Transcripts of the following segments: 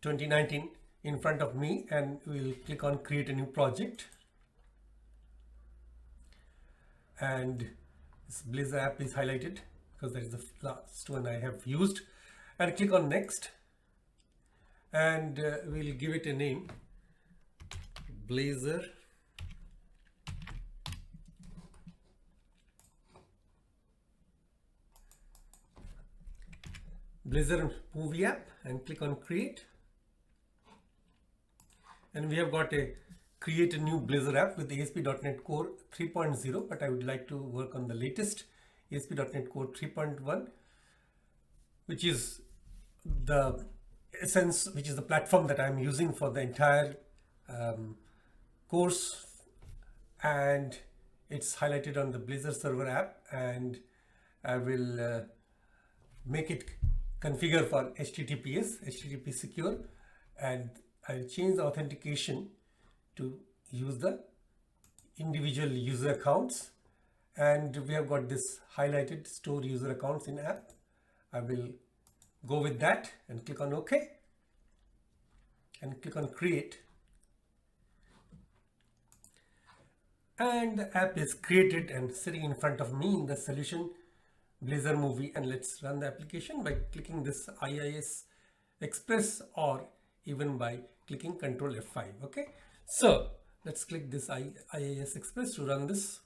2019 in front of me, and we'll click on create a new project. And this Blazor app is highlighted because that is the last one I have used, and click on next, and we'll give it a name, Blazor movie app, and click on create. And we have got a create a new Blazor app with ASP.NET Core 3.0, but I would like to work on the latest ASP.NET Core 3.1, which is the essence, which is the platform that I'm using for the entire course, and it's highlighted on the Blazor server app, and I will make it configure for HTTP secure, and I'll change the authentication to use the individual user accounts, and we have got this highlighted store user accounts in app. I will go with that and click on OK and click on create, and the app is created and sitting in front of me in the solution Blazor movie. And let's run the application by clicking this IIS Express, or even by clicking Ctrl F5. Okay, so let's click this IIS Express to run this.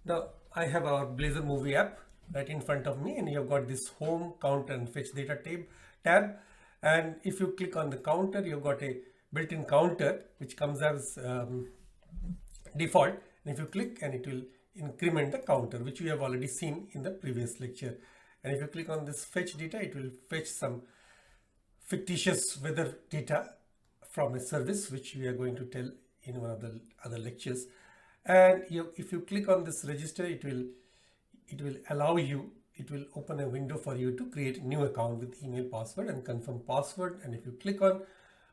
Now I have our Blazor movie app right in front of me, and you have got this home, counter, and fetch data tab. And if you click on the counter, you've got a built-in counter which comes as default, and if you click, and it will increment the counter, which we have already seen in the previous lecture. And if you click on this fetch data, it will fetch some fictitious weather data from a service, which we are going to tell in one of the other lectures. And if you click on this register, it will allow you, it will open a window for you to create a new account with email, password, and confirm password. And if you click on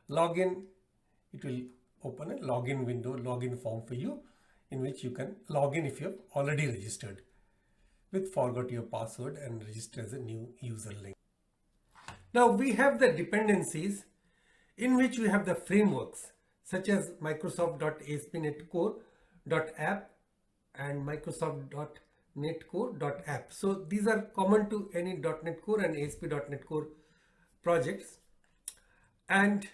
login, it will open a login window, login form for you, in which you can log in if you have already registered with forgot your password and register as a new user link. Now we have the dependencies in which we have the frameworks such as Microsoft.ASP.NET Core.app and Microsoft.NET Core.app. So these are common to any .NET Core and ASP.NET Core projects. And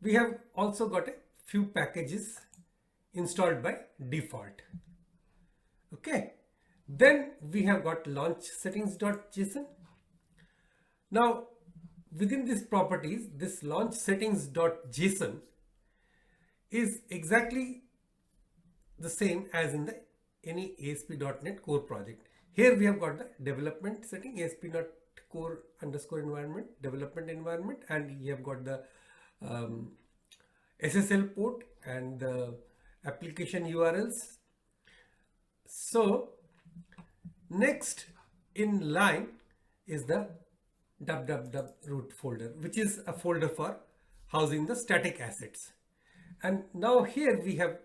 we have also got a few packages installed by default. Okay, then we have got launch settings.json. Now within these properties, this launch settings.json is exactly the same as in the any ASP.NET Core project. Here we have got the development setting, ASP.NET Core _environment, development environment, and you have got the SSL port and the application URLs. So next in line is the www root folder, which is a folder for housing the static assets. And now here we have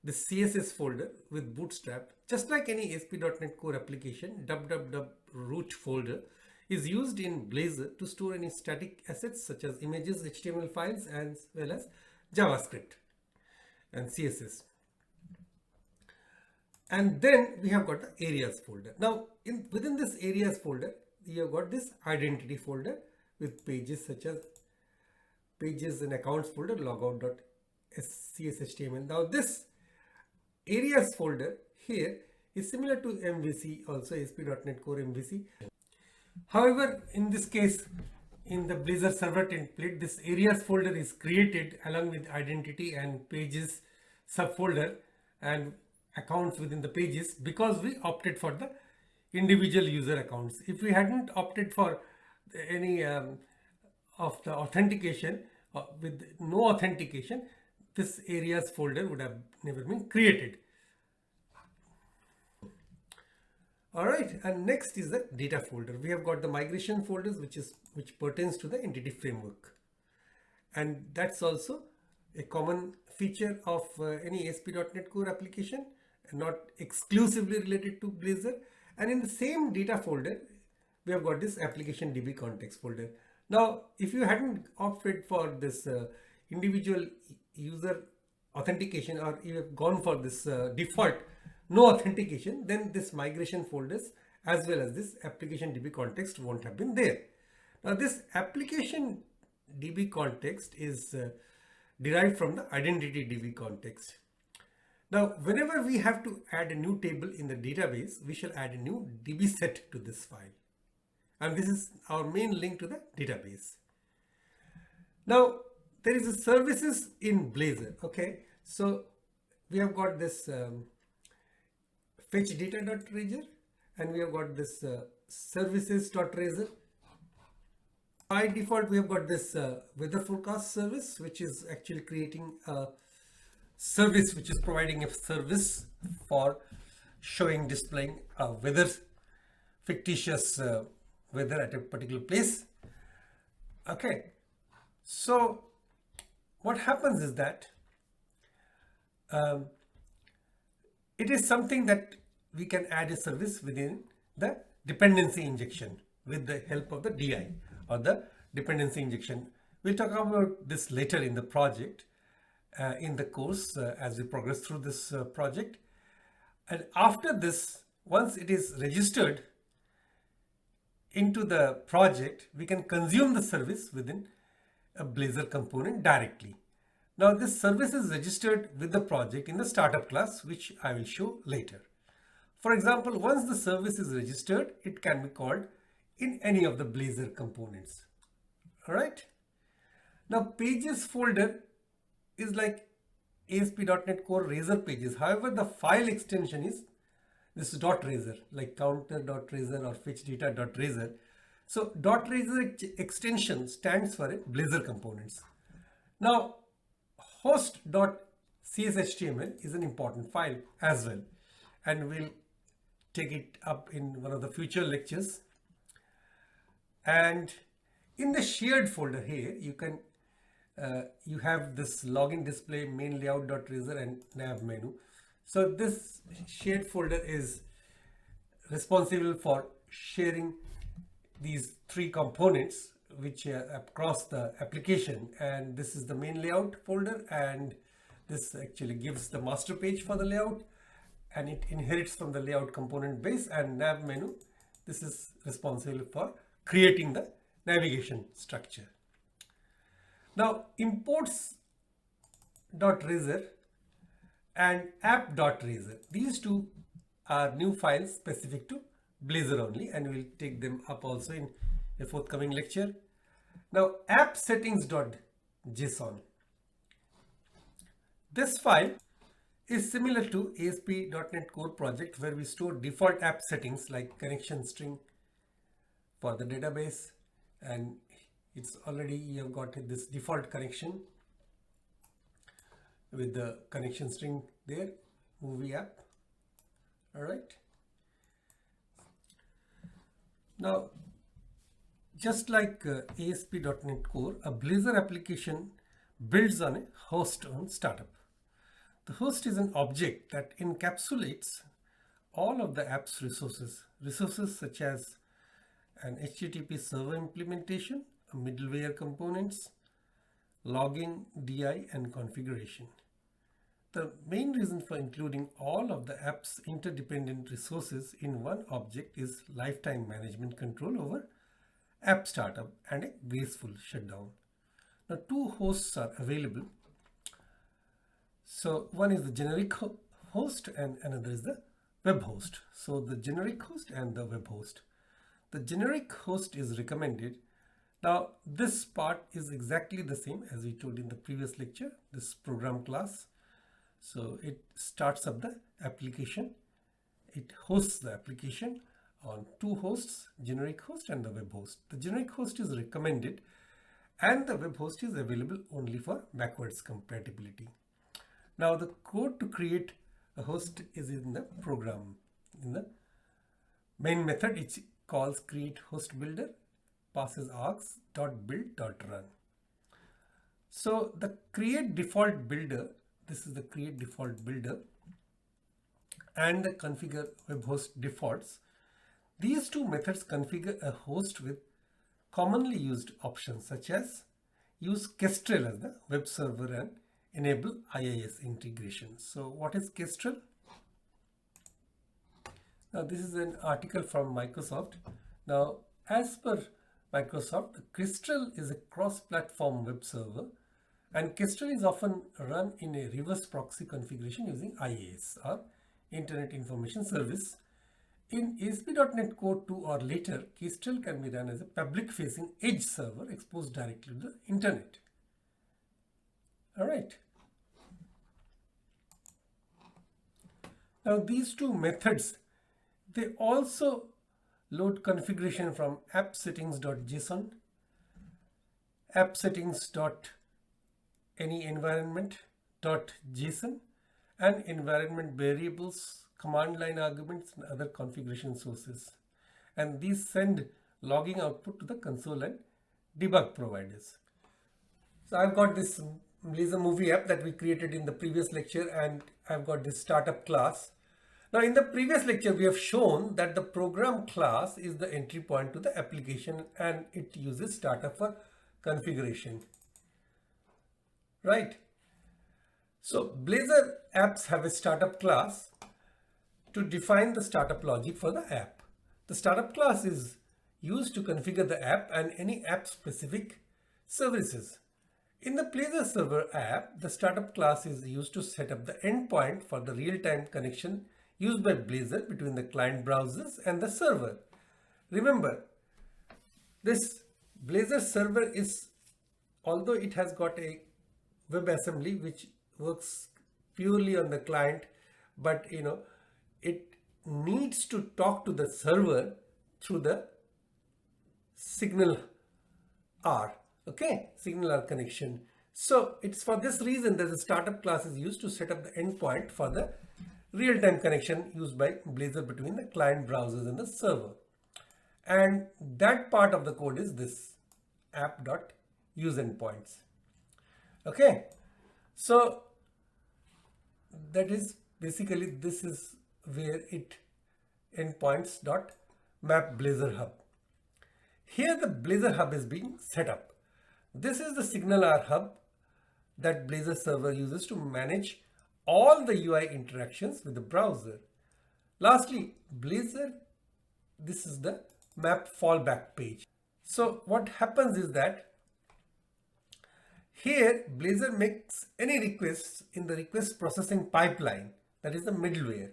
the CSS folder with Bootstrap. Just like any ASP.NET Core application, www root folder is used in Blazor to store any static assets such as images, HTML files, as well as JavaScript and CSS. And then we have got the areas folder. Now within this areas folder, you have got this identity folder with pages such as pages and accounts folder, logout.cshtml. Now this areas folder here is similar to MVC, also ASP.NET Core MVC. However, in this case, in the Blazor server template, this areas folder is created along with identity and pages subfolder and accounts within the pages, because we opted for the individual user accounts. If we hadn't opted for any of the authentication, with no authentication, this areas folder would have never been created. Alright, and next is the data folder. We have got the migration folders, which pertains to the entity framework, and that's also a common feature of any ASP.NET Core application, and not exclusively related to Blazor. And in the same data folder, we have got this application DbContext folder. Now, if you hadn't opted for this individual user authentication, or you have gone for this default no authentication, then this migration folders as well as this application DbContext won't have been there. Now, this application DbContext is derived from the identity DbContext. Now, whenever we have to add a new table in the database, we shall add a new DB set to this file. And this is our main link to the database. Now, there is a services in Blazor. Okay, so we have got this fetch data.razor, and we have got this services.razor. By default, we have got this weather forecast service, which is actually creating a service which is providing a service for showing, displaying weather, fictitious weather at a particular place. Okay, so what happens is that it is something that we can add a service within the dependency injection with the help of the DI or the dependency injection. We'll talk about this later in the project, in the course, as we progress through this project. And after this, once it is registered into the project, we can consume the service within a Blazor component directly. Now, this service is registered with the project in the startup class, which I will show later. For example, once the service is registered, it can be called in any of the Blazor components. All right. Now, pages folder is like ASP.NET Core Razor pages. However, the file extension is this .razor, like counter.razor or fetchdata.razor. So .razor extension stands for a Blazor components. Now, host.cshtml is an important file as well, and we'll take it up in one of the future lectures. And in the shared folder here, you can you have this login display, main layout.razor and nav menu. So this shared folder is responsible for sharing these three components which are across the application, and this is the main layout folder, and this actually gives the master page for the layout, and it inherits from the layout component base, and nav menu, this is responsible for creating the navigation structure. Now, imports.razor and app.razor, these two are new files specific to Blazor only, and we'll take them up also in a forthcoming lecture. Now, app settings.json. This file is similar to ASP.NET Core project, where we store default app settings like connection string for the database, and it's already, you have got this default connection with the connection string there, movie app. All right. Now, just like ASP.NET Core, a Blazor application builds on a host on startup. The host is an object that encapsulates all of the app's resources such as an HTTP server implementation, middleware components, logging, DI, and configuration. The main reason for including all of the app's interdependent resources in one object is lifetime management control over app startup and a graceful shutdown. Now, two hosts are available. So one is the generic host and another is the web host. So the generic host and the web host. The generic host is recommended. Now, this part is exactly the same as we told in the previous lecture, this program class. So it starts up the application. It hosts the application on two hosts, generic host and the web host. The generic host is recommended and the web host is available only for backwards compatibility. Now, the code to create a host is in the program. In the main method, it calls create host builder, passes args.build.run. So the create default builder, this is the create default builder, and the configure web host defaults. These two methods configure a host with commonly used options such as use Kestrel as the web server and enable IIS integration. So what is Kestrel? Now this is an article from Microsoft. Now as per Microsoft, Kestrel is a cross-platform web server, and Kestrel is often run in a reverse proxy configuration using IIS or Internet Information Service. In ASP.NET Core 2 or later, Kestrel can be run as a public-facing edge server exposed directly to the internet. Alright. Now these two methods, they also load configuration from appsettings.json, appsettings.anyEnvironment.json, and environment variables, command line arguments, and other configuration sources. And these send logging output to the console and debug providers. So I've got this Blazor movie app that we created in the previous lecture, and I've got this startup class. Now in the previous lecture, we have shown that the program class is the entry point to the application, and it uses startup for configuration. Right? So Blazor apps have a startup class to define the startup logic for the app. The startup class is used to configure the app and any app specific services. In the Blazor server app, the startup class is used to set up the endpoint for the real-time connection used by Blazor between the client browsers and the server. Remember, this Blazor server is, although it has got a WebAssembly which works purely on the client, but it needs to talk to the server through the signal R, okay, signal R connection. So it's for this reason that the startup class is used to set up the endpoint for the real-time connection used by Blazor between the client browsers and the server. And that part of the code is this app.useEndpoints. Okay, so that is basically, this is where it endpoints.map Blazor hub. Here the Blazor hub is being set up. This is the Signal R hub that Blazor server uses to manage all the UI interactions with the browser. Lastly, Blazor, this is the map fallback page. So what happens is that here Blazor makes any requests in the request processing pipeline, that is the middleware,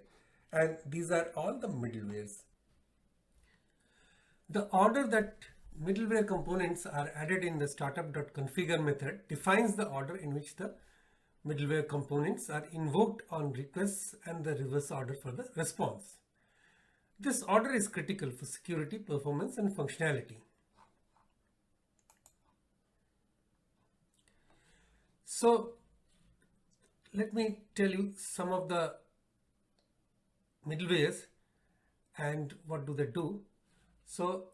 and these are all the middlewares. The order that middleware components are added in the startup.configure method defines the order in which the middleware components are invoked on requests and the reverse order for the response. This order is critical for security, performance, and functionality. So let me tell you some of the middlewares and what do they do. So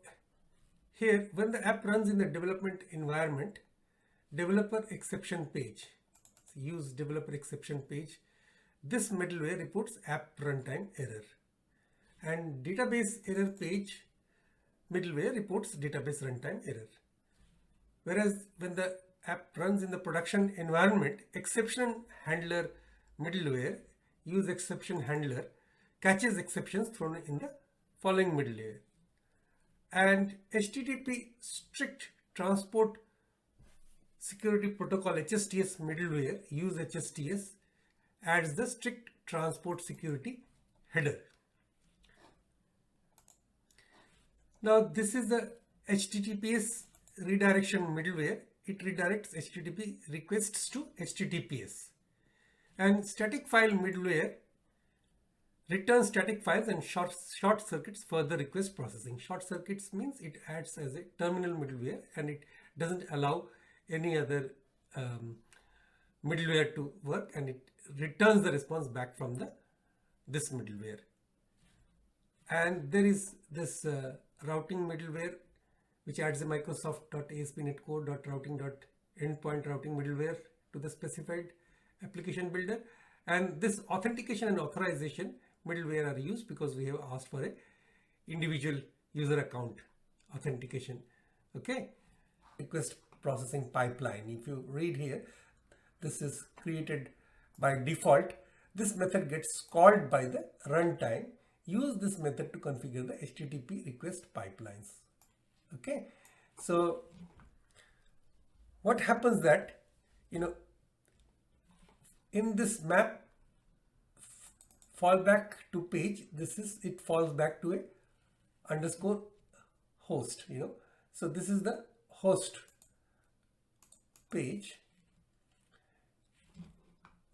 here, when the app runs in the development environment, developer exception page, so use developer exception page, this middleware reports app runtime error, and database error page middleware reports database runtime error. Whereas when the app runs in the production environment, exception handler middleware, use exception handler, catches exceptions thrown in the following middleware. And HTTP strict transport security protocol HSTS middleware, use HSTS, adds the strict transport security header. Now this is the HTTPS redirection middleware. It redirects HTTP requests to HTTPS. And static file middleware returns static files and short circuits further request processing. Short circuits means it acts as a terminal middleware and it doesn't allow any other middleware to work, and it returns the response back from this middleware. And there is this routing middleware which adds a Microsoft.ASP.NET Core.routing.endpoint routing middleware to the specified application builder. And this authentication and authorization middleware are used because we have asked for a individual user account authentication. Okay, request processing pipeline. If you read here, this is created by default. This method gets called by the runtime. Use this method to configure the HTTP request pipelines. Okay, so what happens that, in this map fallback to page, it falls back to a underscore host, so this is the host page,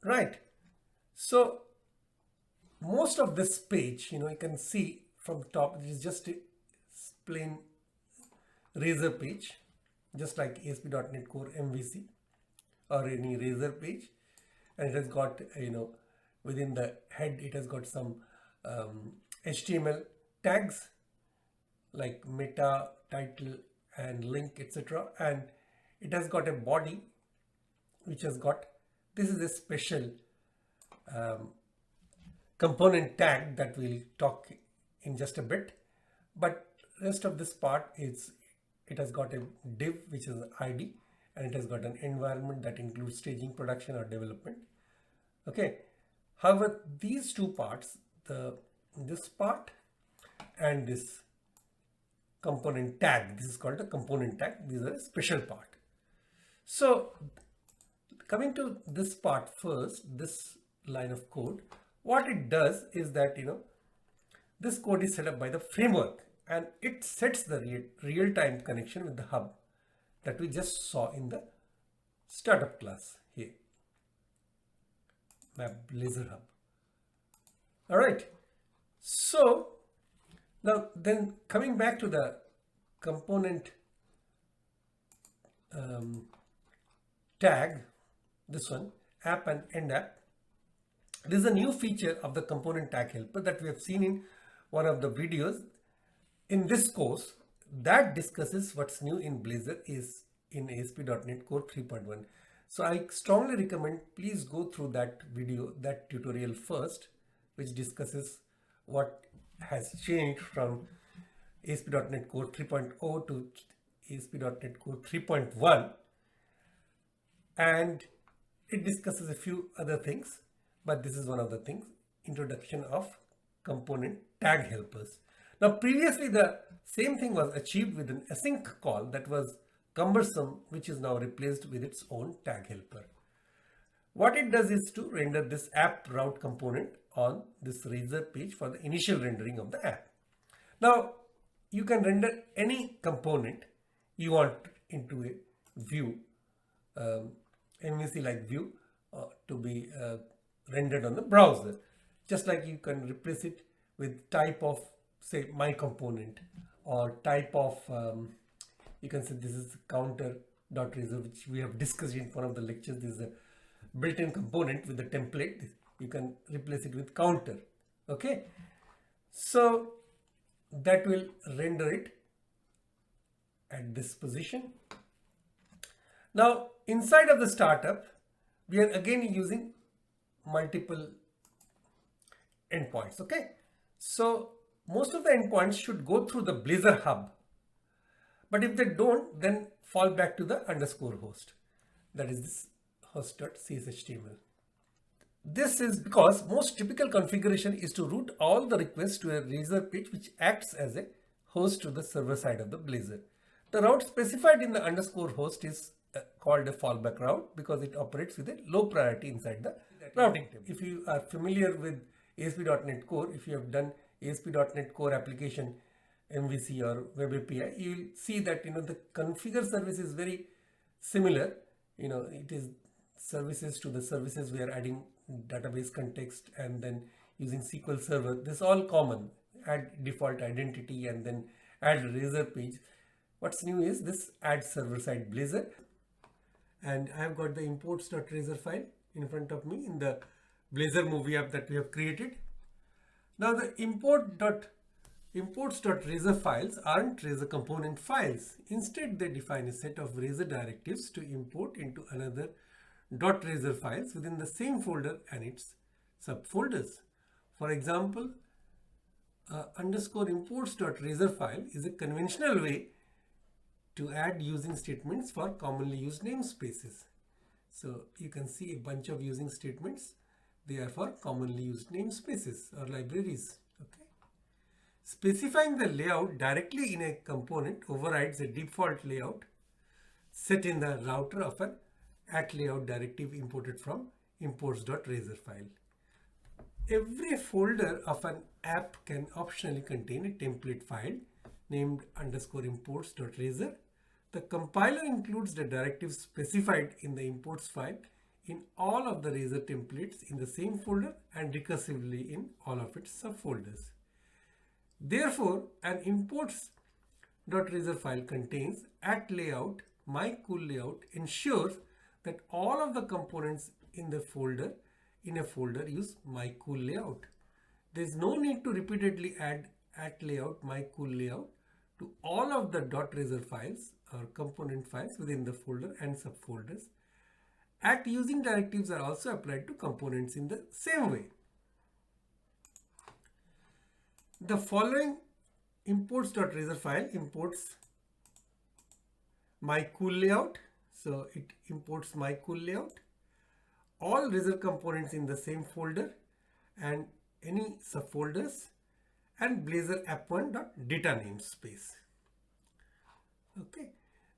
right? So most of this page, you can see from the top, it is just a plain Razor page, just like ASP.NET Core MVC or any Razor page, and it has got, within the head, it has got some HTML tags like meta, title, and link, etc. And it has got a body which has got, this is a special component tag that we'll talk in just a bit, but rest of this part is, it has got a div which is ID, and it has got an environment that includes staging, production, or development. Okay, however, these two parts, this part and this component tag, this is called a component tag, these are a special part. So coming to this part first, this line of code, what it does is that, this code is set up by the framework, and it sets the real-time connection with the hub that we just saw in the startup class here, map Blazor hub. All right, so now then coming back to the component tag, this one, app and end app. This is a new feature of the component tag helper that we have seen in one of the videos in this course that discusses what's new in Blazor is in ASP.NET Core 3.1. So I strongly recommend, please go through that video, that tutorial first, which discusses what has changed from ASP.NET Core 3.0 to ASP.NET Core 3.1, and it discusses a few other things, but this is one of the things, introduction of component tag helpers. Now previously the same thing was achieved with an async call that was cumbersome, which is now replaced with its own tag helper. What it does is to render this app route component on this Razor page for the initial rendering of the app. Now you can render any component you want into a view, MVC like view, to be rendered on the browser, just like you can replace it with type of, say, my component, or type of, you can say this is counter.razor, which we have discussed in one of the lectures. This is a built-in component with the template. You can replace it with counter. Okay, so that will render it at this position. Now inside of the startup, we are again using multiple endpoints. Okay, so most of the endpoints should go through the Blazor hub, but if they don't, then fall back to the underscore host, that is this host.cshtml. This is because most typical configuration is to route all the requests to a Razor page which acts as a host to the server side of the Blazor. The route specified in the underscore host is called a fallback route because it operates with a low priority inside the routing table. If you are familiar with ASP.NET Core, if you have done ASP.NET Core application MVC or Web API, you will see that the configure service is very similar. It is services to the services. We are adding database context and then using SQL Server. This is all common. Add default identity and then add Razor page. What's new is this add server side Blazor, and I have got the imports.razor file in front of me in the Blazor movie app that we have created. Now the imports.razor files aren't Razor component files. Instead, they define a set of Razor directives to import into another .razor files within the same folder and its subfolders. For example, underscore imports.razor file is a conventional way to add using statements for commonly used namespaces. So you can see a bunch of using statements. They are for commonly used namespaces or libraries. Okay. Specifying the layout directly in a component overrides a default layout set in the router of an @layout directive imported from Imports.razor file. Every folder of an app can optionally contain a template file named _imports.razor. The compiler includes the directives specified in the imports file in all of the Razor templates in the same folder and recursively in all of its subfolders. Therefore, an imports.razor file contains @layout myCoolLayout ensures that all of the components in a folder use myCoolLayout. There is no need to repeatedly add @layout myCoolLayout to all of the .razor files or component files within the folder and subfolders. @using directives are also applied to components in the same way. The following imports.razor file imports myCoolLayout. So it imports myCoolLayout, all Razor components in the same folder and any subfolders, and Blazor app1.data namespace. Okay.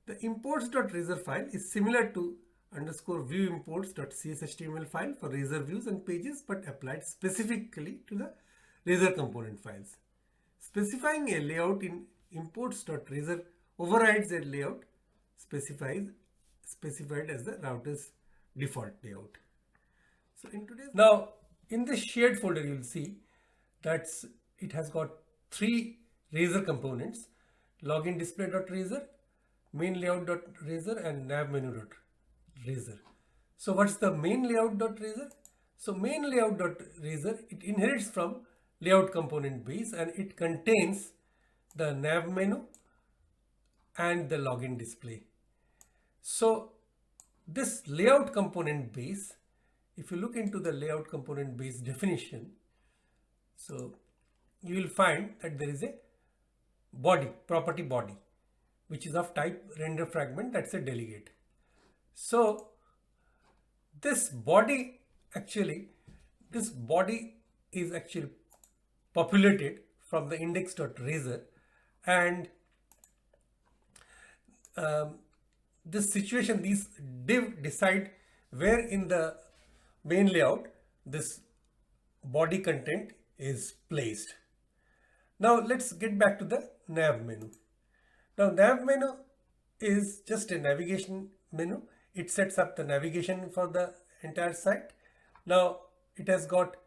The imports.razor file is similar to _viewImports.cshtml file for Razor views and pages, but applied specifically to the Razor component files. Specifying a layout in imports.razor overrides a layout specified as the router's default layout. So now in this shared folder, you will see that it has got 3 Razor components: login display.razor, main layout.razor, and nav menu.razor. So what's the main layout.razor? So main layout.razor, it inherits from layout component base and it contains the nav menu and the login display. So this layout component base, if you look into the layout component base definition, so you will find that there is a property body, which is of type render fragment, that's a delegate. So this body is actually populated from the index.razor, and this situation, these div decide where in the main layout this body content is placed. Now let's get back to the nav menu. Now nav menu is just a navigation menu. It sets up the navigation for the entire site. Now it has got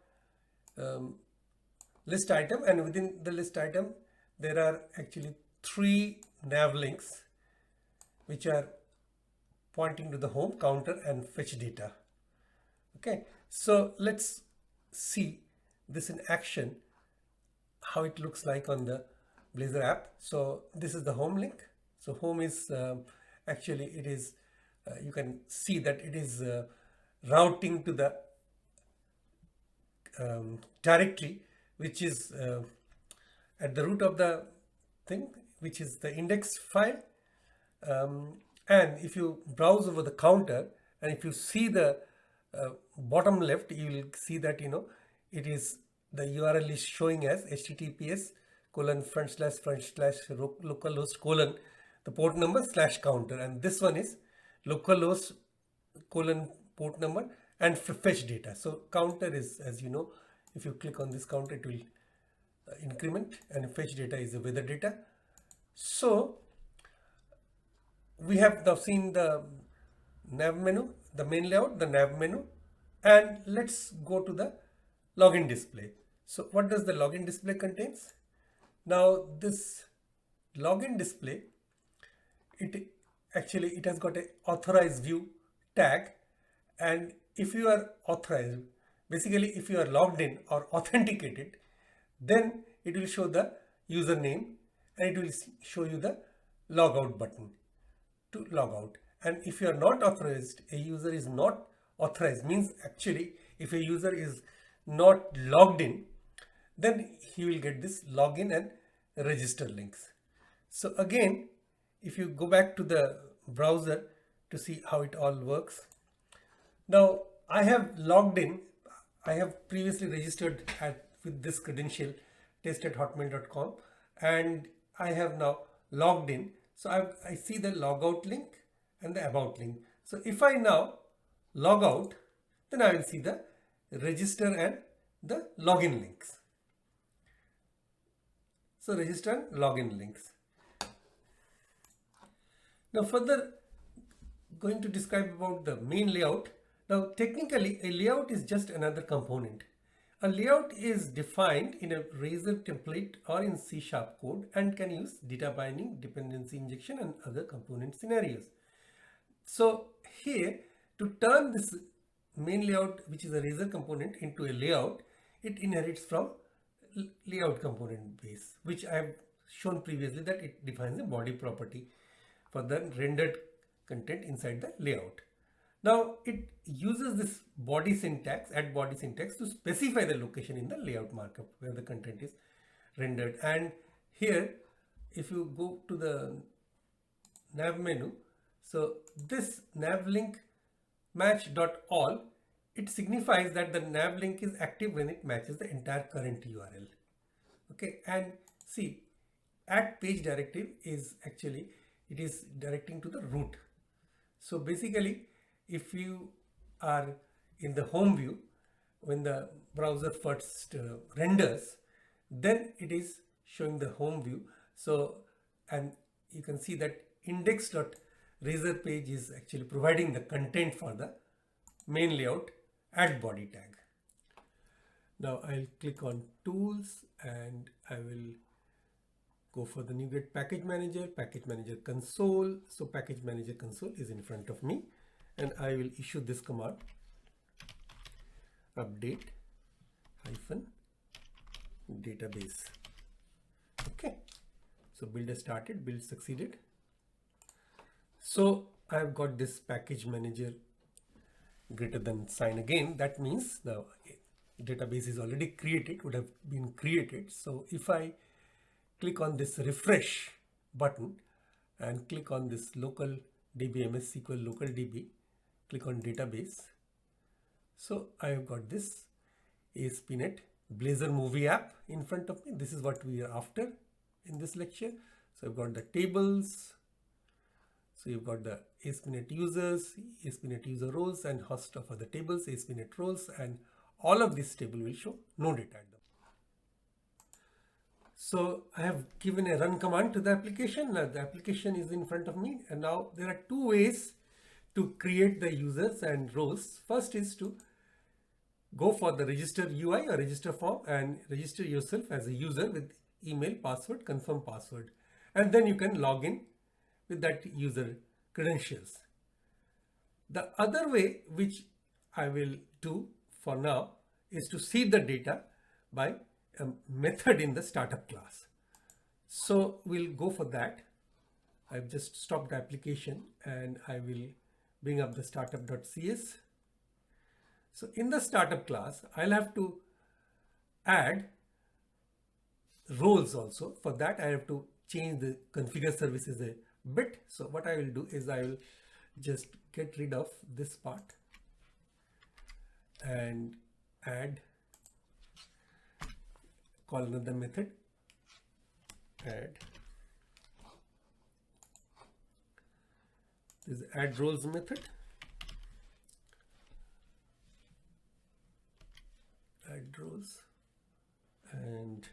list item, and within the list item there are actually 3 nav links which are pointing to the home, counter, and fetch data. Okay, so let's see this in action, how it looks like on the Blazor app. So this is the home link. So home is actually, it is you can see that it is routing to the directory which is at the root of the thing, which is the index file. And if you browse over the counter and if you see the bottom left, you will see that it is the URL is showing as https://localhost : the port number /counter, and this one is localhost : port number and fetch data. So counter is, as you know, if you click on this counter, it will increment, and fetch data is the weather data. So we have now seen the nav menu, the main layout, the nav menu, and let's go to the login display. So what does the login display contains? Now this login display, it has got a authorized view tag, and if you are authorized, basically if you are logged in or authenticated, then it will show the username and it will show you the logout button to log out. And if you are not authorized, a user is not authorized, means actually if a user is not logged in, then he will get this login and register links. So again, if you go back to the browser to see how it all works. Now I have logged in. I have previously registered with this credential test@hotmail.com, and I have now logged in. So I see the logout link and the about link. So if I now log out, then I will see the register and the login links. So register and login links. Now further going to describe about the main layout. Now technically a layout is just another component. A layout is defined in a Razor template or in C# code and can use data binding, dependency injection and other component scenarios. So here, to turn this main layout, which is a Razor component, into a layout, it inherits from layout component base, which I have shown previously that it defines a body property for the rendered content inside the layout. Now it uses this body syntax, add body syntax, to specify the location in the layout markup where the content is rendered. And here, if you go to the nav menu, so this nav link match.all, it signifies that the nav link is active when it matches the entire current URL. Okay, and see, add page directive is actually, it is directing to the root. So basically, if you are in the home view, when the browser first renders, then it is showing the home view. So, and you can see that index.razor page is actually providing the content for the main layout add body tag. Now I'll click on tools and I will go for the NuGet package manager console. So package manager console is in front of me, and I will issue this command, update -database. Okay, so build has started, build succeeded. So I've got this package manager greater than sign again. That means the database is already created, would have been created. So if I click on this refresh button and click on this local DBMS SQL local DB, click on database. So I have got this ASP.NET Blazor movie app in front of me. This is what we are after in this lecture. So I've got the tables. So you've got the ASP.NET users, ASP.NET user roles, and host of other tables, ASP.NET roles, and all of this table will show no data at them. So I have given a run command to the application. Now the application is in front of me, and now there are two ways to create the users and roles. First is to go for the register UI or register form and register yourself as a user with email, password, confirm password, and then you can log in with that user credentials. The other way, which I will do for now, is to seed the data by a method in the startup class. So we'll go for that. I've just stopped the application and I will bring up the startup.cs. So in the startup class, I'll have to add roles also. For that, I have to change the configure services a bit. So what I will do is I will just get rid of this part and add, call another method, add, this is add roles method, add roles, and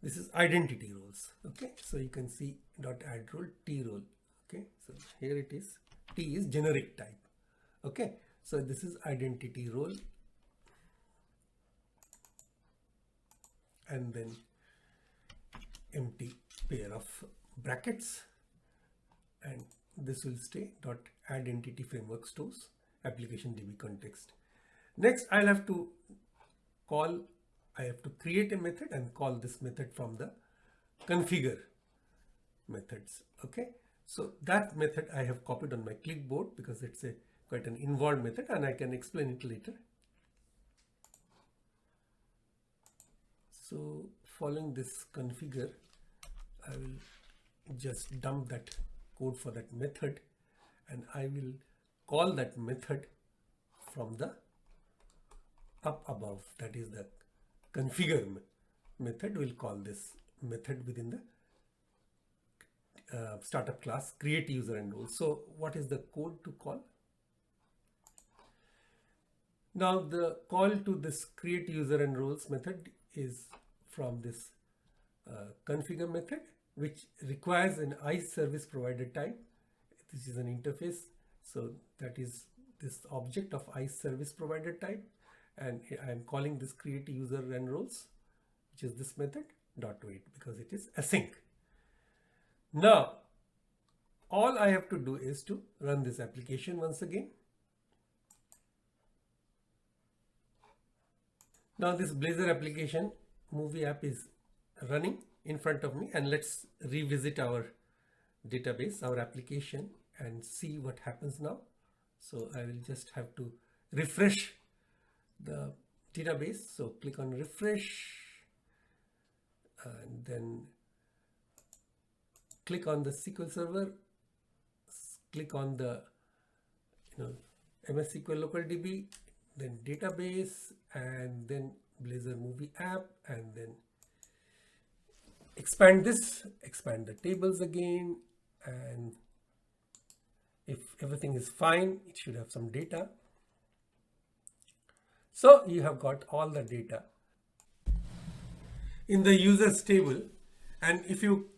this is identity roles. Okay, so you can see dot add role t role. Okay, so here it is, t is generic type. Okay, so this is identity role, and then empty pair of brackets, and this will stay dot add entity framework stores application DbContext. Next, I'll have to call, I have to create a method and call this method from the configure methods. Okay, so that method I have copied on my clipboard because it's a quite an involved method, and I can explain it later. So following this configure, I will just dump that code for that method, and I will call that method from the up above, that is the configure method. Will call this method within the startup class create user and role. So what is the code to call? Now the call to this create user and roles method is from this configure method, which requires an ICE service provider type. This is an interface, so that is this object of ICE service provider type, and I am calling this create user and roles, which is this method .wait, because it is async. Now all I have to do is to run this application once again. Now this Blazor application movie app is running in front of me, and let's revisit our database, our application, and see what happens now. So I will just have to refresh the database. So click on refresh, and then click on the SQL Server, click on the MS SQL Local DB, then database, and then Blazor movie app, and then expand this, expand the tables again, and if everything is fine, it should have some data. So you have got all the data in the users table, and if you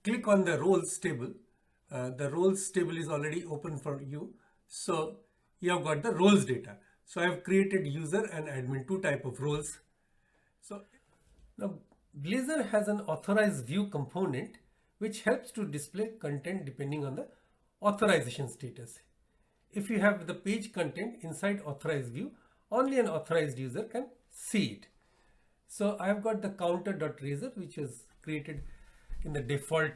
click on the roles table, the roles table is already open for you. So you have got the roles data. So I have created user and admin, two type of roles. So now Blazor has an authorized view component which helps to display content depending on the authorization status. If you have the page content inside authorized view, only an authorized user can see it. So I have got the counter.razor, which was created in the default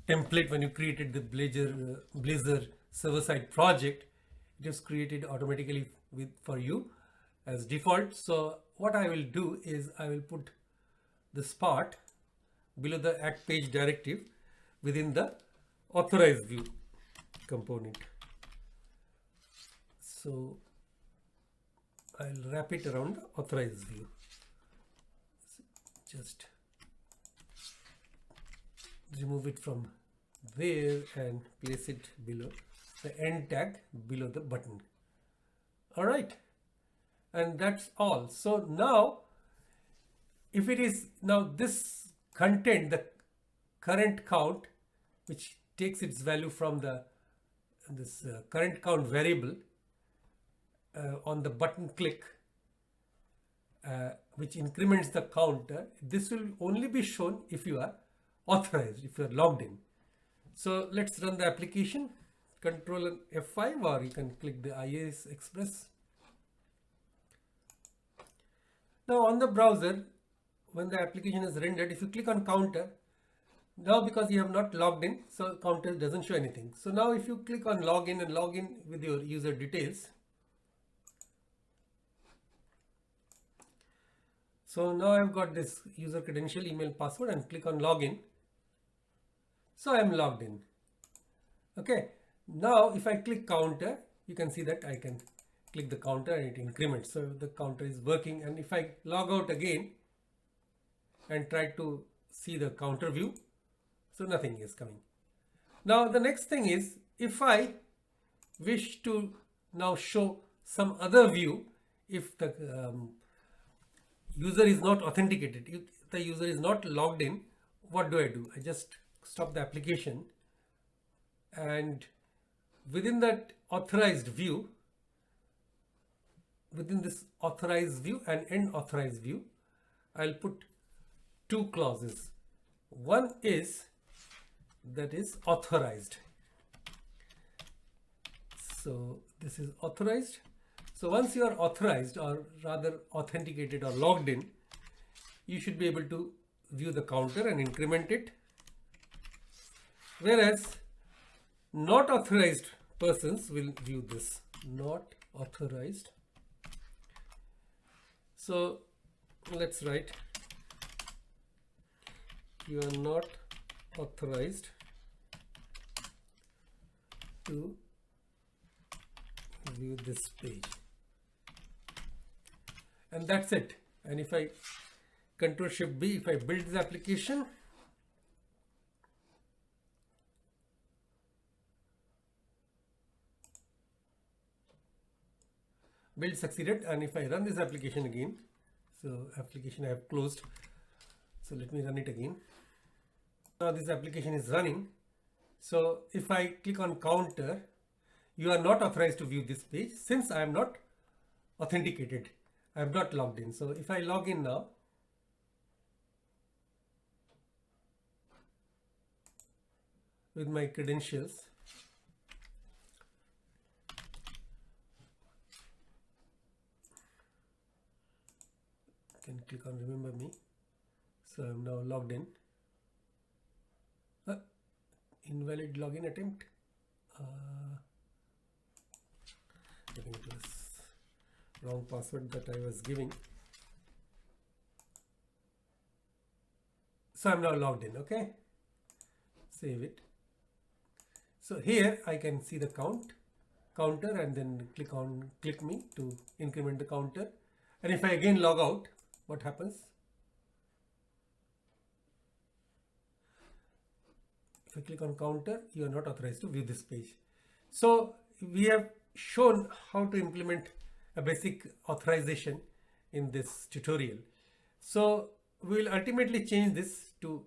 template when you created the Blazor server-side project. It was created automatically for you as default. So what I will do is I will put this part below the act page directive within the authorized view component. So I'll wrap it around the authorized view. Just remove it from there and place it below the end tag, below the button. All right, and that's all. So now if it is now this content, the current count, which takes its value from the current count variable on the button click, which increments the counter, this will only be shown if you are authorized, if you are logged in. So let's run the application. Control and F5, or you can click the IIS Express. Now on the browser, when the application is rendered, if you click on counter, now because you have not logged in, so counter doesn't show anything. So now if you click on login and log in with your user details, so now I've got this user credential, email, password, and click on login. So I'm logged in. Okay. Now if I click counter, you can see that I can click the counter and it increments. So the counter is working. And if I log out again and try to see the counter view, so nothing is coming. Now the next thing is, if I wish to now show some other view, if the user is not authenticated, if the user is not logged in, what do? I just stop the application, and within that authorized view, within this authorized view and end authorized view, I'll put two clauses. One is that is authorized. So this is authorized. So once you are authorized, or rather authenticated or logged in, you should be able to view the counter and increment it. Whereas not authorized persons will view this. Not authorized. So let's write, you are not authorized to view this page, and that's it. And if I Control Shift B, if I build this application, build succeeded. And if I run this application again, so application I have closed, so let me run it again. Now this application is running. So if I click on counter, you are not authorized to view this page since I am not authenticated, I am not logged in. So if I log in now, with my credentials, I can click on remember me. So I'm now logged in. Invalid login attempt. I think it was wrong password that I was giving. So I'm now logged in. Okay, save it. So here I can see the counter, and then click me to increment the counter. And if I again log out, what happens? If I click on counter, you are not authorized to view this page. So we have shown how to implement a basic authorization in this tutorial. So we will ultimately change this to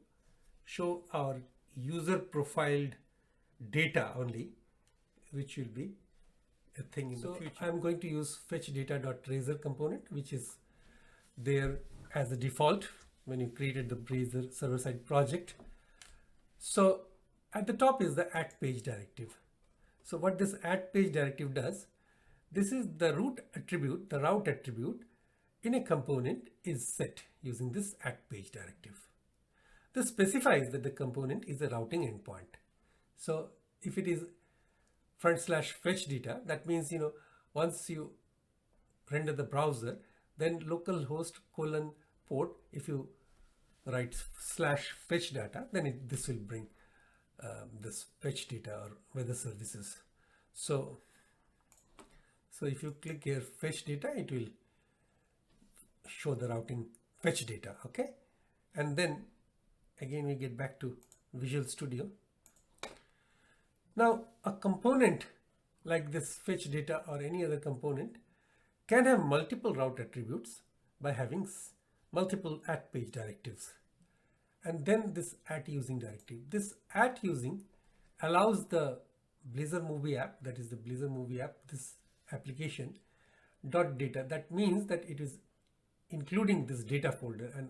show our user profiled data only, which will be a thing in the future. I'm going to use fetch_data.razor component, which is there as a default when you created the Blazor server-side project. So at the top is the add page directive. So what this add page directive does, this is the root attribute, the route attribute in a component is set using this add page directive. This specifies that the component is a routing endpoint. So if it is /fetch data, that means, once you render the browser, then localhost :port, if you write /fetch data, then this will bring this fetch data or weather services. So if you click here fetch data, it will show the routing fetch data. Okay, and then again we get back to Visual Studio. Now a component like this fetch data or any other component can have multiple route attributes by having multiple @ page directives. And then this @ using directive. This @ using allows the Blazor movie app, that is the Blazor movie app, this application .data. That means that it is including this data folder and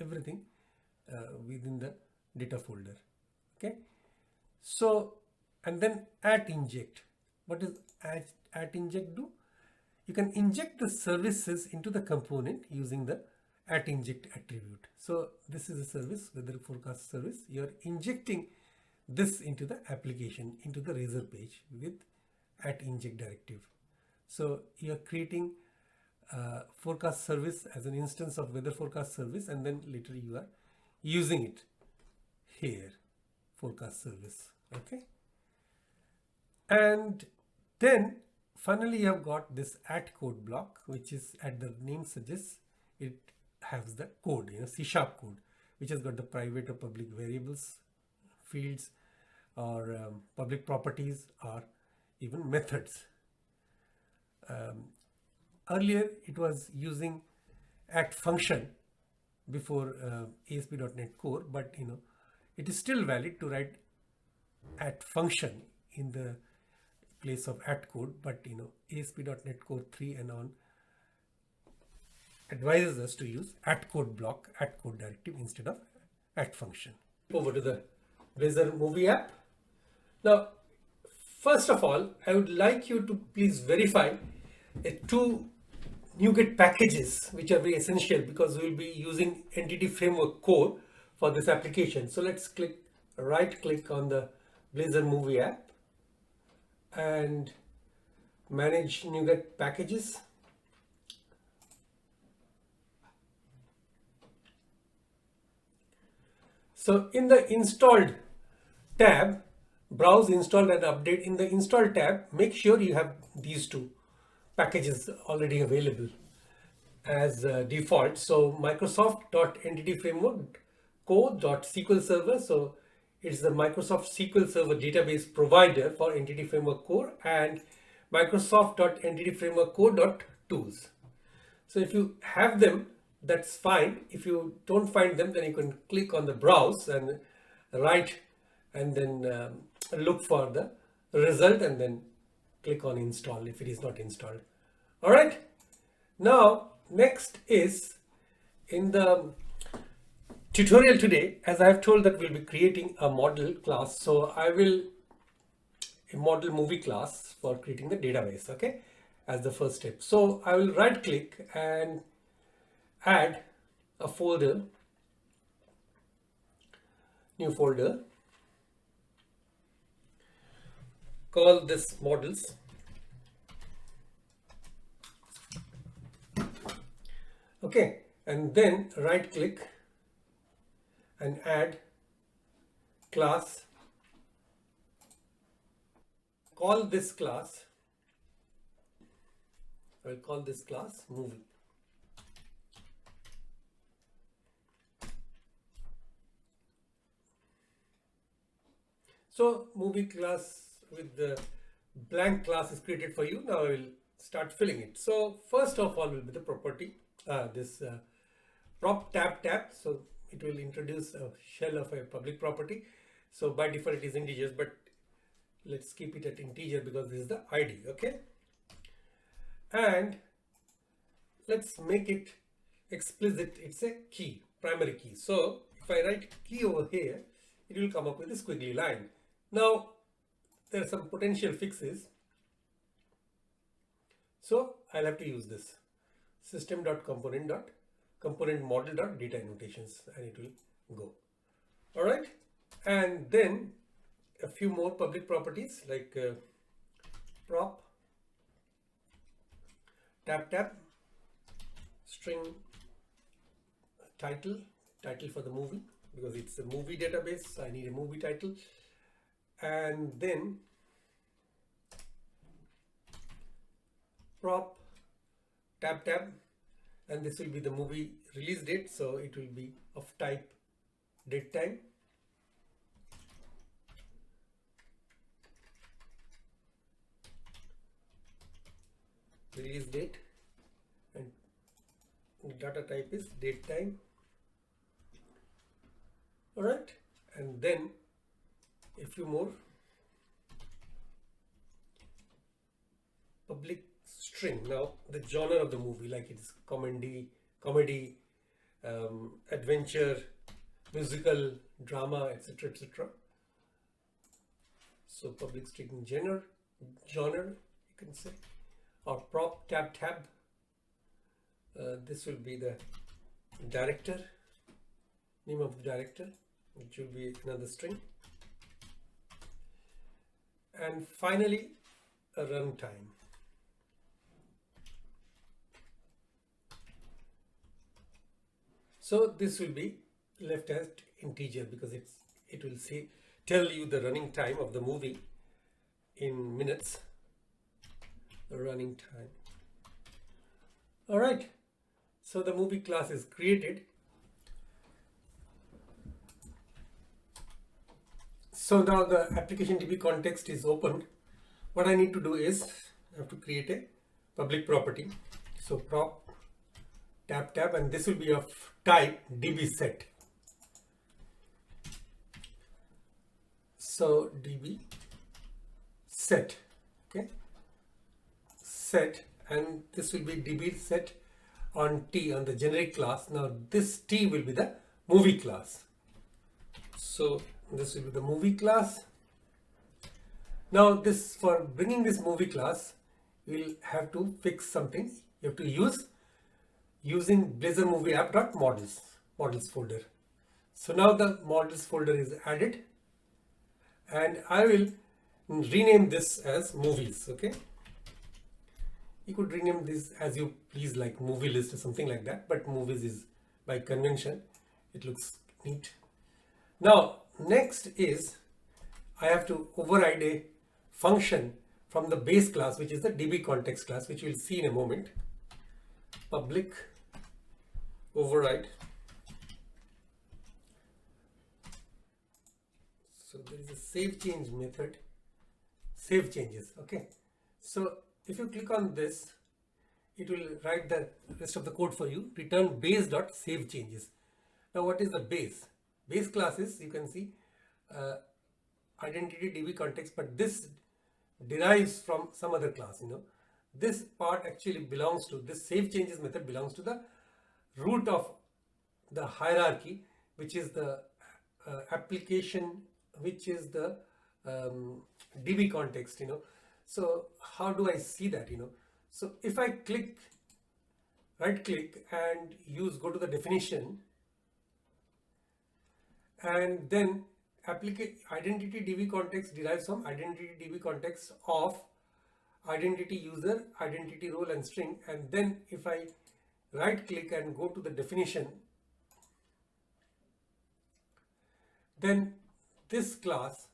everything within the data folder. Okay. So, and then @inject. What does @inject do? You can inject the services into the component using the @inject attribute. So this is a service, weather forecast service. You are injecting this into the application, into the Razor page with @inject directive. So you are creating a forecast service as an instance of weather forecast service, and then later you are using it here, forecast service. Okay. And then finally you have got this @code block, which is, as the name suggests, it has the code, C# code, which has got the private or public variables, fields, or public properties, or even methods. Earlier it was using @function before ASP.NET Core, but it is still valid to write @function in the place of @code, but ASP.NET Core 3 and on advises us to use @code block, @code directive instead of @function. Over to the Blazor movie app. Now, first of all, I would like you to please verify two NuGet packages, which are very essential because we will be using Entity Framework Core for this application. So let's right click on the Blazor movie app and manage NuGet packages. So in the installed tab, browse, install and update. In the install tab, make sure you have these two packages already available as default. So Microsoft.Entity Framework Core.SQL Server. So it's the Microsoft SQL Server database provider for Entity Framework Core, and Microsoft.Entity Framework Core.Tools. So if you have them, that's fine. If you don't find them, then you can click on the browse and write and then look for the result and then click on install if it is not installed. All right. Now, next is in the tutorial today, as I have told that we'll be creating a model class. So I will a model movie class for creating the database, okay, as the first step. So I will right click and add a folder, new folder, call this models. Okay, and then right click and add class. Call this class, I'll call this class movie. So movie class with the blank class is created for you. Now I will start filling it. So first of all will be the property, this prop tab. So it will introduce a shell of a public property. So by default it is integers, but let's keep it at integer because this is the ID, okay? And let's make it explicit. It's a key, primary key. So if I write key over here, it will come up with a squiggly line. Now there are some potential fixes. So I'll have to use this system.component model.data annotations, and it will go. All right. And then a few more public properties like prop tab, string title for the movie, because it's a movie database. I need a movie title. And then prop tab, and this will be the movie release date. So it will be of type date time. Release date, and data type is date time. All right, and then a few more public string. Now the genre of the movie, like it's comedy, adventure, musical, drama, etc., etc. So public string genre you can say, or prop tab. This will be the director, name of the director, which will be another string. And finally a runtime. So this will be left as integer because it will tell you the running time of the movie in minutes. The running time. All right. So the movie class is created. So now the application DbContext is opened. What I need to do is I have to create a public property. So prop tab, and this will be of type DbSet. So DbSet, okay, set, and this will be DbSet on T, on the generic class. Now this T will be the movie class. So this will be the movie class. Now this, for bringing this movie class, you'll have to fix something. You have to use using Blazor movie app.models folder. So now the models folder is added, and I will rename this as movies. Okay, you could rename this as you please, like movie list or something like that, but movies is by convention, it looks neat. Now next is I have to override a function from the base class, which is the DbContext class, which we'll see in a moment. Public override. So there is a save change method, save changes. Okay. So if you click on this, it will write the rest of the code for you. Return base.save changes. Now what is the base? Base class is, you can see, identity DbContext, but this derives from some other class. This part actually belongs to, this save changes method belongs to the root of the hierarchy, which is the application, which is the DbContext. So how do I see that? So if I right click and go to the definition, and then identity DbContext derives from identity DbContext of identity user, identity role and string. And then if I right click and go to the definition, then this class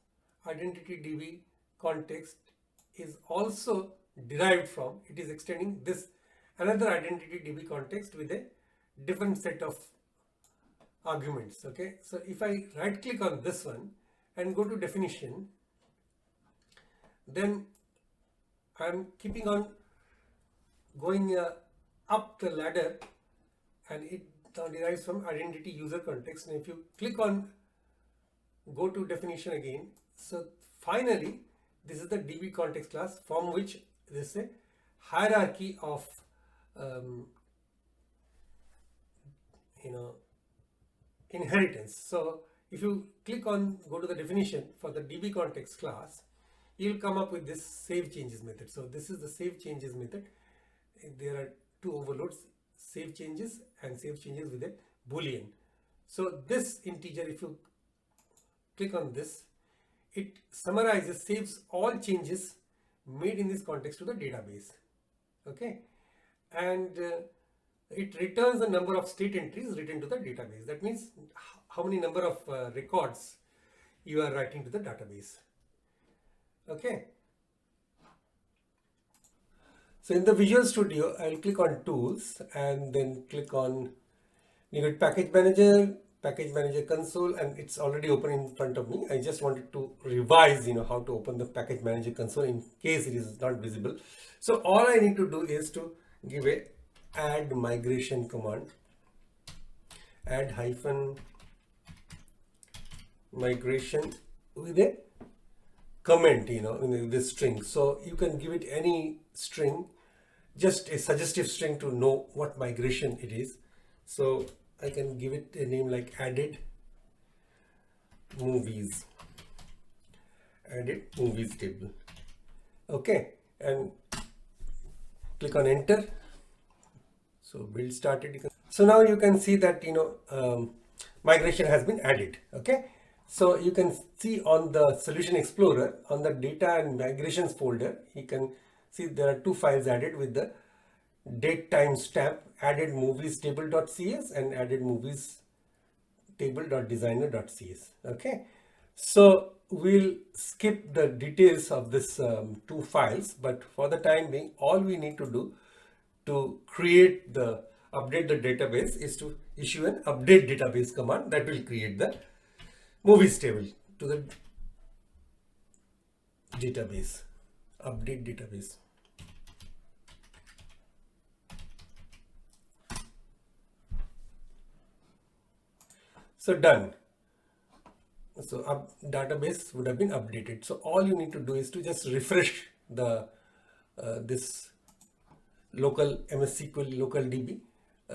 identity DbContext is also derived from, it is extending this another identity DbContext with a different set of arguments. Okay, so if I right click on this one and go to definition, then I'm keeping on going up the ladder, and it now derives from identity user context. And if you click on go to definition again, so finally this is the DbContext class from which there is a hierarchy of inheritance. So if you click on go to the definition for the DbContext class, you'll come up with this save changes method. So this is the save changes method. There are two overloads, save changes and save changes with a boolean. So this integer, if you click on this, it summarizes, saves all changes made in this context to the database. Okay, and it returns the number of state entries written to the database. That means how many number of records you are writing to the database. Okay. So in the Visual Studio, I'll click on Tools and then click on Package Manager console, and it's already open in front of me. I just wanted to revise, how to open the Package Manager console in case it is not visible. So all I need to do is to give a add migration command, add hyphen migration with a comment, in this string. So you can give it any string, just a suggestive string to know what migration it is. So I can give it a name like added movies table. Okay, and click on enter. So build started. So now you can see that migration has been added. Okay, so you can see on the Solution Explorer, on the data and migrations folder, you can see there are two files added with the date time stamp, added movies table.cs and added movies table.designer.cs. Okay, so we'll skip the details of this two files, but for the time being, all we need to do to update the database is to issue an update database command that will create the movies table to the database, update database. So done. So database would have been updated. So all you need to do is to just refresh the this local MS SQL local DB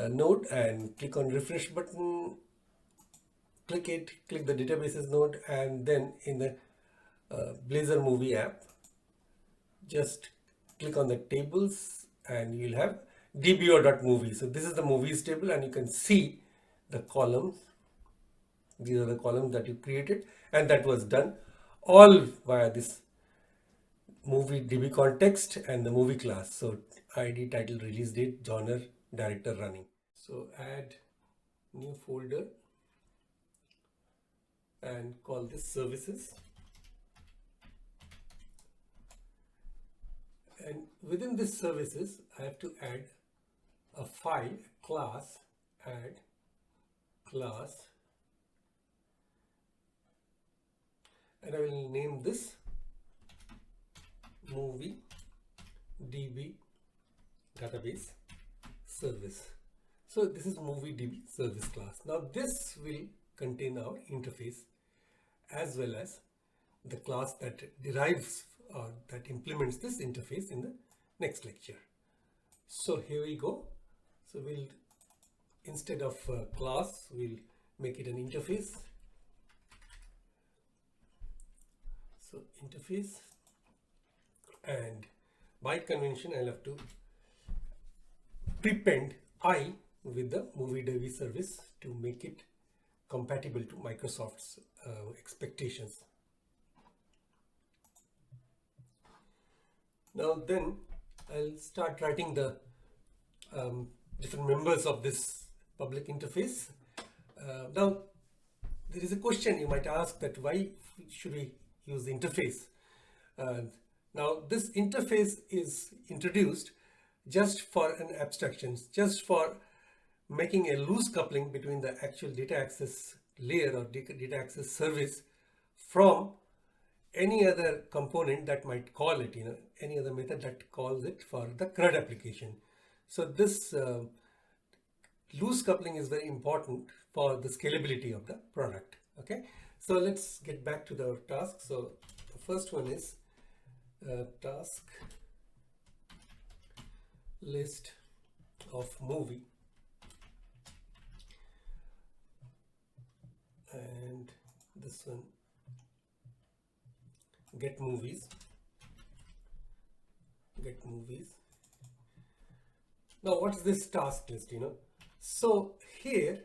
node and click on refresh button, click the databases node, and then in the Blazor movie app, just click on the tables and you'll have dbo.movie. So this is the movies table, and you can see the columns. These are the columns that you created, and that was done all via this movie DbContext and the movie class. So ID, title, release date, genre, director, running. So add new folder and call this services. And within this services, I have to add a file, class, add class, and I will name this movie DB database service. So this is movie DB service class. Now this will contain our interface as well as the class that derives or that implements this interface in the next lecture. So here we go. So we'll, instead of class, we'll make it an interface. So interface, and by convention I'll have to prepend I with the movie DB service to make it compatible to Microsoft's expectations. Now then I'll start writing the different members of this public interface. Now there is a question you might ask, that why should we use the interface? Now this interface is introduced just for an abstraction, just for making a loose coupling between the actual data access layer or data access service from any other component that might call it, any other method that calls it for the CRUD application. So this loose coupling is very important for the scalability of the product. Okay, so let's get back to the task. So the first one is task list of movie, and this one get movies. Now what is this task list? So here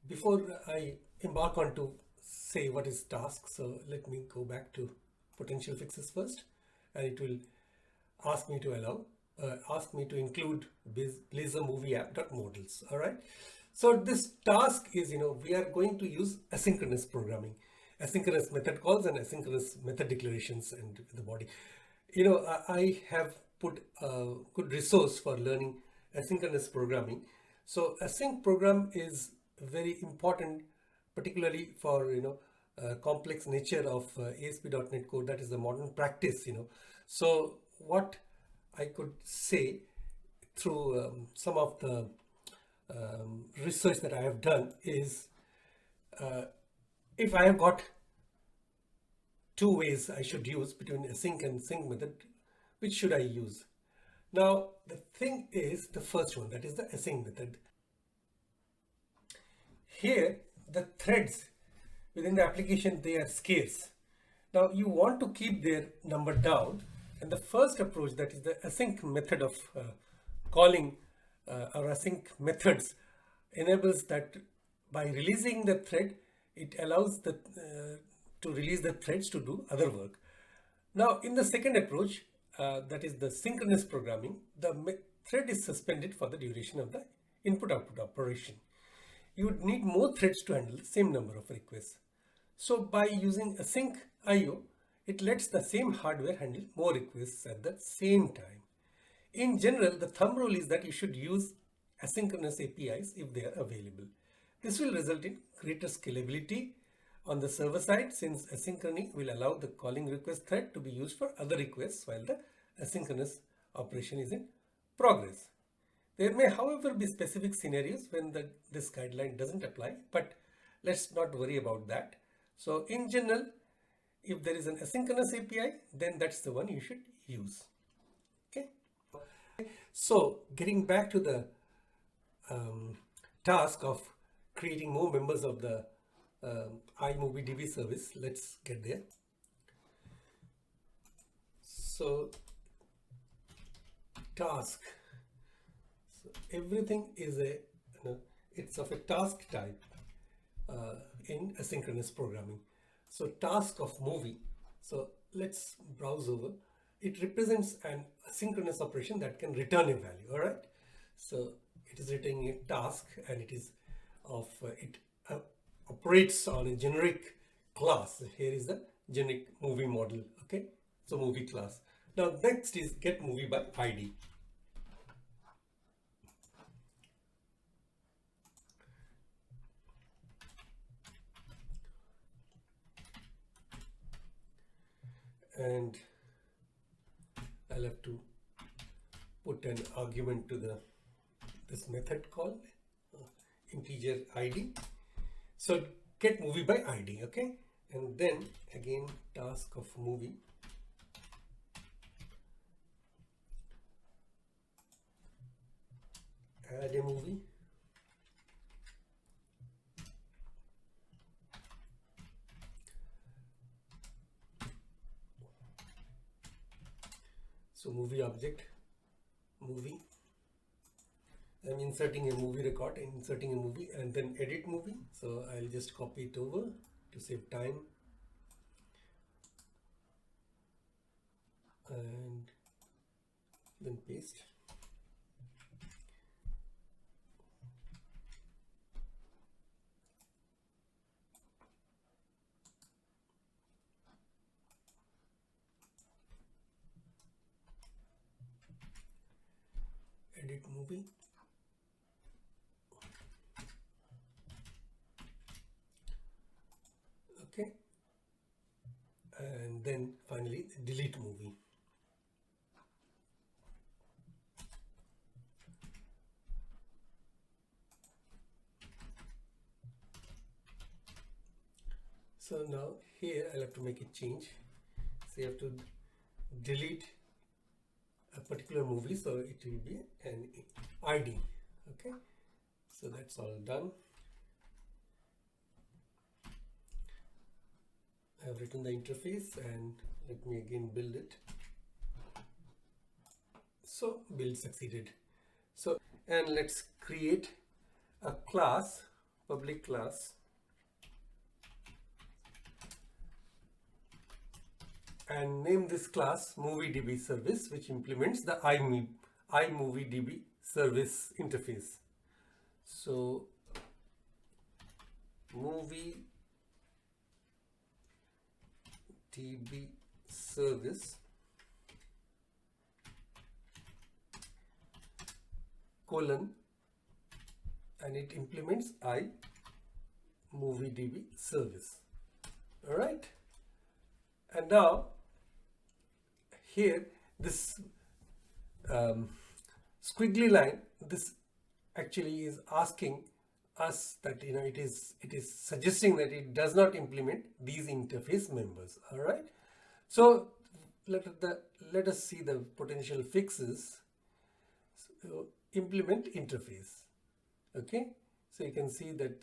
before I embark on to say what is task, so let me go back to potential fixes first, and it will ask me to include Blazor movie app.modals. All right, so this task is, we are going to use asynchronous programming, asynchronous method calls and asynchronous method declarations and the body. I have put a good resource for learning asynchronous programming. So async program is very important, particularly for complex nature of ASP.NET Core. That is the modern practice. So what I could say through some of the research that I have done is, if I have got two ways I should use between async and sync method, which should I use? Now the thing is, the first one, that is the async method. Here the threads within the application, they are scarce. Now you want to keep their number down, and the first approach, that is the async method of calling or async methods, enables that by releasing the thread, it allows the to release the threads to do other work. Now in the second approach, that is the synchronous programming, the thread is suspended for the duration of the input-output operation. You would need more threads to handle the same number of requests. So by using async IO, it lets the same hardware handle more requests at the same time. In general, the thumb rule is that you should use asynchronous APIs if they are available. This will result in greater scalability on the server side, since asynchrony will allow the calling request thread to be used for other requests while the asynchronous operation is in progress. There may, however, be specific scenarios when this guideline doesn't apply, but let's not worry about that. So in general, if there is an asynchronous API, then that's the one you should use. Okay. So getting back to the task of creating more members of the iMovie DB service, let's get there. So task. So everything is it's of a task type in asynchronous programming. So task of movie. So let's browse over. It represents an asynchronous operation that can return a value. All right. So it is returning a task, and it is of it operates on a generic class. Here is the generic movie model. Okay. So movie class. Now next is get movie by ID. And I'll have to put an argument to this method called integer ID. So get movie by ID, okay? And then again task of movie. Add a movie. So movie object, movie. I'm inserting a movie record, inserting a movie, and then edit movie. So I'll just copy it over to save time. And then paste. Edit movie. Okay. And then finally delete movie. So now here I'll have to make a change. So you have to delete a particular movie, so it will be an ID. Okay, so that's all done. I have written the interface, and let me again build it. So build succeeded. So, and let's create a class, public class, and name this class MovieDB service, which implements the iMovieDB service interface. So MovieDB service colon, and it implements iMovieDB service. All right. And now here this squiggly line, this actually is asking us that it is suggesting that it does not implement these interface members. All right. So let us see the potential fixes. So, implement interface. Okay. So you can see that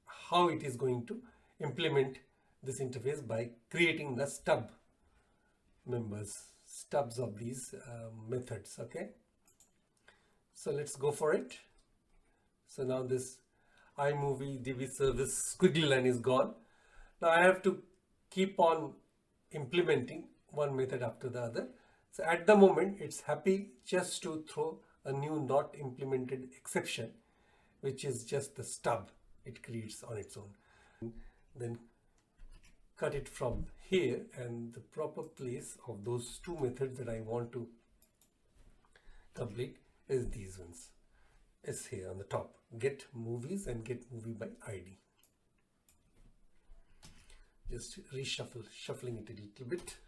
how it is going to implement this interface by creating the stub members, stubs of these methods. Okay, so let's go for it. So now this iMovieDB service squiggly line is gone. Now I have to keep on implementing one method after the other. So at the moment it's happy just to throw a new not implemented exception, which is just the stub it creates on its own. Then cut it from here, and the proper place of those two methods that I want to complete is these ones. It's here on the top, get movies and get movie by ID. Just shuffling it a little bit.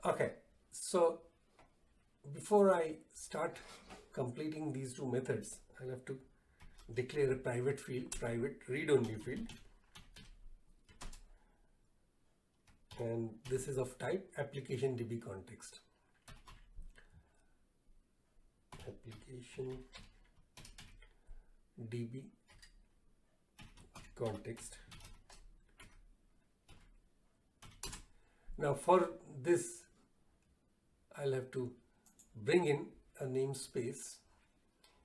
Okay, so before I start completing these two methods, I'll have to declare a private field, private read-only field, and this is of type application DbContext. Application DbContext. Now for this, I'll have to bring in a namespace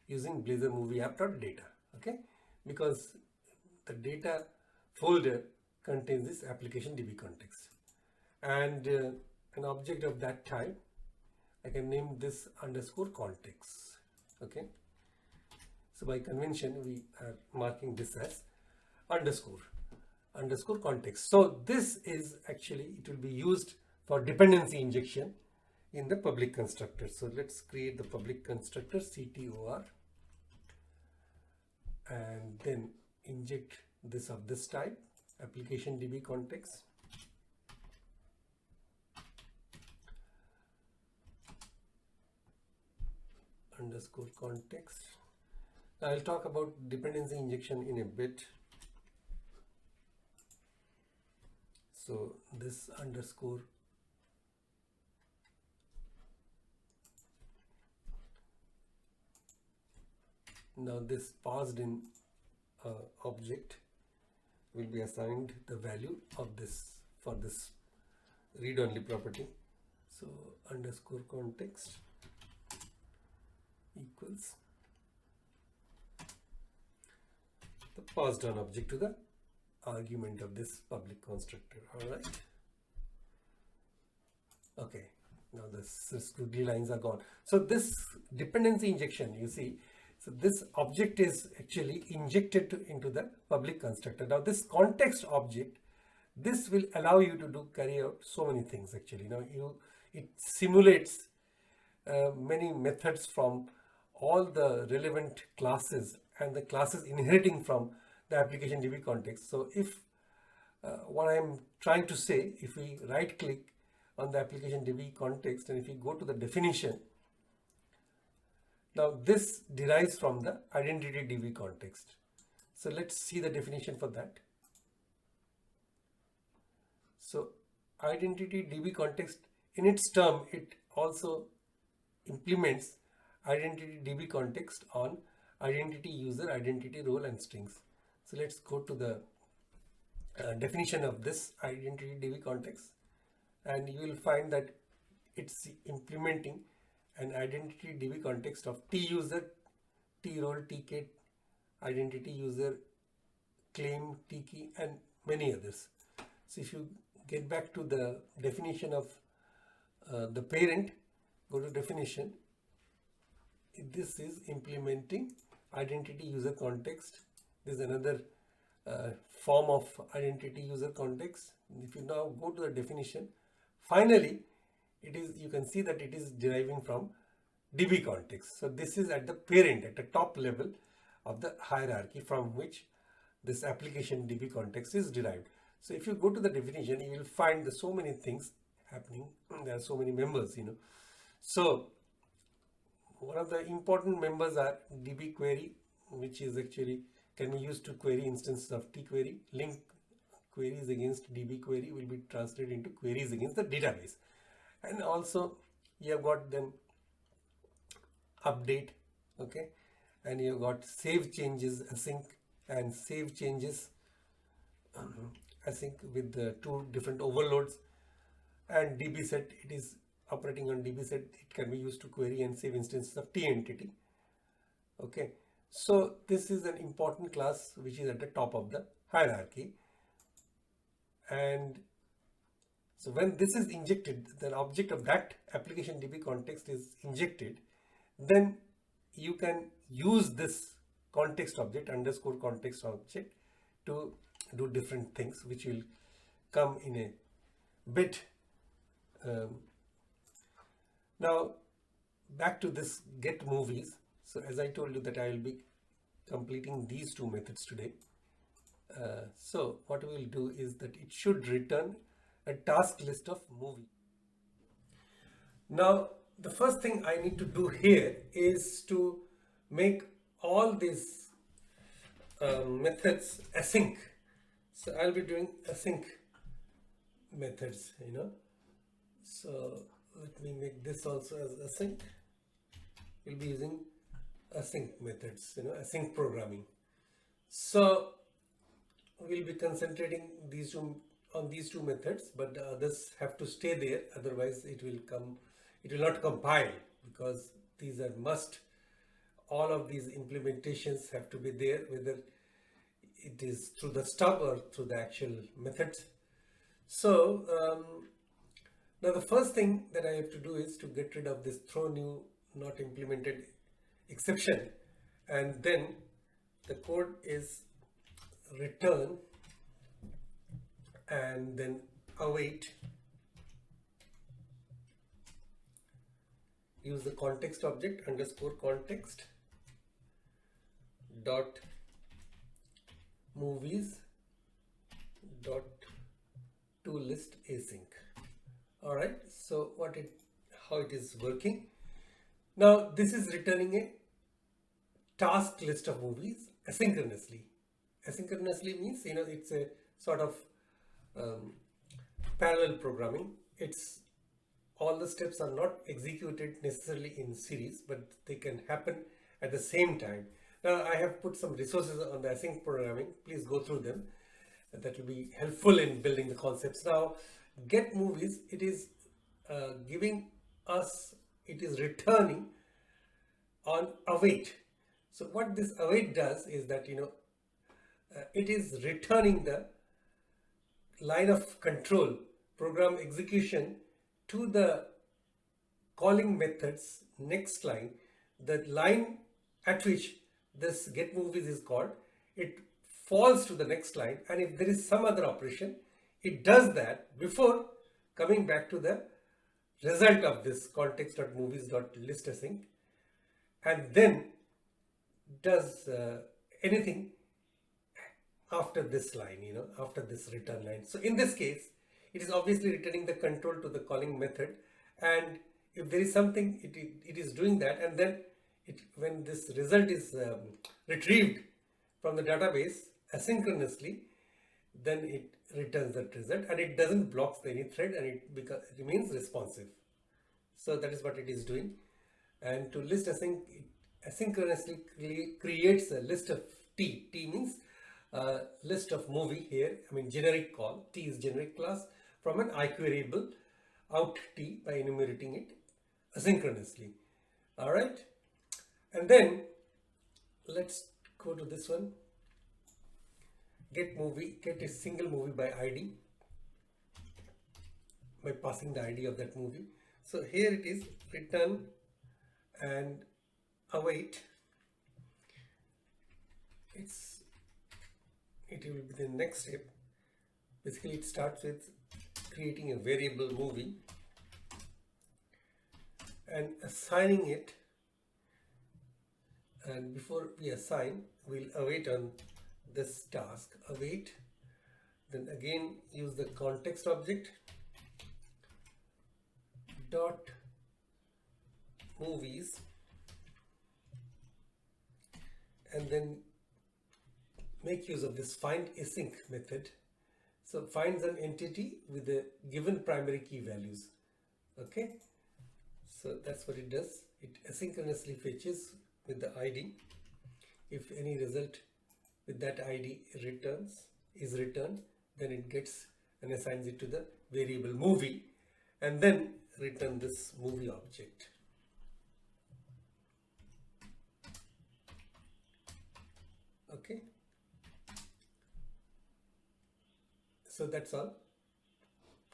using Blazor movie app.data. Okay, because the data folder contains this application DbContext, and an object of that type, I can name this underscore context. Okay, so by convention we are marking this as underscore. underscore context. So this is actually, it will be used for dependency injection in the public constructor. So let's create the public constructor CTOR and then inject this of this type, application DbContext. Underscore context. Now I'll talk about dependency injection in a bit. So this underscore now this passed in object will be assigned the value of this for this read-only property. So underscore context equals the passed on object to the argument of this public constructor. All right. Okay. Now the squiggly lines are gone. So this dependency injection, you see, so this object is actually injected into the public constructor. Now this context object, this will allow you to carry out so many things actually. Now it simulates many methods from all the relevant classes and the classes inheriting from the application DbContext. So if what I am trying to say, if we right click on the application DbContext and if we go to the definition, now this derives from the identity DbContext. So let's see the definition for that. So identity DbContext in its term, it also implements identity DbContext on identity user, identity role and strings. So let's go to the definition of this identity DbContext and you will find that it's implementing an identity DbContext of T user, T role, T key, identity user, claim, T key and many others. So if you get back to the definition of the parent, go to definition, this is implementing identity user context. This is another form of identity user context. If you now go to the definition, finally it is, you can see that it is deriving from DbContext. So this is at the parent, at the top level of the hierarchy from which this application DbContext is derived. So if you go to the definition, you will find so many things happening. There are so many members, So one of the important members are dbQuery, which is actually can be used to query instances of tQuery. Link queries against dbQuery will be translated into queries against the database. And also you have got then update, okay, and you have got save changes async and save changes async with the two different overloads, and dbset, it is operating on dbset, it can be used to query and save instances of t entity. Okay, so this is an important class which is at the top of the hierarchy. And so when this is injected, the object of that application DbContext is injected, then you can use this context object, underscore context object, to do different things, which will come in a bit. Now back to this get movies. So as I told you that I will be completing these two methods today. So what we will do is that it should return a task list of movie. Now the first thing I need to do here is to make all these methods async. So I'll be doing async methods, So let me make this also as async. We'll be using async methods, async programming. So we'll be concentrating on these two methods, but the others have to stay there, otherwise it will not compile, because these are must. All of these implementations have to be there, whether it is through the stub or through the actual methods. So now the first thing that I have to do is to get rid of this throw new not implemented exception, and then the code is return and then await, use the context object underscore context dot movies dot to list async. All right, so how it is working now. This is returning a task list of movies asynchronously. Asynchronously means, it's a sort of parallel programming. It's all the steps are not executed necessarily in series, but they can happen at the same time. Now I have put some resources on the async programming. Please go through them. That will be helpful in building the concepts. Now get movies, it is giving us, it is returning on await. So what this await does is that it is returning the line of control program execution to the calling method's next line, the line at which this get movies is called. It falls to the next line, and if there is some other operation, it does that before coming back to the result of this context.movies.listAsync, and then does anything after this line, after this return line. So in this case, it is obviously returning the control to the calling method, and if there is something, it is doing that, and then when this result is retrieved from the database asynchronously, then it returns that result, and it doesn't block any thread, and it remains responsive. So that is what it is doing. And to list async, it asynchronously creates a list of T. T means list of movie here. I mean generic call. T is generic class from an iQueryable out T by enumerating it asynchronously. All right. And then let's go to this one. Get movie, get a single movie by ID by passing the ID of that movie. So here it is return and await. It will be the next step. Basically, it starts with creating a variable movie and assigning it. And before we assign, we'll await on this task, await, then again use the context object dot movies, and then make use of this find async method. So finds an entity with the given primary key values. Okay, so that's what it does. It asynchronously fetches with the ID. If any result with that ID is returned, then it gets and assigns it to the variable movie, and then return this movie object. Okay, so that's all.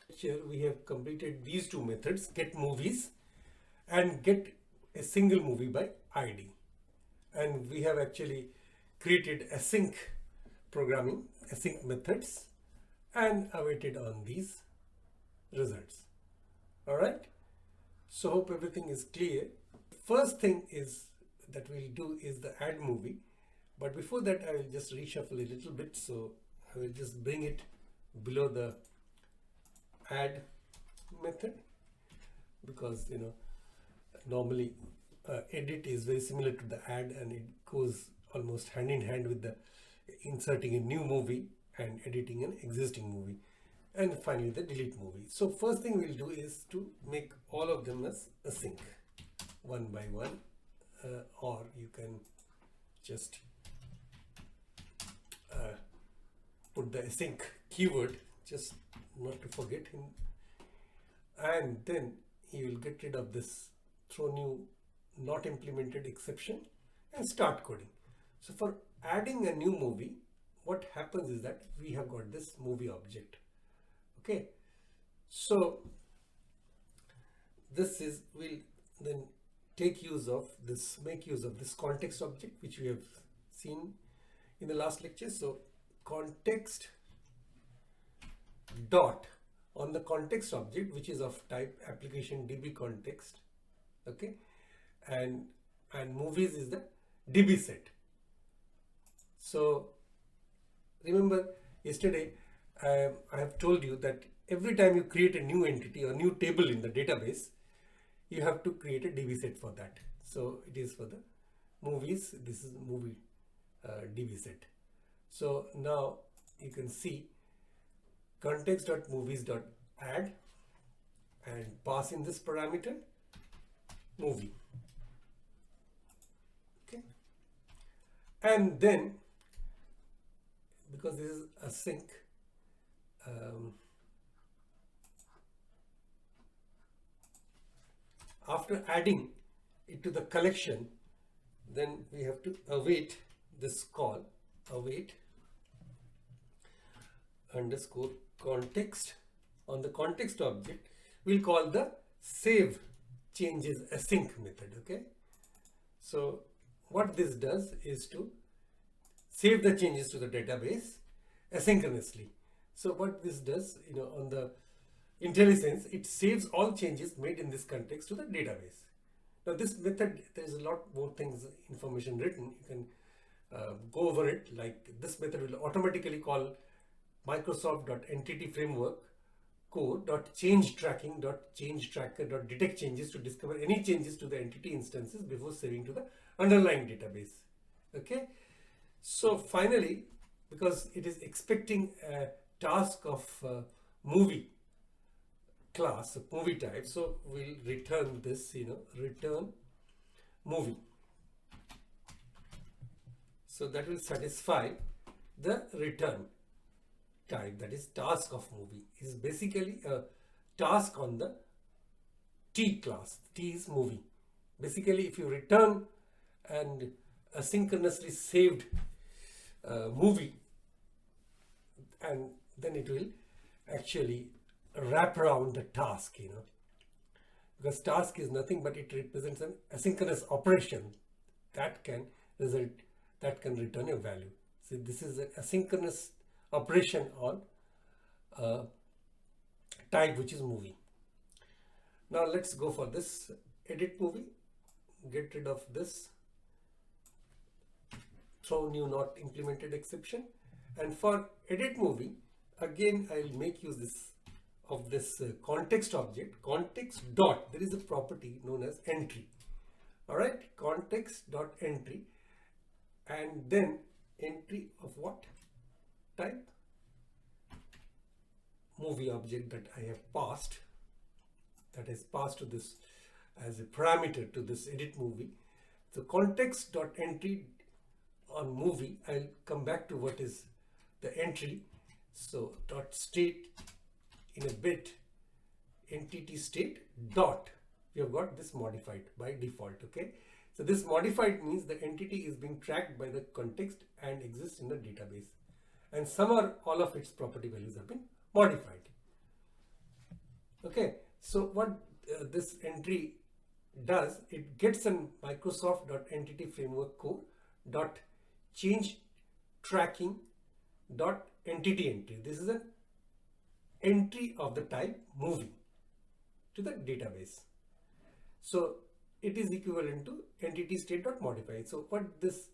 Here we have completed these two methods, get movies and get a single movie by ID, and we have actually created async programming, async methods, and awaited on these results. All right, so hope everything is clear. First thing is that we'll do is the add movie, but before that I will just reshuffle a little bit. So I will just bring it below the add method, because normally edit is very similar to the add, and it goes almost hand in hand with the inserting a new movie and editing an existing movie, and finally the delete movie. So first thing we'll do is to make all of them as async one by one, or you can just put the async keyword, just not to forget him, and then you will get rid of this throw new not implemented exception and start coding. So for adding a new movie, what happens is that we have got this movie object. Okay, so this is, we'll then take use of this, make use of this context object which we have seen in the last lecture. So context dot on the context object, which is of type application DbContext, okay, and movies is the DB set. So remember yesterday I have told you that every time you create a new entity or new table in the database, you have to create a DB set for that. So it is for the movies, this is movie DB set. So now you can see context.movies.add and pass in this parameter movie, okay, and then because this is async, after adding it to the collection, then we have to await this call, await underscore context. On the context object, we'll call the save changes async method, okay. So what this does is to save the changes to the database asynchronously. So what this does, on the IntelliSense, it saves all changes made in this context to the database. Now this method, there's a lot more things, information written, you can go over it. Like this method will automatically call Microsoft.entityFramework core.changeTracking.changeTracker.detect changes to discover any changes to the entity instances before saving to the underlying database, okay. So finally, because it is expecting a task of movie class, a movie type, so we'll return this, return movie. So that will satisfy the return type, that is task of movie. It is basically a task on the T class. T is movie. Basically, if you return and asynchronously saved movie, and then it will actually wrap around the task, because task is nothing but it represents an asynchronous operation that can return a value. So this is an asynchronous operation on type, which is movie. Now let's go for this edit movie, get rid of this throw new not implemented exception, and for edit movie again I'll make use of this context object, context dot, there is a property known as entry. All right, context dot entry, and then entry of what type? Movie object that I have passed, that is passed to this as a parameter to this edit movie. So context dot entry on movie, I'll come back to what is the entry. So dot state in a bit, entity state dot, we have got this modified by default, okay. So this modified means the entity is being tracked by the context and exists in the database, and some or all of its property values have been modified, okay. So what this entry does, it gets a Microsoft.entityFramework core dot change tracking dot entity entry. This is an entry of the type movie to the database. So it is equivalent to entity state dot modify. So what this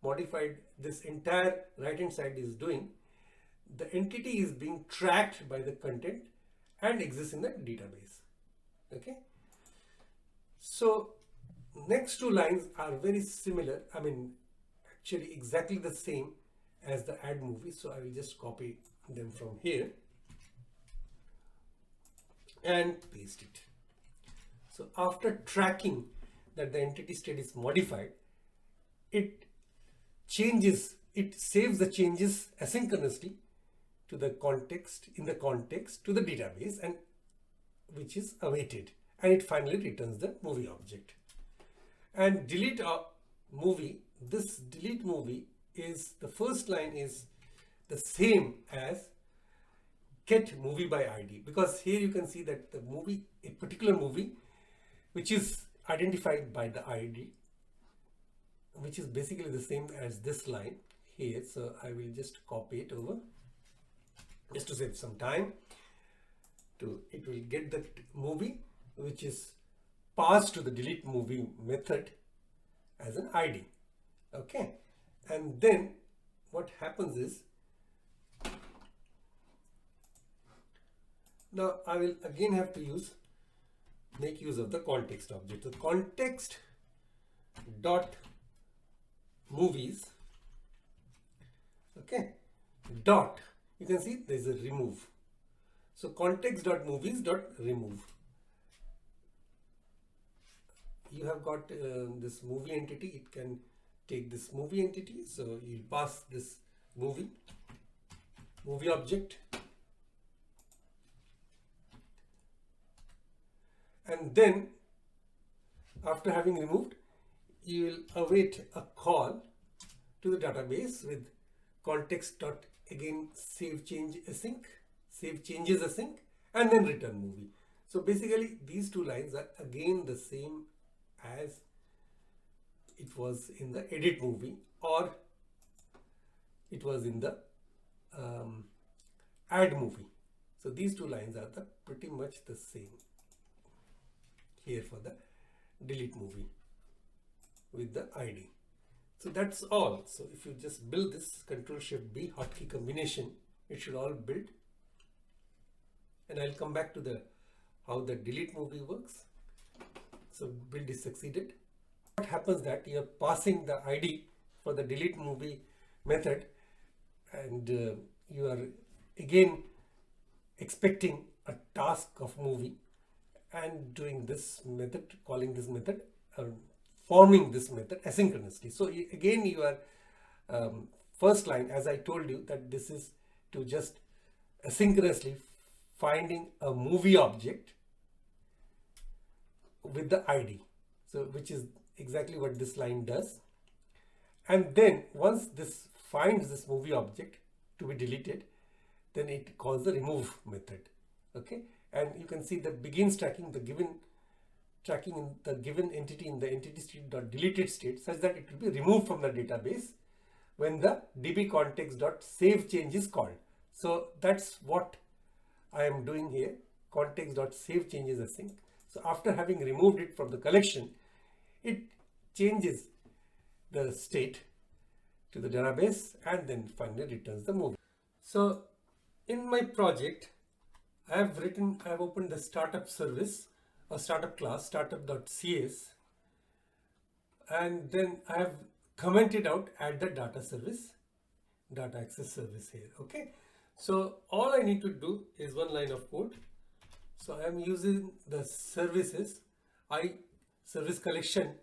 modified, this entire right hand side is doing, the entity is being tracked by the content and exists in the database, okay. So next two lines are very similar, I mean actually exactly the same as the add movie. So I will just copy them from here and paste it. So after tracking that the entity state is modified, it changes, it saves the changes asynchronously to the context, in the context to the database, and which is awaited, and it finally returns the movie object. And delete movie, this delete movie is, the first line is the same as get movie by ID, because here you can see that the movie, a particular movie which is identified by the ID, which is basically the same as this line here. So I will just copy it over just to save some time. It will get the movie which is passed to the delete movie method as an ID. Okay, and then what happens is, now I will again have to make use of the context object. So context dot movies, okay, dot, you can see there is a remove. So context dot movies dot remove. You have got this movie entity, it can take this movie entity, so you pass this movie object, and then after having removed, you will await a call to the database with context dot again save changes async, and then return movie. So basically these two lines are again the same as it was in the edit movie, or it was in the add movie. So these two lines are pretty much the same here for the delete movie with the ID. So that's all. So if you just build this Ctrl+Shift+B hotkey combination, it should all build. And I'll come back to how the delete movie works. So build is succeeded. What happens that you're passing the ID for the delete movie method, and you are again expecting a task of movie and doing this method, calling this method, forming this method asynchronously. So again your first line, as I told you, that this is to just asynchronously finding a movie object with the ID, so which is exactly what this line does. And then once this finds this movie object to be deleted, then it calls the remove method. Okay, and you can see that begins tracking the given entity in the entity state dot deleted state, such that it will be removed from the database when the DbContext dot save change is called. So that's what I am doing here, context dot save changes async. So after having removed it from the collection, it changes the state to the database and then finally returns the movie. So in my project, I have opened the startup service or startup class, startup.cs, and then I have commented out add the data access service here. Okay, so all I need to do is one line of code. So I am using the services, service collection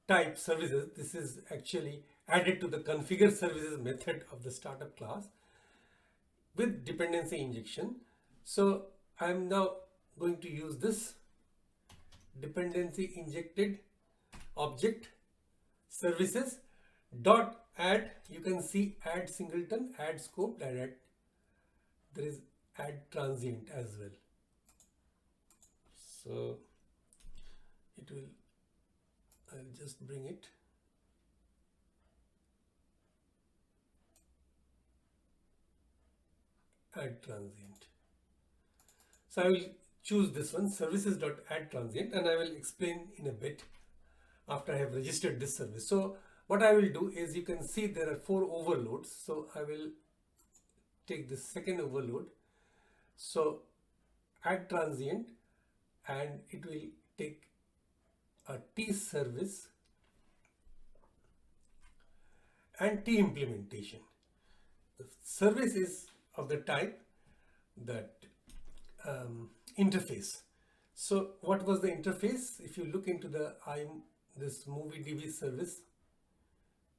type services. This is actually added to the configure services method of the startup class with dependency injection. So I am now going to use this dependency injected object services dot add. You can see add singleton, add scope, and there is add transient as well. So it will, I'll just bring it. Add transient. So I will choose this one, services.add transient, and I will explain in a bit after I have registered this service. So what I will do is, you can see there are 4 overloads. So I will take this second overload. So add transient, and it will take a T service and T implementation. The service is of the type that interface. So what was the interface? If you look into this movie DB service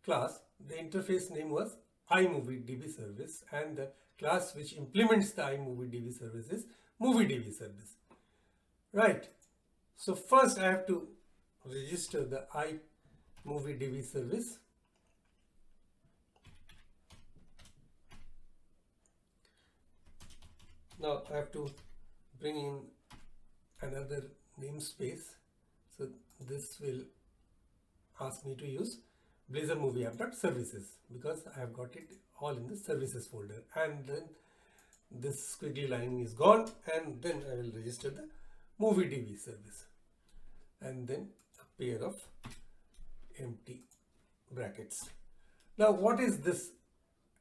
class, the interface name was iMovieDB service, and the class which implements the iMovieDB service is MovieDB service. Right. So first I have to register the iMovieDB service. Now I have to bring in another namespace. So this will ask me to use Blazor movie app.services, because I have got it all in the services folder. And then this squiggly line is gone, and then I will register the movie DB service, and then a pair of empty brackets. Now what is this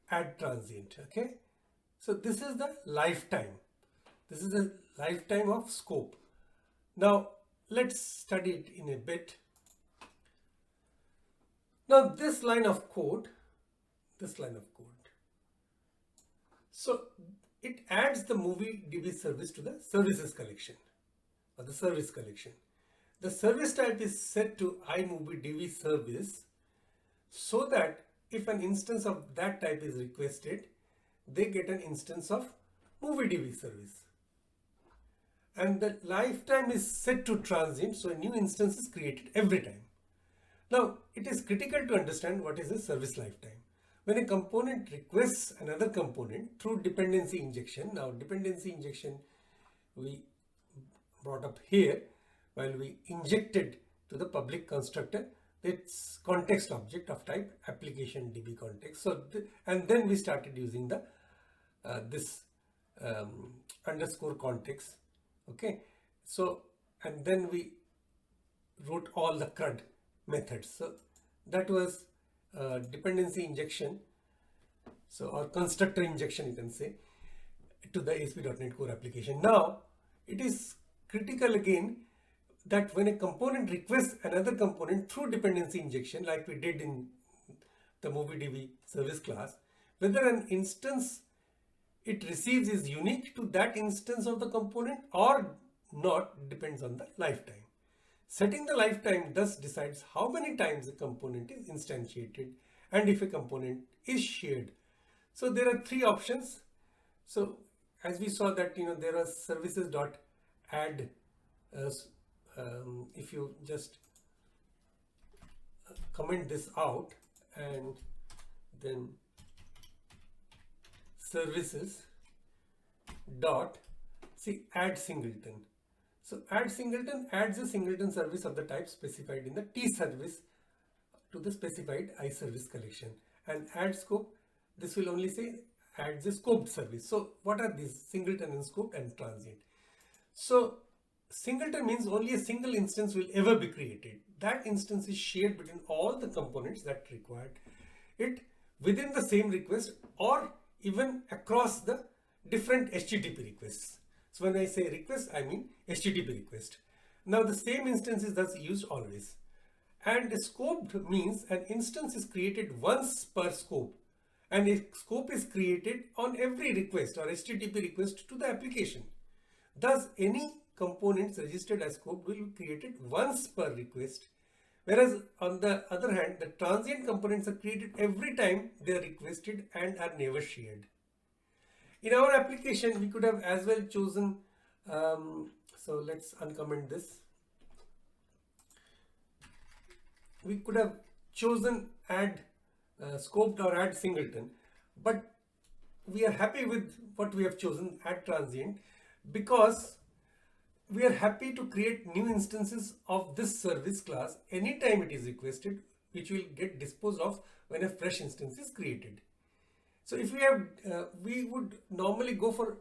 add transient? Okay, so this is the lifetime. This is the lifetime of scope. Now let's study it in a bit. Now this line of code, so it adds the movie DB service to the services collection or the service collection. The service type is set to iMovieDB service, so that if an instance of that type is requested, they get an instance of MovieDB service. And the lifetime is set to transient, so a new instance is created every time. Now, it is critical to understand what is a service lifetime. When a component requests another component through dependency injection, now dependency injection we brought up here while we injected to the public constructor its context object of type application DbContext. So, and then we started using the underscore context. Okay, so and then we wrote all the CRUD methods. So that was dependency injection, so or constructor injection you can say, to the ASP.NET Core application. Now it is critical again that when a component requests another component through dependency injection, like we did in the MovieDB service class, whether an instance it receives is unique to that instance of the component or not depends on the lifetime. Setting the lifetime thus decides how many times a component is instantiated and if a component is shared. So there are three options. So as we saw that, there are services.add. If you just comment this out and then services dot add singleton. So add singleton adds a singleton service of the type specified in the T service to the specified I service collection, and add scope, this will only say adds a scoped service. So what are these? Singleton and scoped and transient. So singleton means only a single instance will ever be created. That instance is shared between all the components that required it within the same request or even across the different HTTP requests. So when I say request, I mean HTTP request. Now the same instance is thus used always. And scoped means an instance is created once per scope, and a scope is created on every request or HTTP request to the application. Thus any components registered as scope will be created once per request, whereas on the other hand, the transient components are created every time they are requested and are never shared. In our application, we could have as well chosen, so let's uncomment this. We could have chosen add scoped or add singleton, but we are happy with what we have chosen, add transient, because we are happy to create new instances of this service class anytime it is requested, which will get disposed of when a fresh instance is created. So if we have, we would normally go for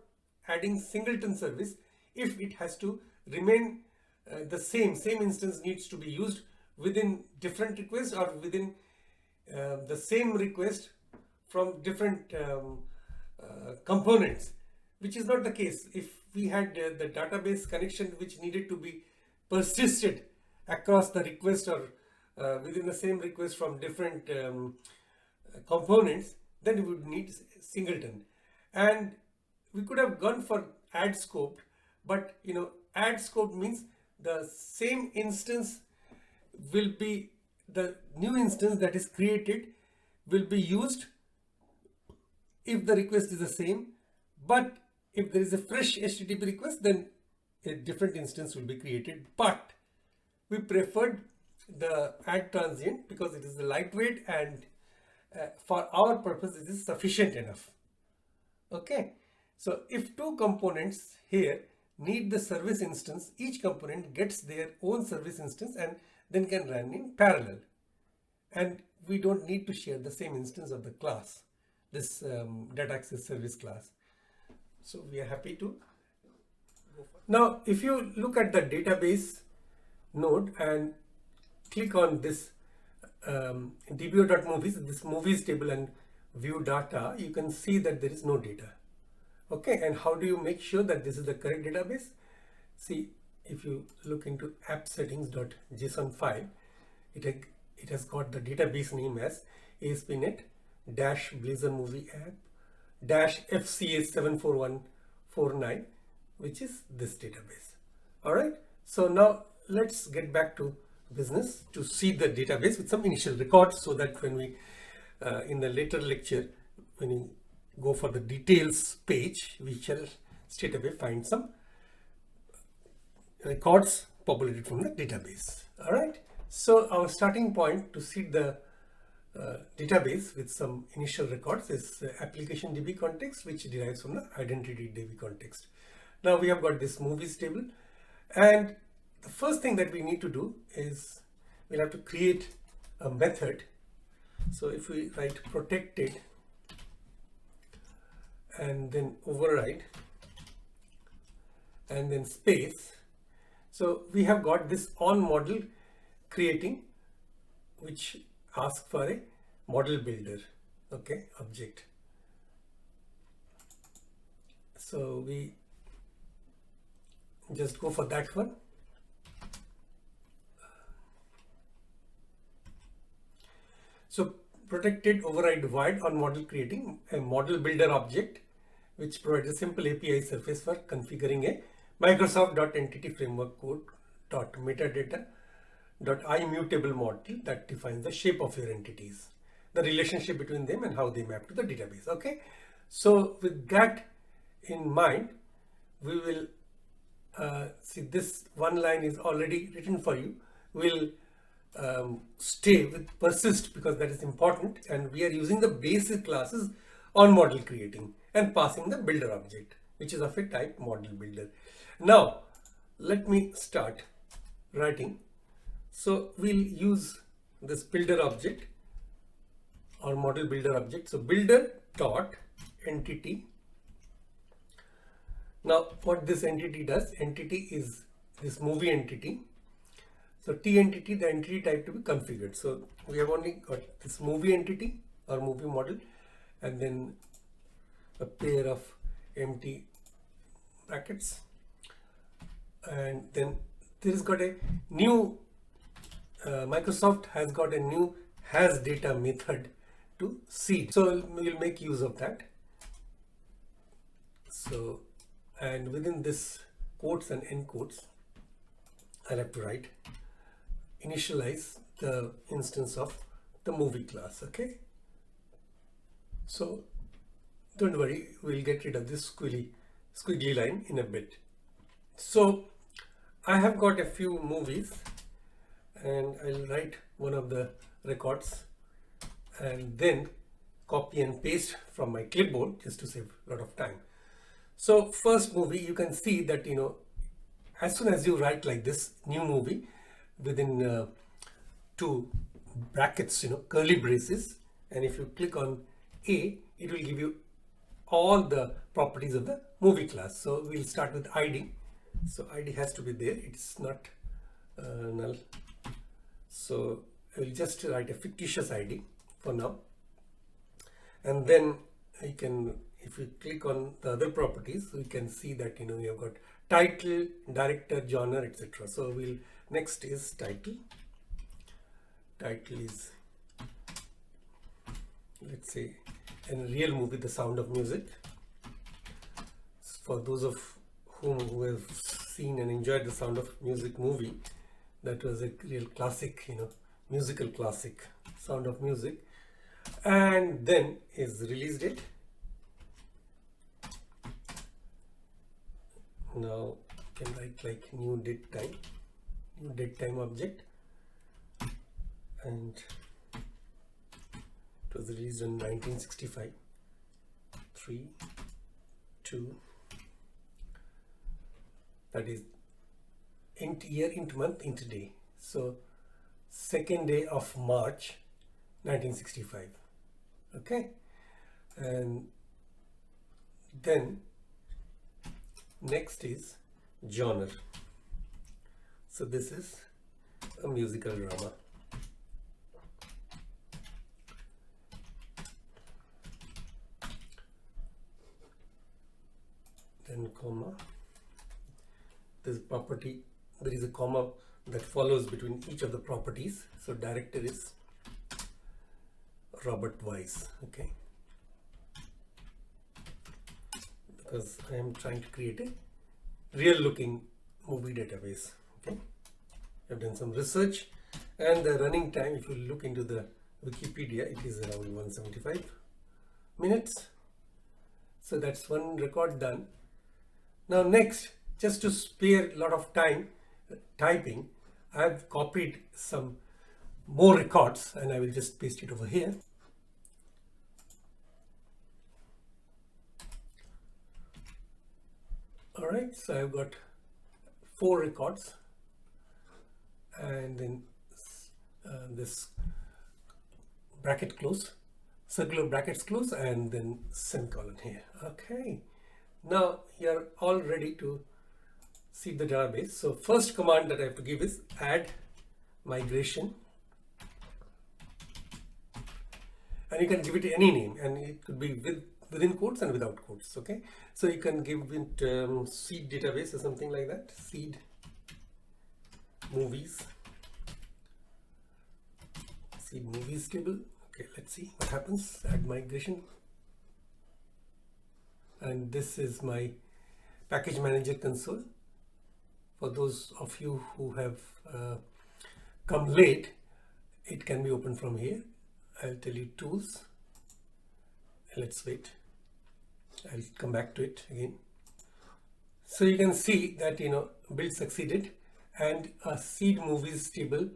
adding singleton service if it has to remain the same instance needs to be used within different requests or within the same request from different components, which is not the case. If we had the database connection which needed to be persisted across the request or within the same request from different components, then we would need singleton. And we could have gone for add scoped, but add scoped means the same instance will be, the new instance that is created will be used if the request is the same, but if there is a fresh HTTP request, then a different instance will be created. But we preferred the add transient because it is lightweight and for our purpose it is sufficient enough. Okay, so if two components here need the service instance, each component gets their own service instance and then can run in parallel, and we don't need to share the same instance of the class, this data access service class. So we are happy to go for. Now, if you look at the database node and click on this dbo.movies, this movies table, and view data, you can see that there is no data. Okay, and how do you make sure that this is the correct database? See, if you look into app settings.json file, it has got the database name as ASP.NET dash Blazor movie app dash FCA 74149, which is this database. All right, so now let's get back to business to see the database with some initial records, so that when we in the later lecture, when we go for the details page, we shall straight away find some records populated from the database. All right, so our starting point to see the database with some initial records is application DbContext, which derives from the identity DbContext. Now we have got this movies table, and the first thing that we need to do is we'll have to create a method. So if we write protected and then override and then space, so we have got this on model creating, which asks for a model builder, okay, object. So we just go for that one. So protected override void on model creating a model builder object, which provides a simple API surface for configuring a Microsoft.entity framework code.metadata.immutable model that defines the shape of your entities, the relationship between them and how they map to the database. Okay, so with that in mind, we will see this one line is already written for you. We'll stay with persist because that is important, and we are using the basic classes on model creating and passing the builder object, which is of a type model builder. Now let me start writing. So we'll use this builder object or model builder object. So builder dot entity. Now what this entity does, entity is this movie entity. So T entity, the entity type to be configured. So we have only got this movie entity or movie model, and then a pair of empty brackets, and then there is got a new Microsoft has got a new has data method to seed. So we'll make use of that. So, and within this quotes and end quotes, I'll have to write initialize the instance of the movie class. Okay, so don't worry, we'll get rid of this squiggly line in a bit. So I have got a few movies, and I'll write one of the records and then copy and paste from my clipboard just to save a lot of time. So first movie, you can see that, you know, as soon as you write like this new movie within two brackets, you know, curly braces, and if you click on A, it will give you all the properties of the movie class. So we'll start with ID. So ID has to be there, it's not null. So I will just write a fictitious ID for now, and then you can, if you click on the other properties, we can see that, you know, we have got title, director, genre, etc. So we'll next is title. Title is, let's say, a real movie, The Sound of Music. For those of whom who have seen and enjoyed The Sound of Music movie, that was a real classic, you know, musical classic, Sound of Music. And then is release date. Now you can write like new date time object, and it was released in 1965. 3, 2, that is int year, int month, int day. So 2nd day of March 1965. Okay, and then Next is genre. So this is a musical drama. Then comma. This property, there is a comma that follows between each of the properties. So director is Robert Wise. Okay. Because I am trying to create a real looking movie database. Okay, I've done some research, and the running time, if you look into the Wikipedia, it is around 175 minutes. So that's one record done. Now next, just to spare a lot of time typing, I've copied some more records and I will just paste it over here. Alright, so I've got 4 records, and then this bracket close, circular brackets close, and then semicolon here. Okay, now you're all ready to see the database. So first command that I have to give is add migration, and you can give it any name, and it could be within quotes and without quotes. Okay, so you can give it seed database or something like that. Seed movies, seed movies table. Okay, let's see what happens. Add migration, and this is my package manager console. For those of you who have come late, it can be opened from here. I'll tell you tools. Let's wait. I'll come back to it again. So you can see that, build succeeded, and a seed movies table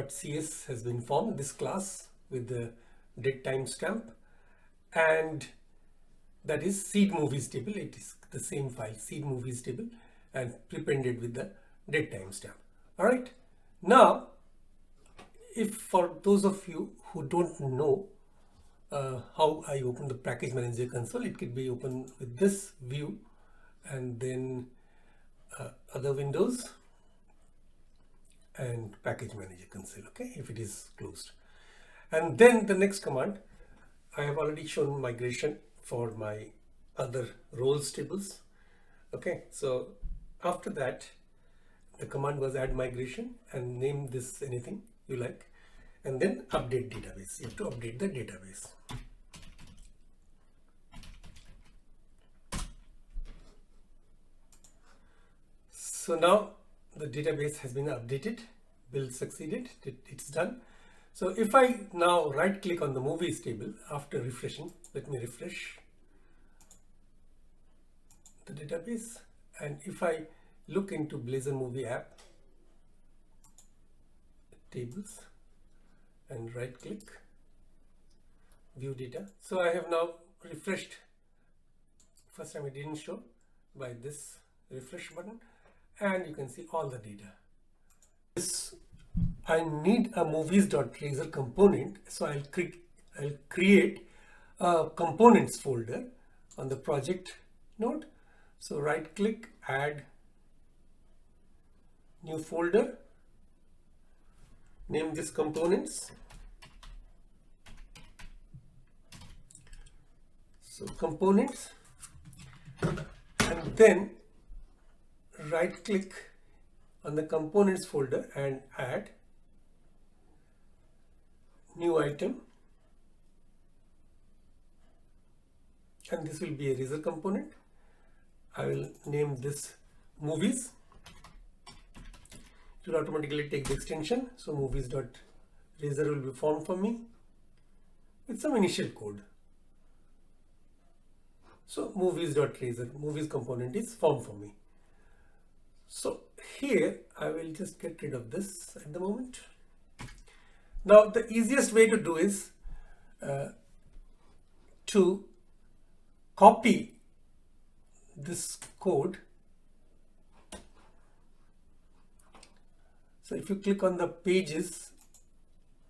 .cs has been formed, this class with the date timestamp, and that is seed movies table. It is the same file, seed movies table, and prepended with the date timestamp. All right. Now, if for those of you who don't know how I open the package manager console, it could be open with this view and then other windows and package manager console. Okay, if it is closed, and then the next command, I have already shown migration for my other roles tables. Okay, so after that, the command was add migration, and name this anything you like, and then update database. You have to update the database. So now the database has been updated, build succeeded, it's done. So if I now right click on the movies table after refreshing, let me refresh the database, and if I look into Blazor movie app tables and right click, view data. So I have now refreshed. First time it didn't show, by this refresh button, and you can see all the data. I need a movies.razor component, so I'll create a components folder on the project node. So right click, add new folder, name this components. So components, and then right click on the components folder and add new item, and this will be a razor component. I will name this movies. It will automatically take the extension, so movies.razor will be formed for me with some initial code. So movies.razor, movies component is formed for me. So here I will just get rid of this at the moment. Now the easiest way to do is to copy this code. So if you click on the pages,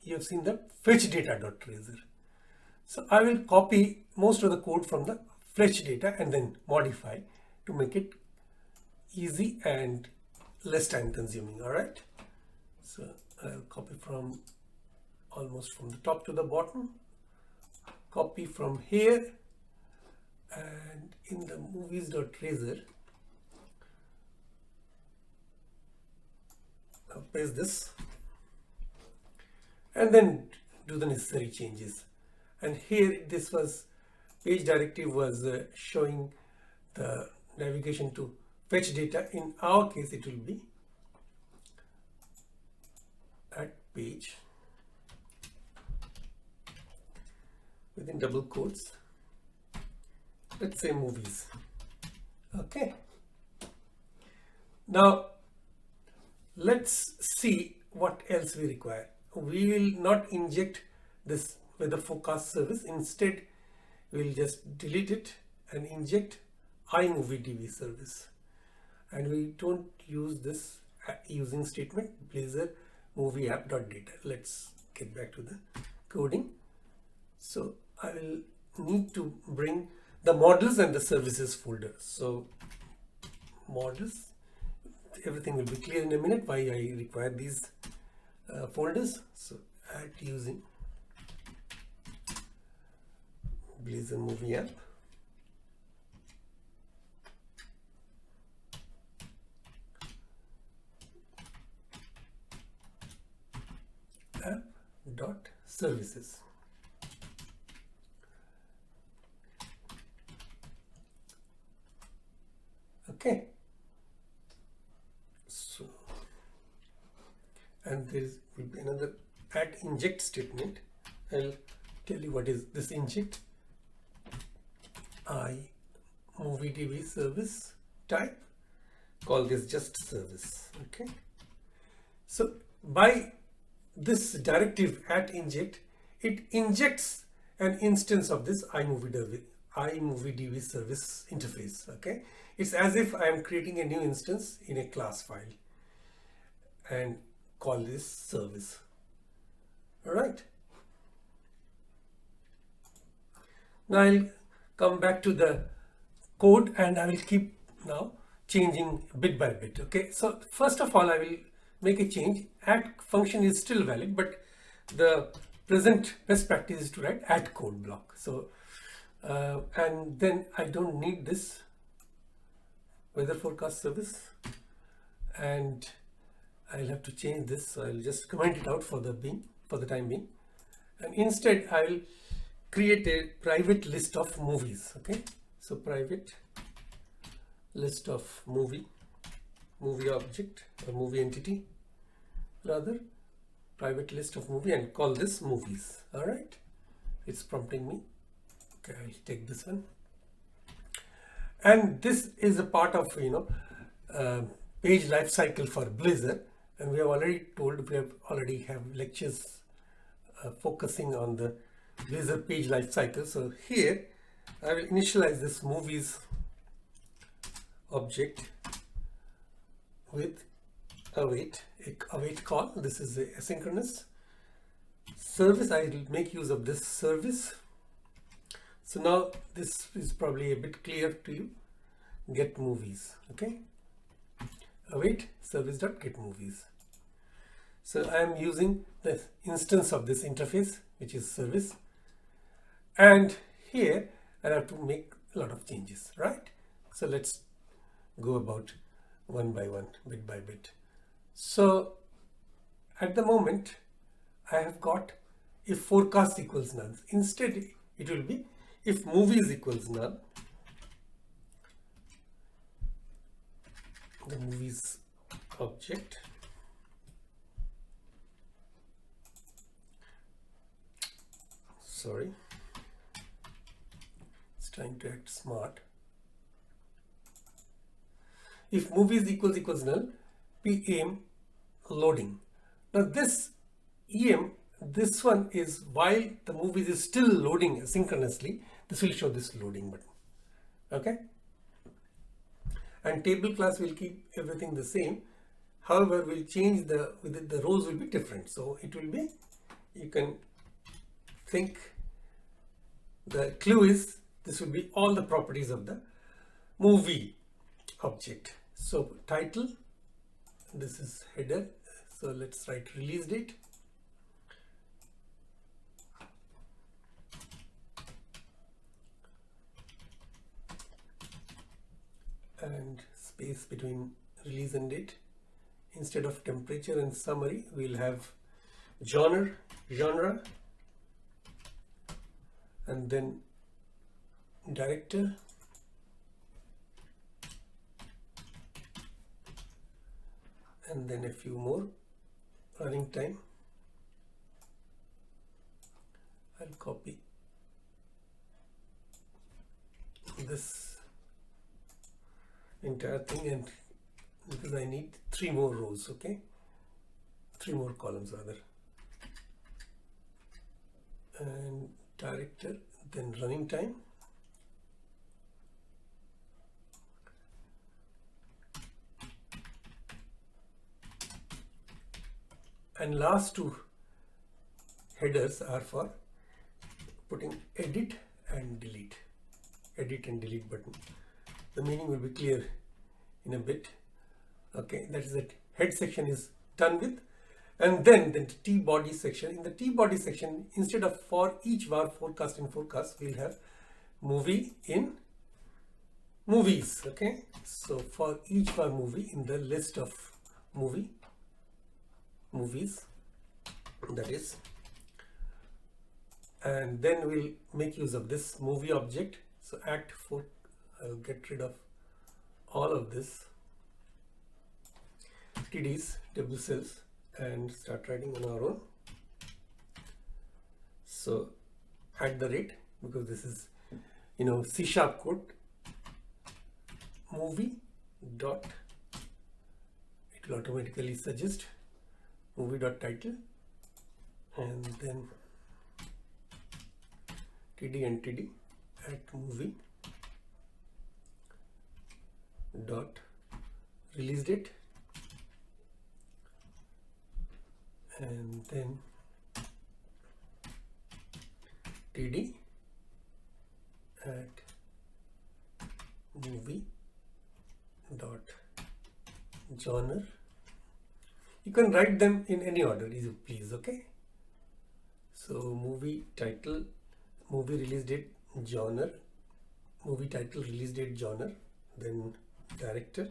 you have seen the fetch data.razor. So I will copy most of the code from the fetch data and then modify to make it easy and less time consuming. All right, so I'll copy from almost from the top to the bottom, copy from here, and in the movies.razor, I'll paste this and then do the necessary changes. And here this was page directive was showing the navigation to fetch data. In our case it will be at page within double quotes, let's say movies. Okay, now let's see what else we require. We will not inject this with the forecast service. Instead, we'll just delete it and inject iMovieDB service. And we don't use this using statement Blazor movie app.data. Let's get back to the coding. So I will need to bring the models and the services folder. So models, everything will be clear in a minute why I require these folders. So add using Blazor movie app, dot services. Okay, so and there will be another add inject statement. I'll tell you what is this inject. iMovieDB service type, call this just service. Okay, so by this directive at inject, it injects an instance of this iMovieDB service interface. Okay, it's as if I am creating a new instance in a class file and call this service. All right, now I'll come back to the code and I will keep now changing bit by bit. Okay, so first of all I will make a change. Add function is still valid, but the present best practice is to write add code block. So and then I don't need this weather forecast service, and I'll have to change this, so I'll just comment it out for the time being, and instead I'll create a private list of movies. Okay, so private list of movie object or movie entity, rather private list of movie, and call this movies. All right, it's prompting me. Okay, I'll take this one, and this is a part of page life cycle for Blazor, and we have already have lectures focusing on the Blazor page life cycle. So here I will initialize this movies object with await call. This is a asynchronous service. I will make use of this service. So now this is probably a bit clear to you. Get movies. Okay, await service dot get movies. So I am using the instance of this interface, which is service, and here I have to make a lot of changes, right? So let's go about one by one, bit by bit. So at the moment I have got if forecast equals none. Instead it will be if movies equals none, the movies object it's trying to act smart. If movies equals null, PM loading. Now this EM, this one is while the movies is still loading asynchronously, this will show this loading button. Okay, and table class will keep everything the same. However, we'll change the rows will be different. So it will be, you can think the clue is this will be all the properties of the movie object. So title, this is header, so let's write release date. And space between release and date. Instead of temperature and summary, we'll have genre, and then director, and then a few more. Running time, I'll copy this entire thing, and because I need 3 more rows, okay, 3 more columns rather, and director, then running time, and last 2 headers are for putting edit and delete button. The meaning will be clear in a bit. Okay, that is that head section is done with. And then the T body section. In the T body section, instead of for each var forecast in forecast, we'll have movie in movies. Okay, so for each var movie in the list of movies, that is, and then we'll make use of this movie object. So act 4, I'll get rid of all of this TDs, table cells, and start writing on our own. So at the rate, because this is C# code, movie dot, it will automatically suggest movie dot title, and then TD and TD at movie dot release date, and then TD at movie dot genre. You can write them in any order as you please. Okay, so movie title, movie release date, genre, movie title, release date, genre, then director,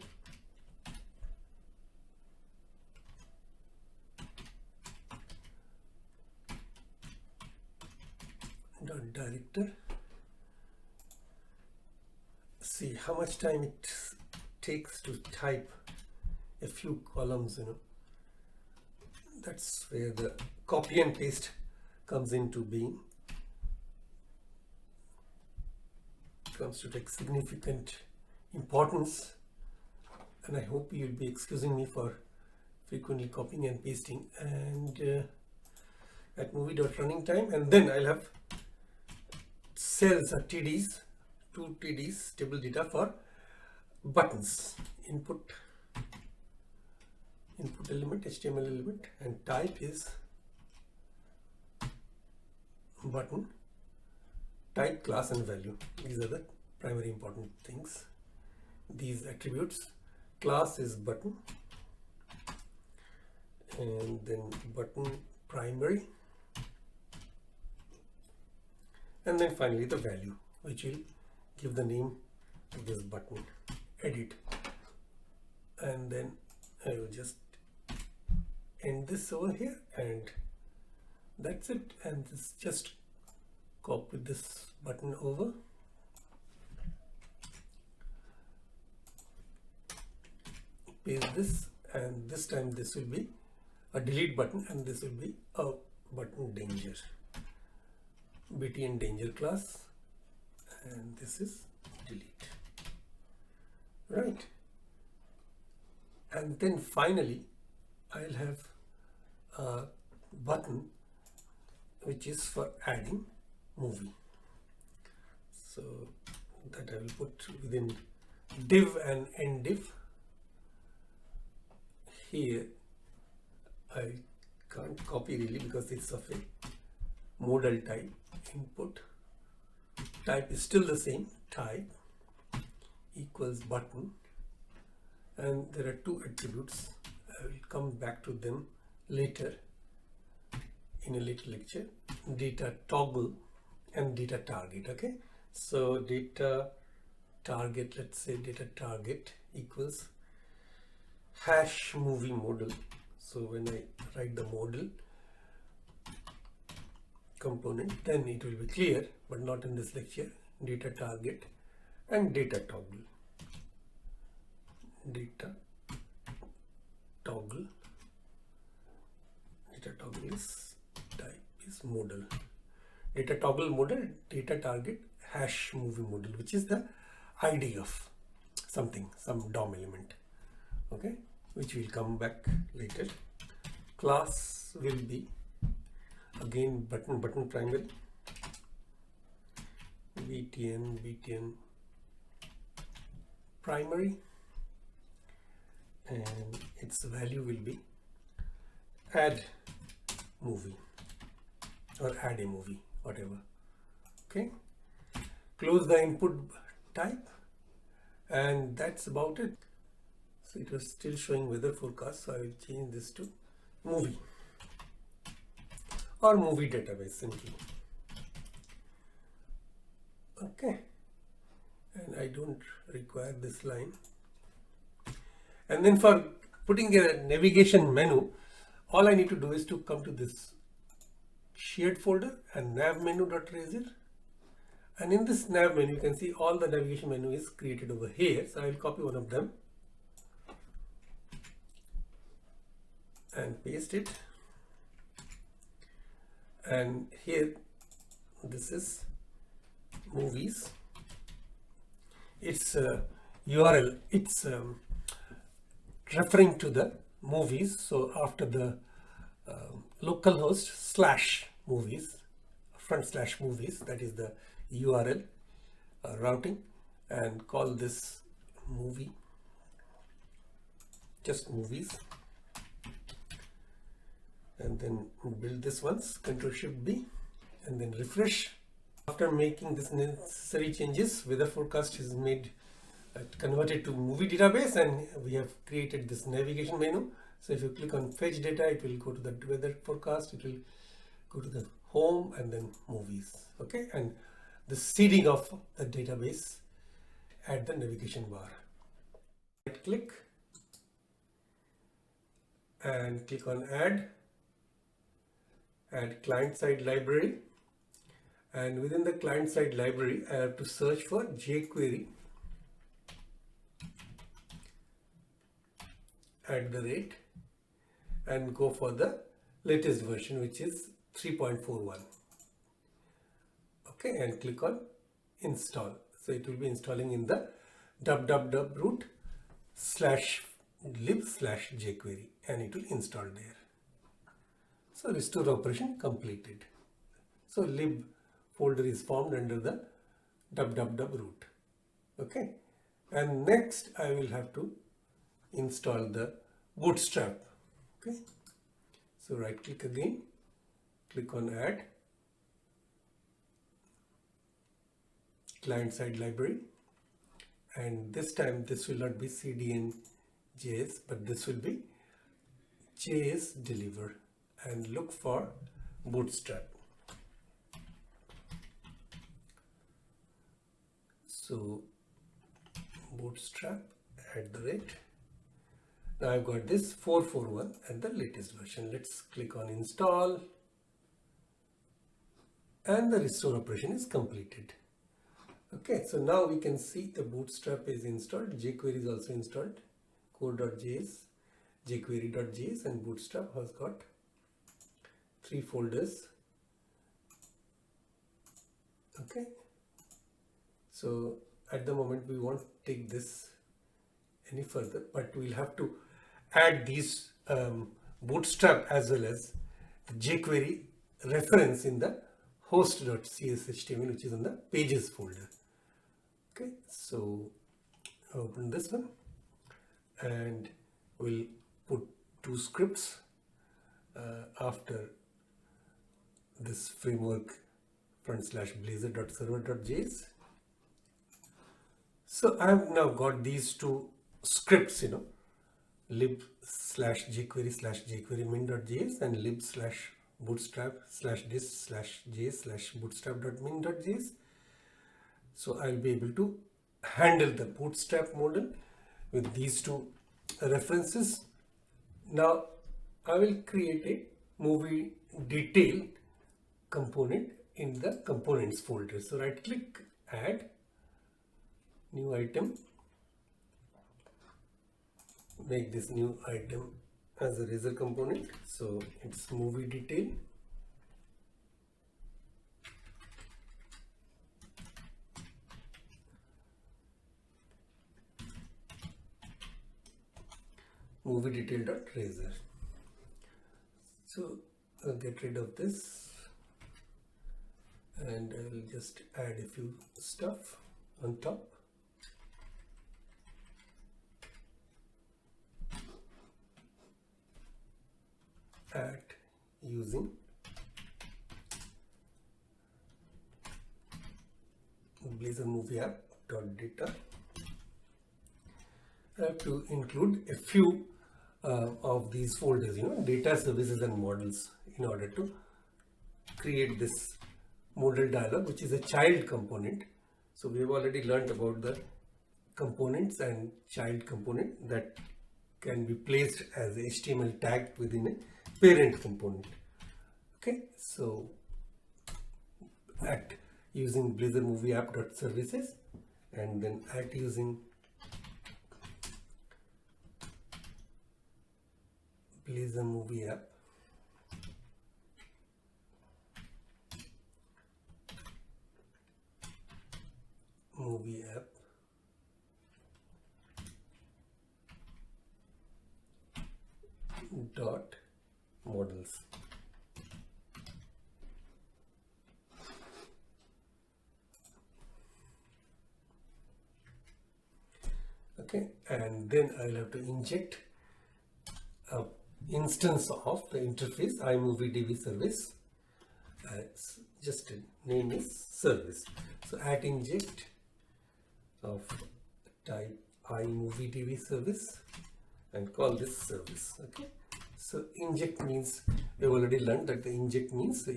dot director. See how much time it takes to type a few columns, That's where the copy and paste comes into being. Comes to take significant importance, and I hope you'll be excusing me for frequently copying and pasting. And at movie.running time, and then I'll have cells or TDs, 2 TDs, table data for buttons, input element, HTML element, and type is button, type, class, and value. These are the primary important things. These attributes, class is button, and then button primary, and then finally the value, which will give the name to this button, edit. And then I will just end this over here, and that's it. And this, just copy this button over, paste this, and this time this will be a delete button, and this will be a button danger, btn danger class, and this is delete, right? And then finally I'll have a button which is for adding movie, so that I will put within div and end div. Here I can't copy really because it's of a modal type. Input type is still the same, type equals button, and there are two attributes. I will come back to them later in a later lecture. Data toggle and data target. Okay, so data target, let's say data target equals hash movie modal. So when I write the modal component, then it will be clear, but not in this lecture. Data target and data toggle. Data toggle is type is modal. Data toggle modal, data target hash movie modal, which is the ID of something, some DOM element. Okay, which will come back later. Class will be again button triangle, btn primary, and its value will be add movie or add a movie, whatever. Okay, close the input type, and that's about it. So it was still showing weather forecast, so I will change this to movie or movie database simply. Okay, and I don't require this line. And then for putting a navigation menu, all I need to do is to come to this shared folder and nav menu.razor, and in this nav menu you can see all the navigation menu is created over here. So I will copy one of them and paste it, and here this is movies. Its URL, it's referring to the movies. So after the localhost slash movies, front slash movies, that is the URL routing, and call this movie, just movies, and then build this once, Ctrl+Shift+B, and then refresh. After making this necessary changes, weather forecast is made converted to movie database, and we have created this navigation menu. So if you click on fetch data, it will go to the weather forecast, it will go to the home, and then movies. Okay, and the seeding of the database at the navigation bar. Right click and click on add client-side library, and within the client-side library I have to search for jQuery @ and go for the latest version, which is 3.41. Okay, and click on install. So it will be installing in the www.root/lib/jQuery, and it will install there. So restore operation completed. So lib folder is formed under the www.root. Okay, and next I will have to install the Bootstrap. Okay, so right click again, click on add client side library, and this time this will not be cdn.js, but this will be js deliver, and look for Bootstrap. So Bootstrap @ now I've got this 441 and the latest version. Let's click on install, and the restore operation is completed. Okay, so now we can see the Bootstrap is installed, jQuery is also installed, core.js, jQuery.js, and Bootstrap has got 3 folders. Okay, so at the moment we won't take this any further, but we'll have to add these Bootstrap as well as the jQuery reference in the host.cshtml, which is in the pages folder. Okay, so open this one, and we'll put 2 scripts after this framework /blazor.server.js. So I have now got these 2 scripts, lib/jQuery/jQuery min.js and lib/bootstrap/this/js/bootstrap.min.js. So I'll be able to handle the Bootstrap model with these two references. Now I will create a movie detail component in the components folder. So right click, add, new item, make this new item as a razor component. So it's movie detail. Movie detail.razor. So I'll get rid of this and I'll just add a few stuff on top. Add using Blazor movie app.data. I have to include a few of these folders, data, services and models, in order to create this modal dialog, which is a child component. So we have already learned about the components and child component that can be placed as a HTML tag within a parent component. Okay, so at using Blazor movie app.services and then at using Blazor movie app dot models. Okay, and then I'll have to inject a instance of the interface iMovieDB service. Just name is service. So at inject of type iMovieDB service and call this service. Okay, so inject means we've already learned that the inject means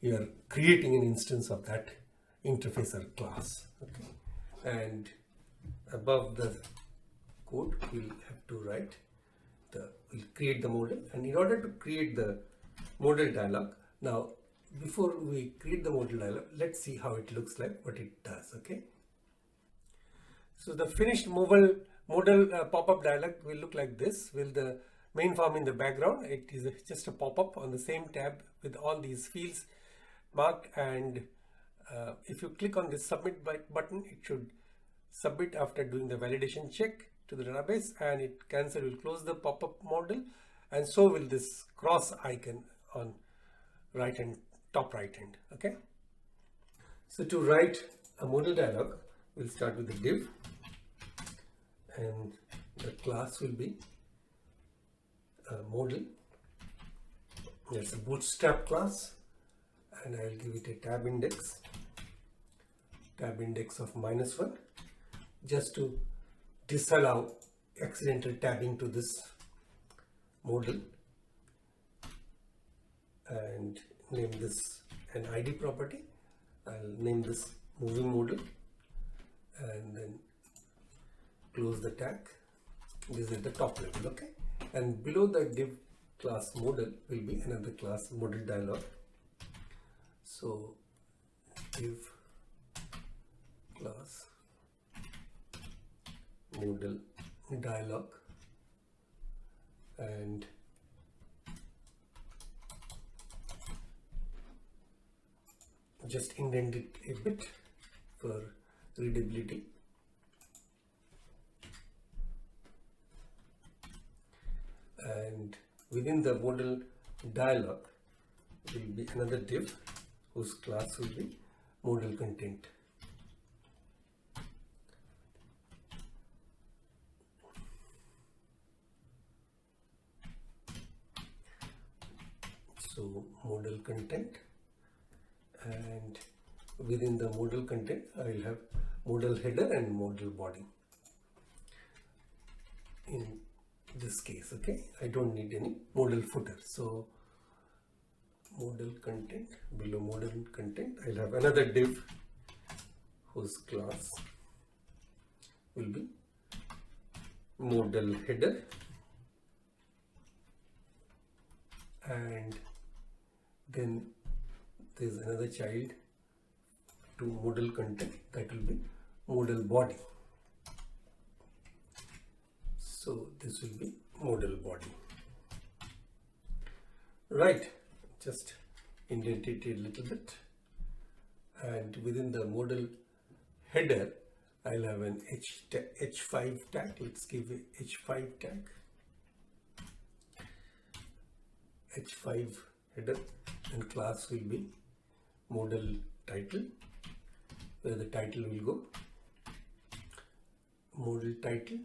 you are creating an instance of that interface or class. Okay, and above the code we'll have to write we'll create the model, and in order to create the modal dialog, now before we create the modal dialog, let's see how it looks like, what it does. Okay, so the finished modal pop-up dialog will look like this, with the main form in the background. It is just a pop-up on the same tab with all these fields marked, and if you click on this submit button, it should submit after doing the validation check to the database, and it will close the pop-up model, and so will this cross icon on right hand, top right hand. Okay, so to write a modal dialog, we'll start with the div, and the class will be modal. That's a Bootstrap class, and I'll give it a tab index of -1, just to disallow accidental tabbing to this modal, and name this an ID property. I'll name this moving modal, and then close the tag. This is at the top level. Okay, and below the div class modal will be another class, modal dialog. So div class modal dialog, and just indent it a bit for readability. And within the modal dialog will be another div whose class will be modal content. So modal content, and within the modal content I will have modal header and modal body. this case. Okay, I don't need any modal footer. So modal content, below modal content I'll have another div whose class will be modal header, and then there's another child to modal content that will be modal body. So this will be modal body. Right, just indent it a little bit, and within the modal header I'll have an h5 tag. Let's give a h5 tag, h5 header, and class will be modal title, where the title will go modal title,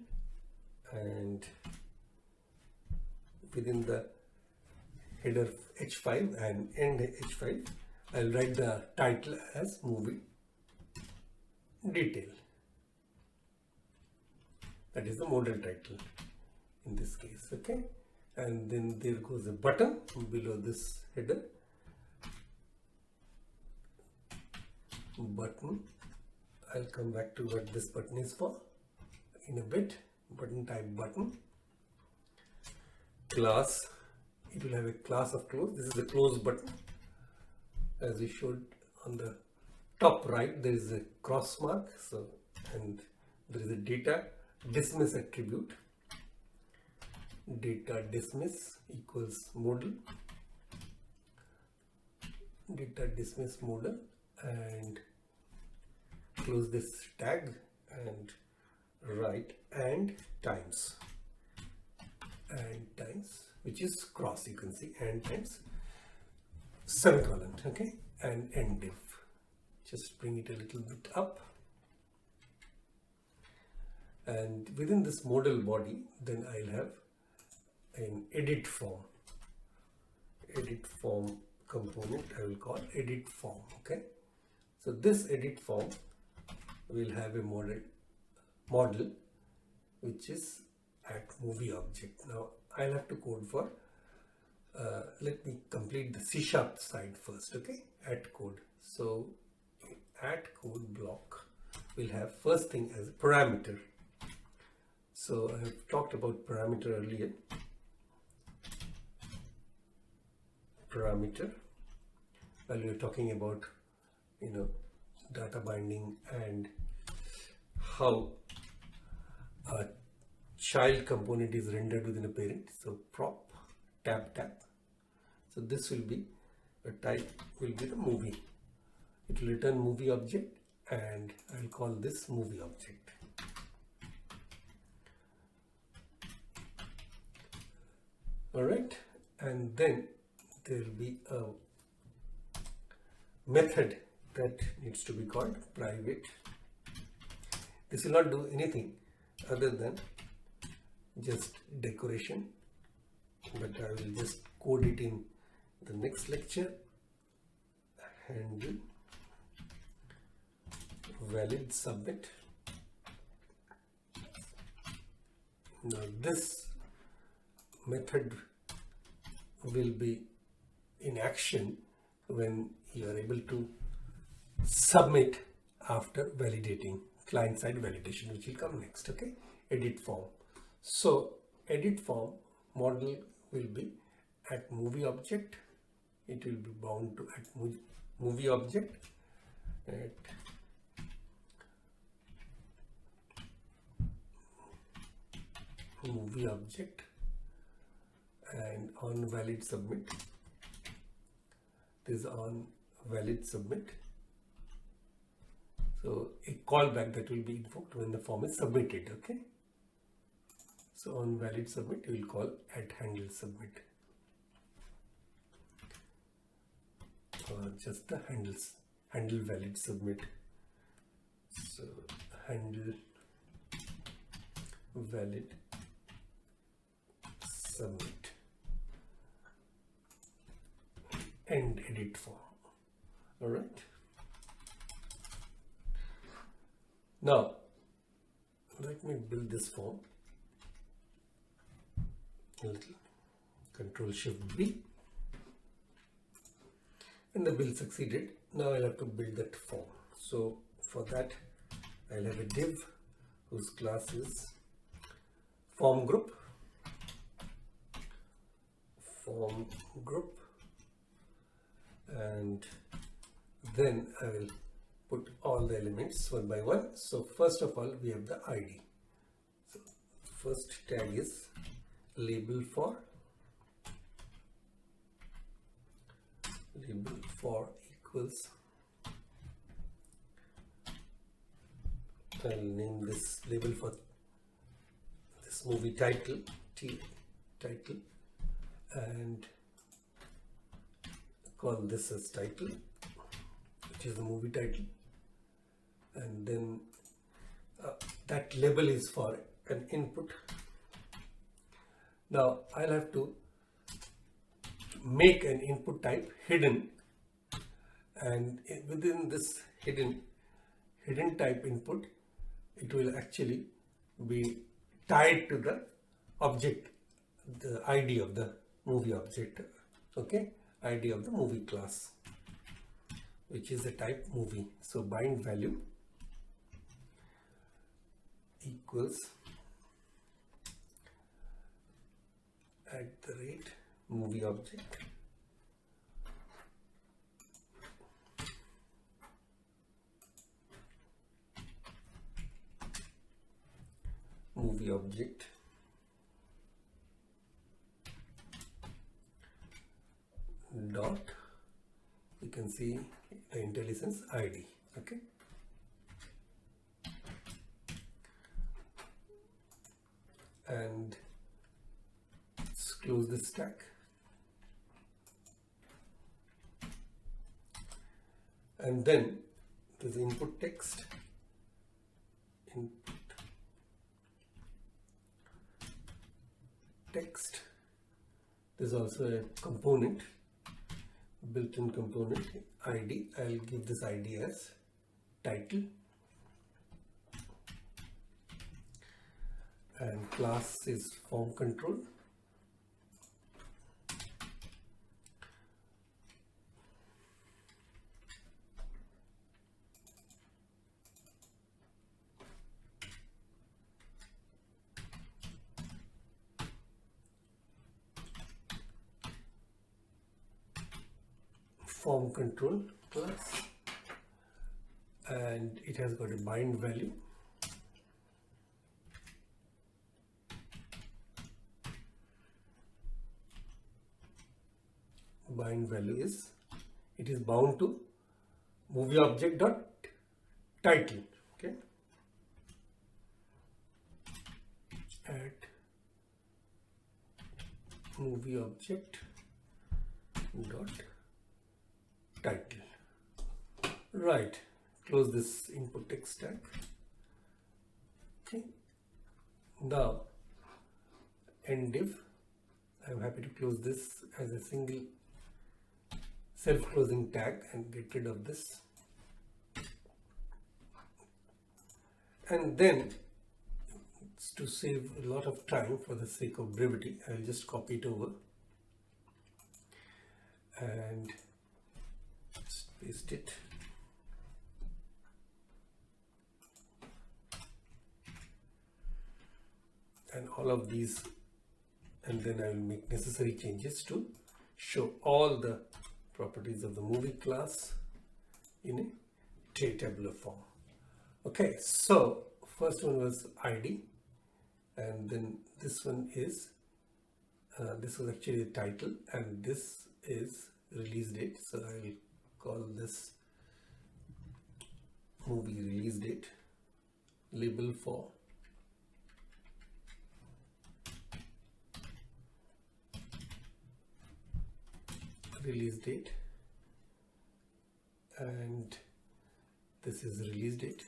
and within the header h5 and end h5 I'll write the title as movie detail. That is the modal title in this case. Okay, and then there goes a button below this header. Button, I'll come back to what this button is for in a bit. Button type button. Class, it will have a class of close. This is the close button. As we showed on the top right, there is a cross mark. So, and there is a data dismiss attribute. Data dismiss equals modal. Data dismiss modal, and close this tag and write and times, which is cross, you can see, and times semicolon. Okay, and end div. Just bring it a little bit up, and within this modal body then I'll have an edit form component. I will call edit form. Okay, so this edit form will have a model which is at movie object. Now I'll have to code for let me complete the C# side first. Okay, at code. So at code block will have first thing as a parameter. So I have talked about parameter earlier. Parameter, while we are talking about data binding and how a child component is rendered within a parent. So prop tab. So this will be a type, will be the movie. It will return movie object, and I'll call this movie object. All right, and then there will be a method that needs to be called private. This will not do anything other than just decoration, but I will just code it in the next lecture. Handle valid submit. Now this method will be in action when you are able to submit after validating, client side validation, which will come next. Okay, edit form. So edit form model will be at movie object. It will be bound to at movie object, at movie object, and on valid submit. This is on valid submit. So a callback that will be invoked when the form is submitted. Okay, so on valid submit you will call at handle submit, or just the handle valid submit. So handle valid submit and edit form. All right, now let me build this form. little Control Shift B, and the build succeeded. Now I'll have to build that form. So for that I'll have a div whose class is form group, and then I will put all the elements one by one. So first of all we have the ID. So first tag is label for equals, I'll name this label for this movie title, title, and call this as title, which is the movie title, and then that label is for an input. Now I'll have to make an input type hidden, and within this hidden type input, it will actually be tied to the object, the ID of the movie object. Okay, ID of the movie class, which is the type movie. So bind value equals @movie object dot, you can see the IntelliSense ID. Okay, and let's close this stack, and then there's input text, there's also a component, built-in component ID. I'll give this ID as title, and class is form control, class, and it has got a bind value. Bind value is, it is bound to movie object dot title. Okay, at movie object dot title. Right, close this input text tag. Okay, now end div, I'm happy to close this as a single self-closing tag and get rid of this. And then, to save a lot of time for the sake of brevity, I'll just copy it over and paste it. And all of these, and then I will make necessary changes to show all the properties of the movie class in a tabular form. Okay, so first one was ID, and then this one is this was actually the title, and this is release date. So I will call this movie release date, label for release date, and this is release date.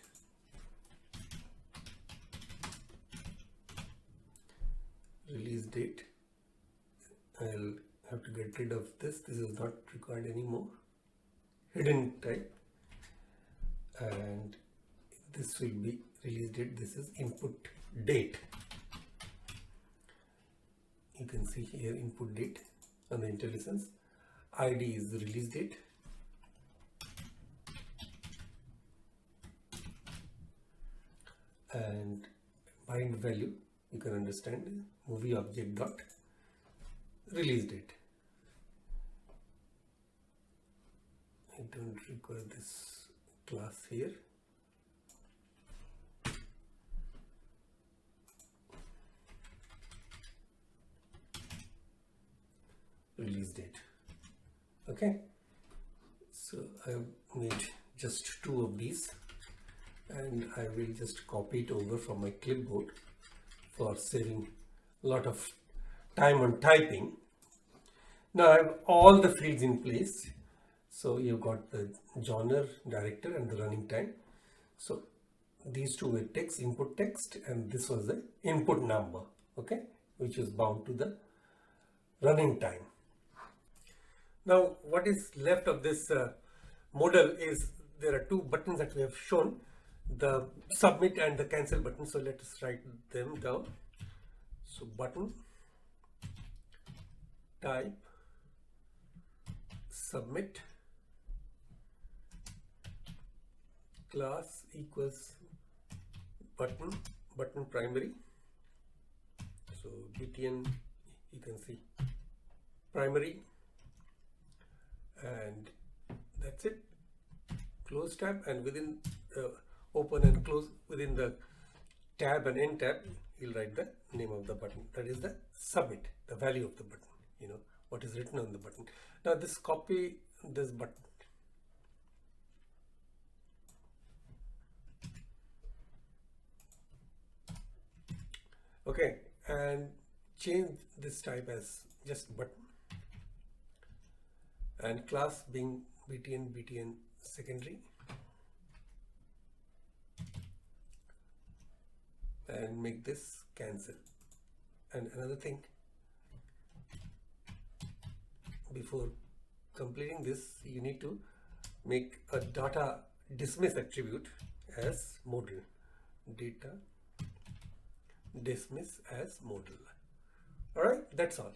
Release date, I'll have to get rid of this. This is not required anymore. Hidden type, and this will be release date. This is input date, you can see here input date on the interlicense, ID is the release date, and bind value you can understand movie object dot release date. I don't require this class here. Release date. Okay, so I have made just 2 of these, and I will just copy it over from my clipboard for saving a lot of time on typing. Now I have all the fields in place. So you've got the genre, director, and the running time. So these 2 were text, input text, and this was the input number, okay, which is bound to the running time. Now what is left of this modal is there are 2 buttons that we have shown, the submit and the cancel button. So let us write them down. So button type submit class equals button primary. So btn, you can see primary, and that's it. Close tab, and within open and close within the tab and end tab, you'll write the name of the button, that is the submit, the value of the button, you know what is written on the button. Now this copy this button, okay, and change this type as just button, and class being btn secondary, and make this cancel. And another thing, before completing this, you need to make a data dismiss attribute as modal, data dismiss as modal. All right, that's all.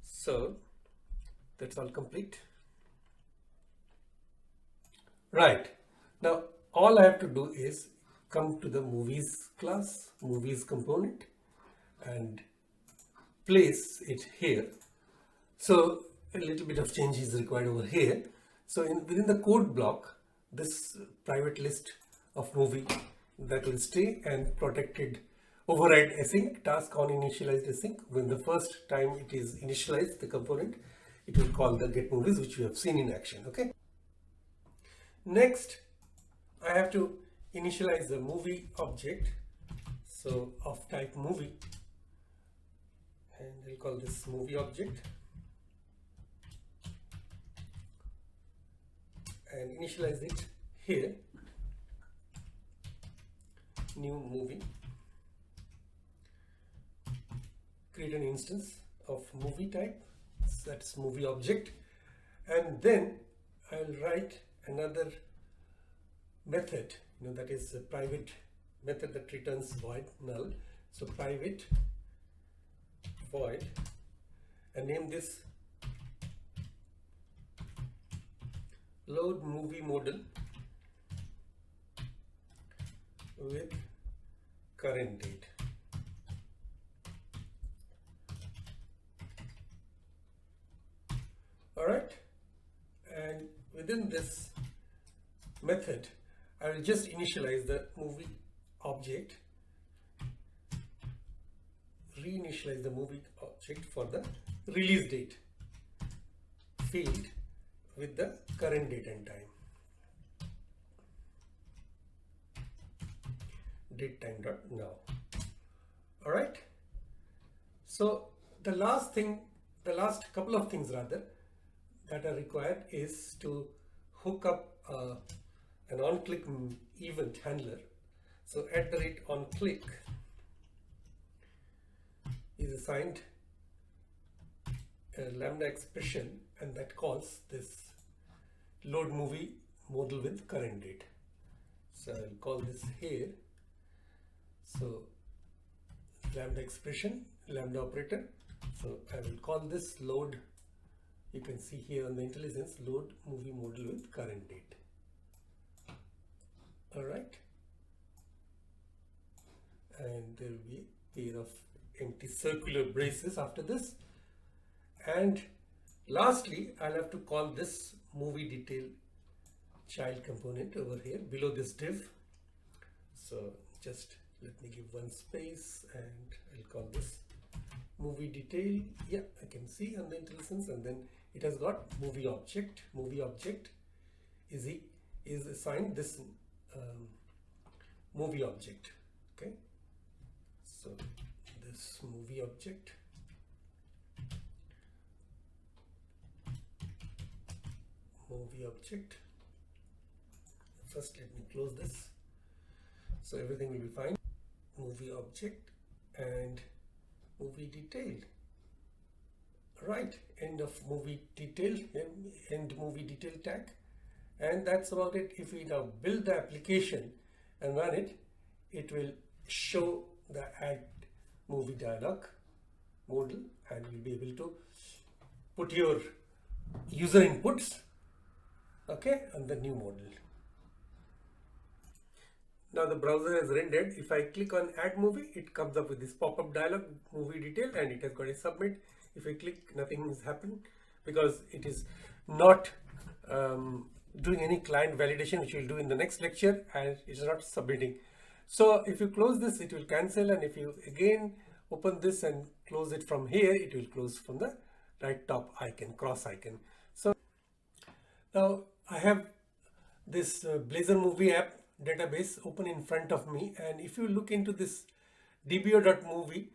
So that's all complete. Right, now all I have to do is come to the movies class, movies component, and place it here. So a little bit of change is required over here. So within the code block, this private list of movie, that will stay, and protected override async task on initialized async. When the first time it is initialized, the component, it will call the get movies, which we have seen in action. Okay. Next, I have to initialize the movie object. So of type movie, and we'll call this movie object, and initialize it here, new movie, create an instance of movie type, so that's movie object, and then I'll write another method, that is a private method that returns void null. So private void, and name this load movie modal with current date. All right, and within this method, I will just initialize the movie object, reinitialize the movie object for the release date field with the current date and time. Date time dot now. All right. So the last couple of things rather that are required is to hook up an on-click event handler. So @onClick is assigned a lambda expression, and that calls this load movie modal with current date. So I'll call this here. So lambda expression, lambda operator, So I will call this load. You can see here on the IntelliSense, load movie modal with current date. All right. And there will be a pair of empty circular braces after this. And lastly, I'll have to call this movie detail child component over here below this div. So just let me give one space and I'll call this movie detail. Yeah, I can see on the IntelliSense, and then it has got movie object. Movie object is assigned this movie object. Okay, so this movie object, first let me close this so everything will be fine. Movie object and movie detail. Right, end of movie detail, end movie detail tag, and that's about it. If we now build the application and run it, it will show the add movie dialog modal, and you'll be able to put your user inputs, okay, on the new modal. Now the browser has rendered. If I click on add movie, it comes up with this pop-up dialog, movie detail, and it has got a submit. If I click, nothing has happened because it is not doing any client validation, which we'll do in the next lecture, and it's not submitting. So if you close this, it will cancel, and if you again open this and close it from here, it will close from the right top icon, cross icon. So now I have this Blazor movie app database open in front of me, and if you look into this dbo.movie,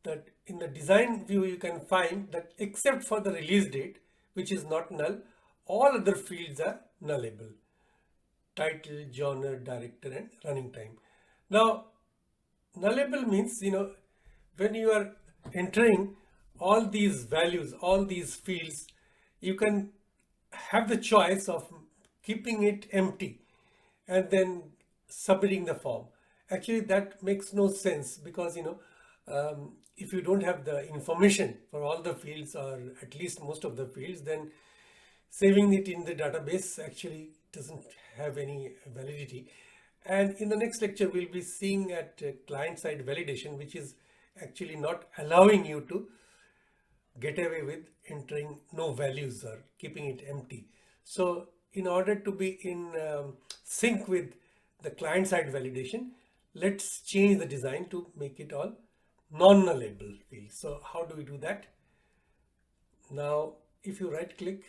that in the design view you can find that except for the release date, which is not null, all other fields are nullable: title, genre, director, and running time. Now nullable means, when you are entering all these values, all these fields, you can have the choice of keeping it empty and then submitting the form. Actually, that makes no sense because, if you don't have the information for all the fields, or at least most of the fields, then saving it in the database actually doesn't have any validity. And in the next lecture, we'll be seeing at client-side validation, which is actually not allowing you to get away with entering no values or keeping it empty. So in order to be in sync with the client-side validation, let's change the design to make it all non-nullable fields. So how do we do that? Now, if you right-click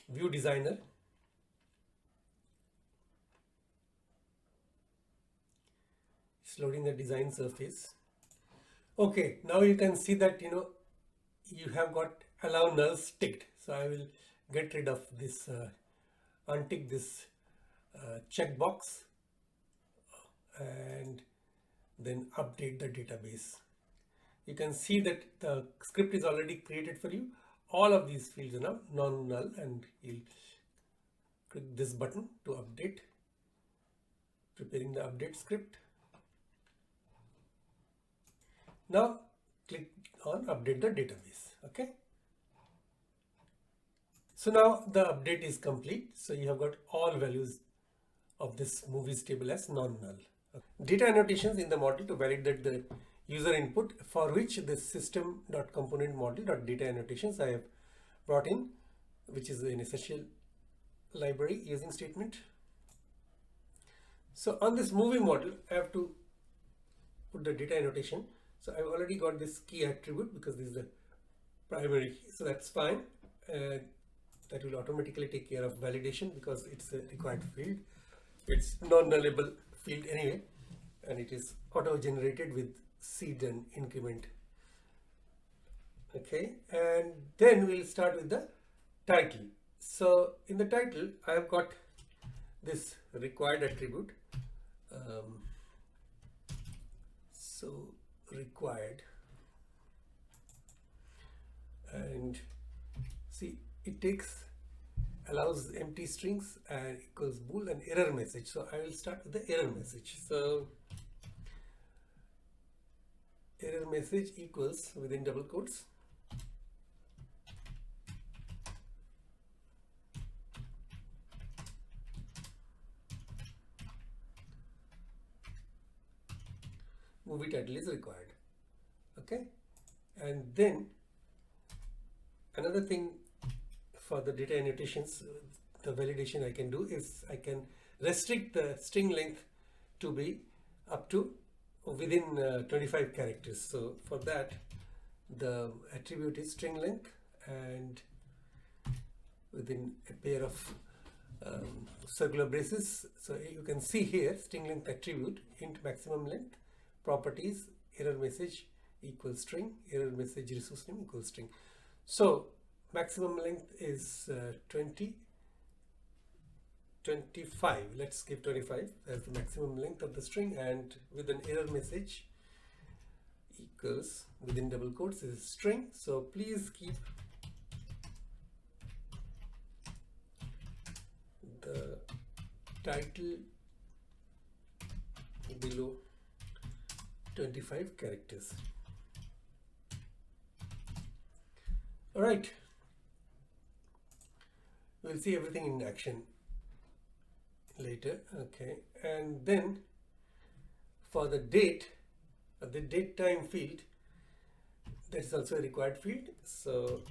View Designer, it's loading the design surface. Okay, now you can see that you have got allow nulls ticked. So I will get rid of this, untick this checkbox, and then update the database. You can see that the script is already created for you. All of these fields are now non-null, and you'll click this button to update, preparing the update script. Now click on update the database. Okay. So now the update is complete. So you have got all values of this movies table as non-null. Data annotations in the model to validate the user input, for which the system.component model.data annotations I have brought in, which is an essential library using statement. So on this movie model, I have to put the data annotation. So I've already got this key attribute because this is the primary key. So that's fine. That will automatically take care of validation because it's a required field. It's non-nullable field anyway, and it is auto-generated with seed and increment. Okay, and then we'll start with the title. So in the title, I have got this required attribute. So required, and see, it allows empty strings and equals bool and error message. So I will start with the error message. So error message equals within double quotes movie title is required. Okay, and then another thing for the data annotations, the validation I can do is I can restrict the string length to be up to within 25 characters. So for that, the attribute is string length, and within a pair of circular braces. So you can see here string length attribute int maximum length, properties error message equals string, error message resource name equals string. So maximum length is 20, 25. Let's give 25 as the maximum length of the string, and with an error message equals within double quotes is string. So please keep the title below 25 characters. All right, we'll see everything in action later. Okay, and then for the date time field, that is also a required field, so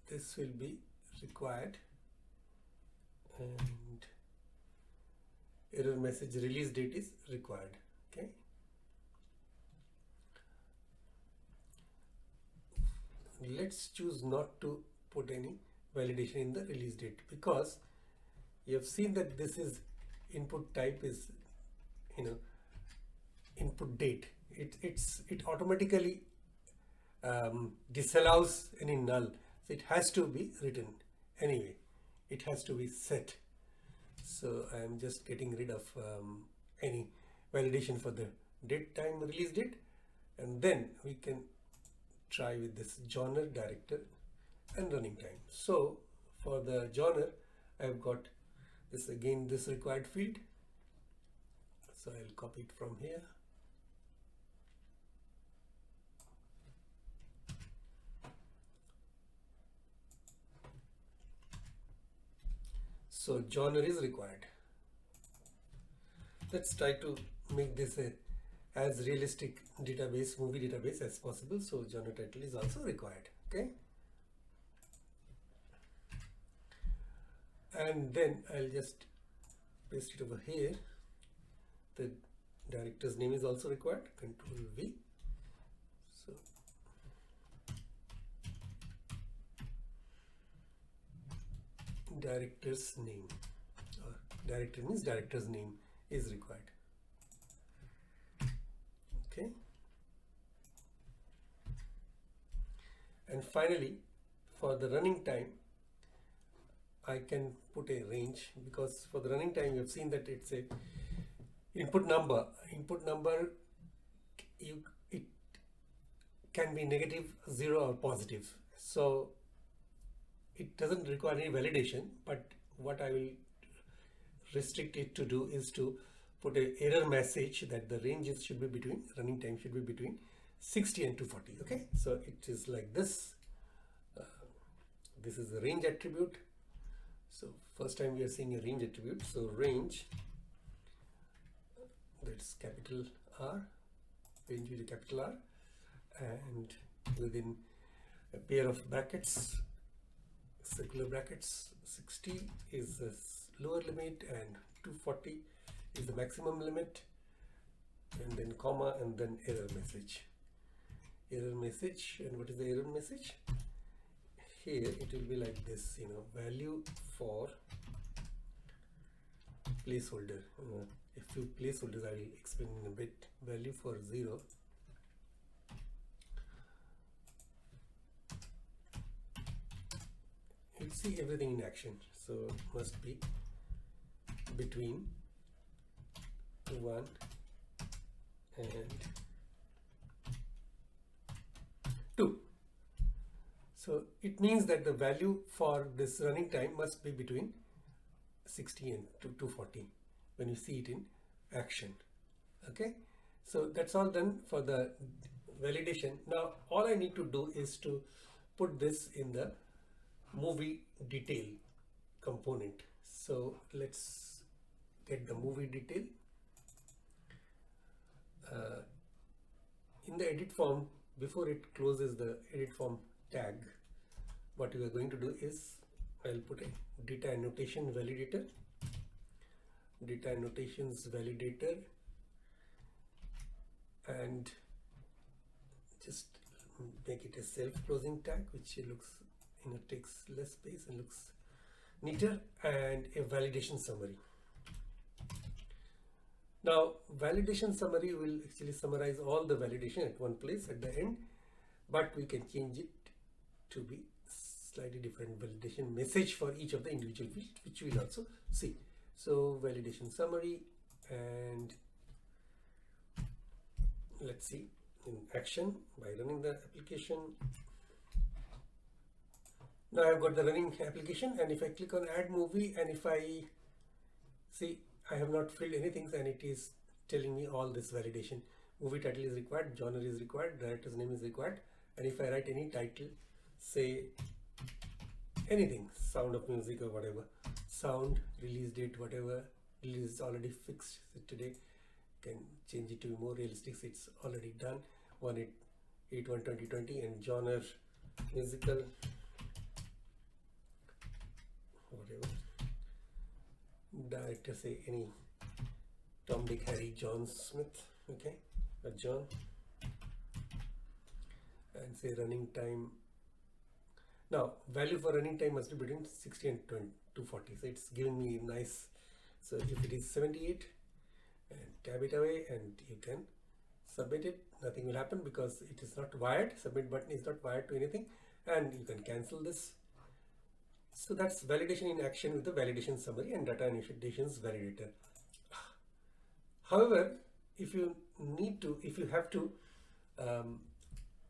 this will be required, and error message release date is required. Okay, let's choose not to put any validation in the release date, because you have seen that this is input type is input date. It automatically disallows any null, so it has to be written anyway, it has to be set. So I am just getting rid of any validation for the date time release date, and then we can try with this genre director and running time. So for the genre, I've got this again, this required field, so I'll copy it from here. So genre is required. Let's try to make this a as realistic database, movie database as possible. So genre title is also required. Okay, and then I'll just paste it over here. The director's name is also required. Control V. So director's name, or director means director's name is required. Okay, and finally for the running time, I can put a range, because for the running time you have seen that it's a input number. Input number, it can be negative, 0 or positive, so it doesn't require any validation. But what I will restrict it to do is to put an error message that the ranges should be between, running time should be between 60 and 240. Okay, so it is like this. This is the range attribute. So first time we are seeing a range attribute. So range, that's capital R, range with a capital R, and within a pair of brackets, circular brackets, 60 is the lower limit and 240 is the maximum limit, and then comma, and then error message. Error message, and what is the error message? Here it will be like this, value for placeholder. A few placeholders I will explain in a bit. Value for 0. You see everything in action, so must be between 1 and 2. So it means that the value for this running time must be between 60 and 240 when you see it in action. Okay, so that's all done for the validation. Now all I need to do is to put this in the movie detail component. So let's get the movie detail. In the edit form, before it closes the edit form tag, what we are going to do is I'll put a data annotation validator, data annotations validator, and just make it a self-closing tag, which looks, takes less space and looks neater, and a validation summary. Now validation summary will actually summarize all the validation at one place at the end, but we can change it to be slightly different validation message for each of the individual fields, which we'll also see. So validation summary, and let's see in action by running the application. Now I've got the running application, and if I click on add movie, and if I see, I have not filled anything, and it is telling me all this validation. Movie title is required, genre is required, director's name is required, and if I write any title, say anything, Sound of Music or whatever, sound, release date, whatever, release is already fixed. So today can change it to be more realistic. It's already done. 1/8/1/2020, and genre musical, whatever. Director, say any Tom, Dick, Harry, John Smith, okay, or John, and say running time. Now value for running time must be between 60 and 240. So it's giving me nice. So if it is 78, and tab it away, and you can submit it, nothing will happen because it is not wired. Submit button is not wired to anything, and you can cancel this. So that's validation in action with the validation summary and data annotations validator. However, if you have to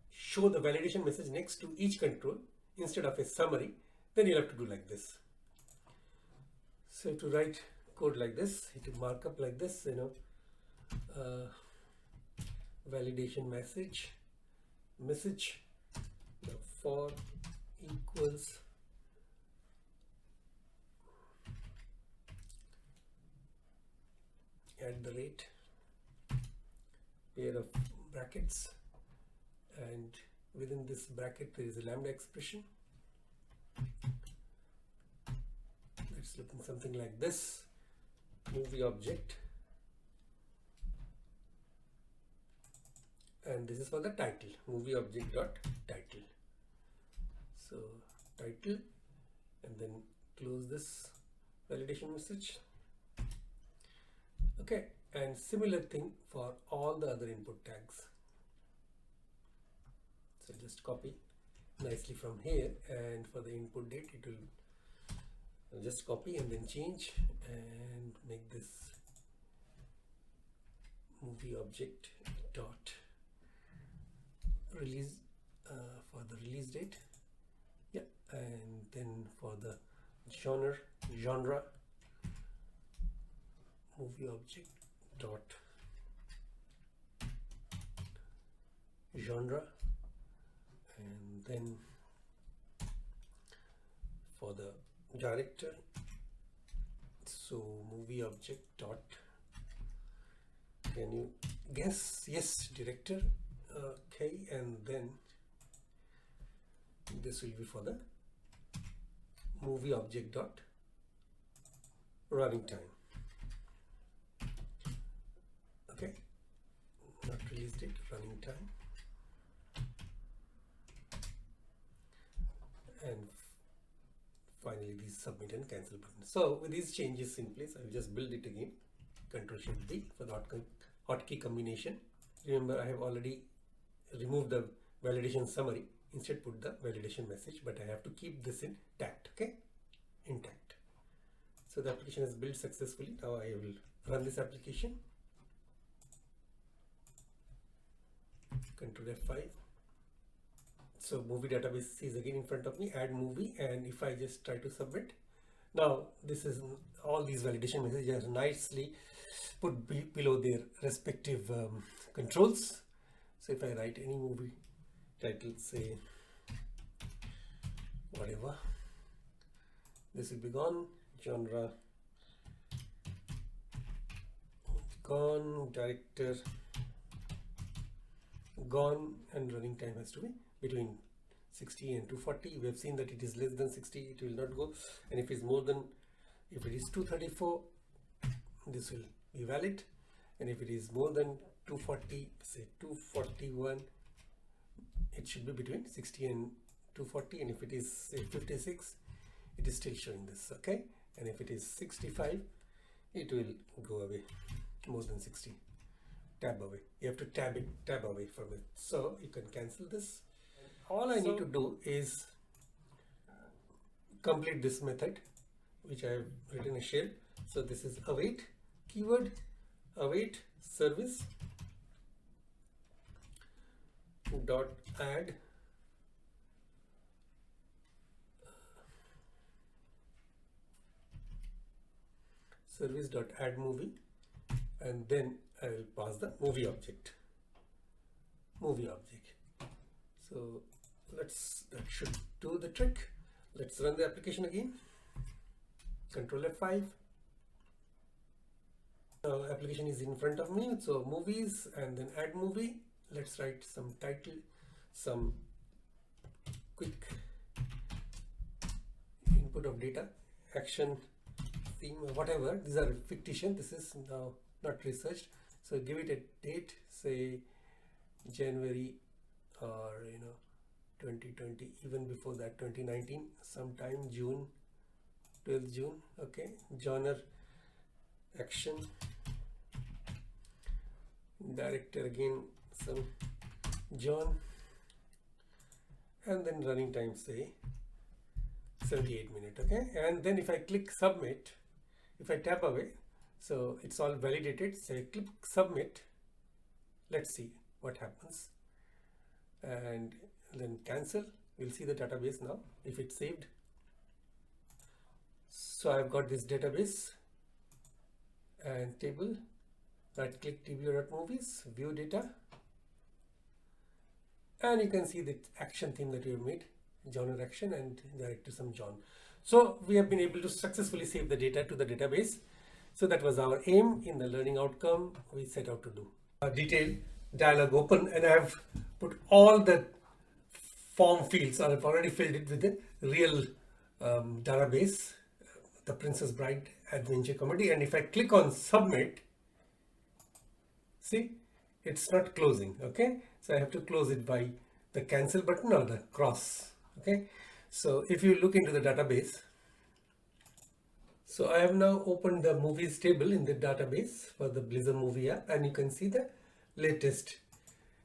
show the validation message next to each control instead of a summary, then you'll have to do like this. So to write code like this, it will mark up like this, validation message, for equals @ pair of brackets, and within this bracket there is a lambda expression that's looking something like this, movie object, and this is for the title, movie object dot title. So title, and then close this validation message. Okay, and similar thing for all the other input tags. So just copy nicely from here, and for the input date it will just copy and then change and make this movie object dot release for the release date, yeah, and then for the genre movie object dot genre, and then for the director, so movie object dot, can you guess? Yes, director. Okay, and then this will be for the movie object dot running time. Okay, not release date, running time, and finally the submit and cancel button. So with these changes in place, I will just build it again. Ctrl+Shift+D for the hotkey combination. Remember, I have already removed the validation summary, instead put the validation message, but I have to keep this intact. Okay, intact. So the application is built successfully. Now I will run this application. Ctrl+F5. So movie database is again in front of me, add movie, and if I just try to submit, now this is all these validation messages are nicely put below their respective controls. So if I write any movie title, say whatever, this will be gone. Genre gone, director gone, and running time has to be between 60 and 240. We have seen that it is less than 60, it will not go, and if it is more than, if it is 234, this will be valid, and if it is more than 240, say 241, it should be between 60 and 240, and if it is say 56, it is still showing this, okay, and if it is 65, it will go away more than 60, tab away. You have to tab away from it, so you can cancel this. All I need to do is complete this method which I have written a shell. So this is await keyword, await service dot add service dot add movie, and then I will pass the movie object. So that should do the trick. Let's run the application again. Control F5. Now application is in front of me, so movies and then add movie. Let's write some title, some quick input of data, action, theme, whatever. These are fictitious. This is now not researched. So give it a date, say January, or 2020, even before that 2019, sometime June, 12th June. Okay, genre action, director again some John, and then running time say 78 minutes. Okay, and then if I click submit, if I tap away, so it's all validated. Say click submit, let's see what happens, and then cancel. We'll see the database now if it's saved. So I've got this database and table. Right click tbo.movies, view data, and you can see the action theme that we have made, genre action and director some John. So we have been able to successfully save the data to the database. So that was our aim in the learning outcome we set out to do. Detailed dialog open, and I have put all the form fields. I've already filled it with the real database, the Princess Bride Adventure Comedy, and if I click on submit, see, it's not closing. Okay, so I have to close it by the cancel button or the cross. Okay, so if you look into the database, so I have now opened the movies table in the database for the Blazor movie app, and you can see the latest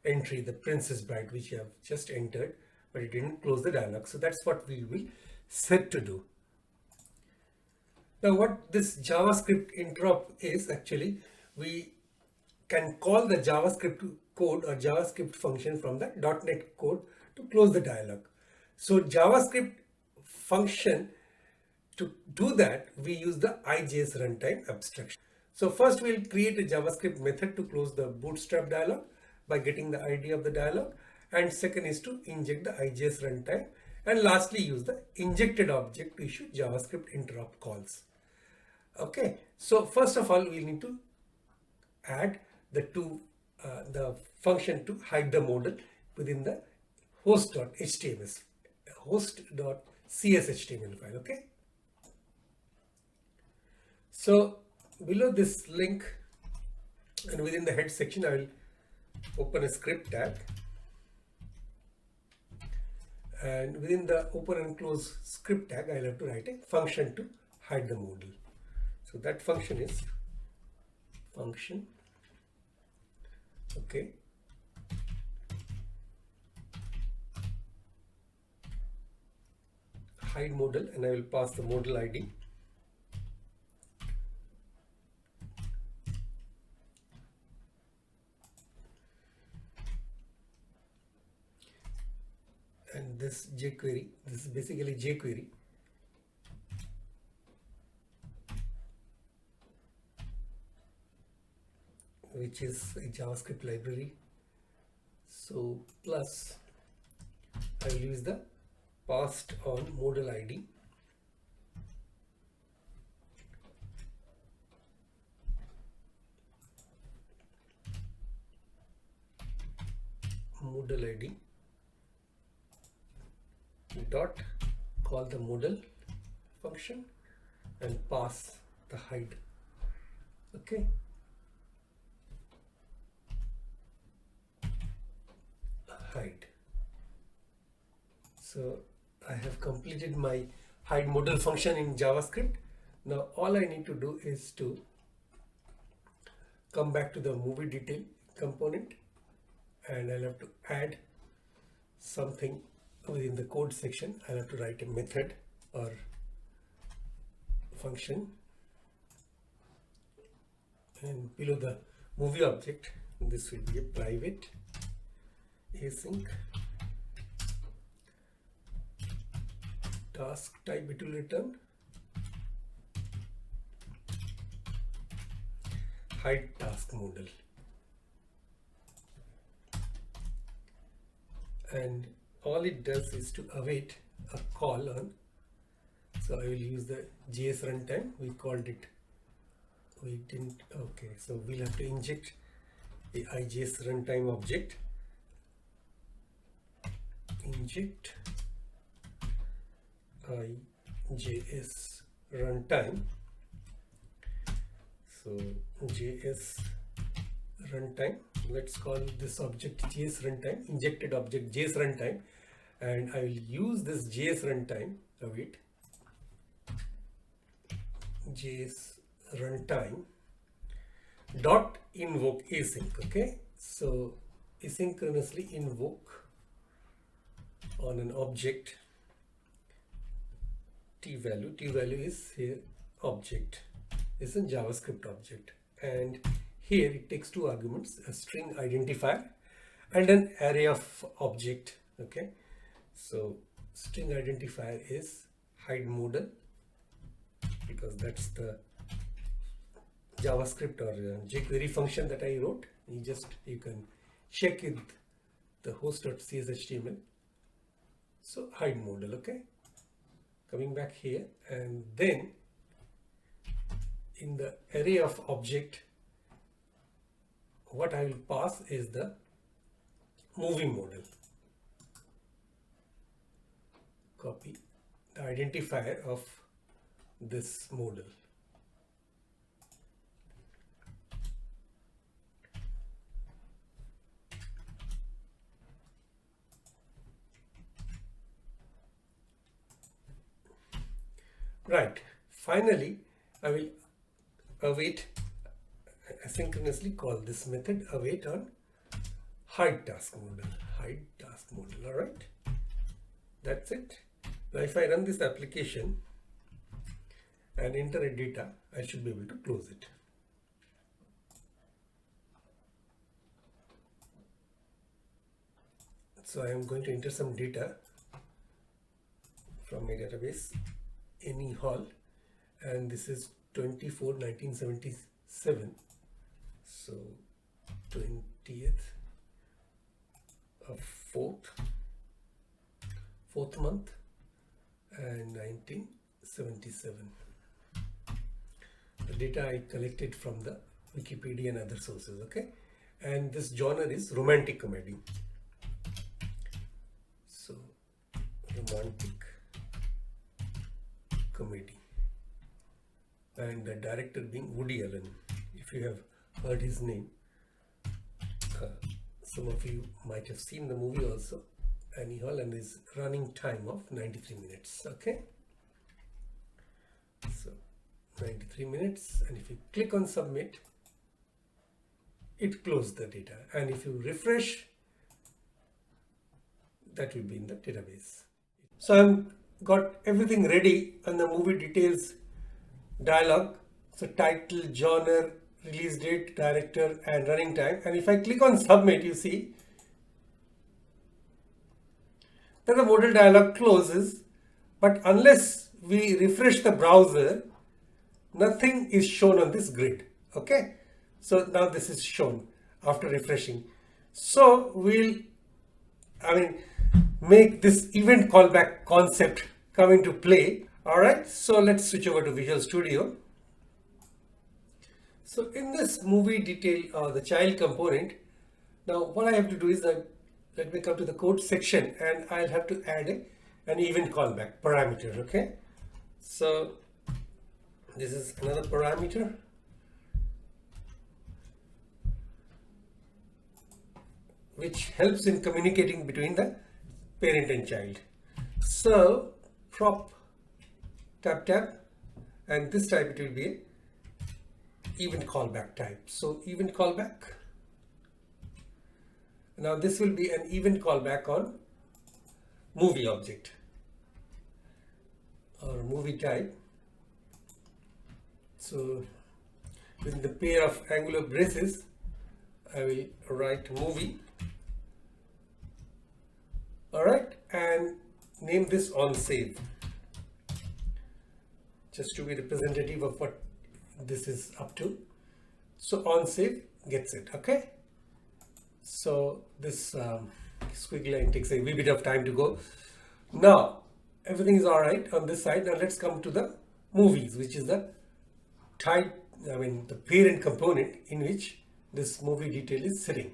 entry, the Princess Bride, which you have just entered, but it didn't close the dialog. So that's what we will set to do. Now what this JavaScript interop is, actually we can call the JavaScript code or JavaScript function from the .NET code to close the dialog. So JavaScript function, to do that we use the IJS runtime abstraction. So first we'll create a JavaScript method to close the Bootstrap dialog by getting the ID of the dialog, and second is to inject the IJS runtime, and lastly use the injected object to issue JavaScript interop calls. Okay, so first of all we need to add the function to hide the modal within the host.html host.cshtml file. Okay, so below this link and within the head section I will open a script tag, and within the open and close script tag I'll have to write a function to hide the modal. So that function is function, okay, hide modal, and I will pass the modal ID. And this jQuery, this is basically jQuery. Which is a JavaScript library. So plus I will use the passed on modal ID. Modal ID dot call the modal function and pass the hide. Okay. Hide. So I have completed my hide modal function in JavaScript. Now all I need to do is to come back to the movie detail component, and I'll have to add something within the code section. I'll have to write a method or function, and below the movie object this will be a private async task type. It will return hide task modal, and all it does is to await a call on. So I will use the JS runtime. We called it, we didn't, okay, so we'll have to inject the IJS runtime object. Inject IJS runtime. So JS runtime, let's call this object JS runtime, injected object JS runtime, and I will use this JS runtime, await JS runtime dot invoke async. Okay, so asynchronously invoke on an object t value. T value is here object, is a JavaScript object, and here it takes two arguments, a string identifier and an array of object. Okay, so string identifier is hide modal, because that's the JavaScript or jQuery function that I wrote. You can check with the host.cshtml. So hide modal. Okay, coming back here, and then in the array of object, what I will pass is the movie modal. Copy the identifier of this modal. Right. Finally, I will await, asynchronously call this method await on hide task modal. Hide task modal. All right. That's it. Now, if I run this application and enter a data, I should be able to close it. So I am going to enter some data from my database, any hall, and this is 24/1977. So 20th of 4th month and 1977. The data I collected from the Wikipedia and other sources. Okay, and this genre is romantic comedy. So romantic comedy, and the director being Woody Allen. If you have heard his name, some of you might have seen the movie also, Annie Hall, and is running time of 93 minutes. Okay, so 93 minutes, and if you click on submit, it closed the data, and if you refresh, that will be in the database. So I'm got everything ready on the movie details dialog. So title, genre, release date, director, and running time. And if I click on submit, you see that the modal dialog closes, but unless we refresh the browser, nothing is shown on this grid. Okay, so now this is shown after refreshing. So we'll, make this event callback concept come into play. All right, so let's switch over to Visual Studio. So in this movie detail, the child component, now what I have to do is that let me come to the code section and I'll have to add an event callback parameter. Okay, so this is another parameter. Which helps in communicating between the parent and child. So prop tab, and this type it will be a event callback type. So event callback. Now this will be an event callback on movie object or movie type. So with the pair of angular braces, I will write movie. All right, and name this on save, just to be representative of what this is up to. So on save gets it. Okay, so this squiggly line takes a wee bit of time to go. Now everything is all right on this side. Now let's come to the movies, which is the type, the parent component in which this movie detail is sitting.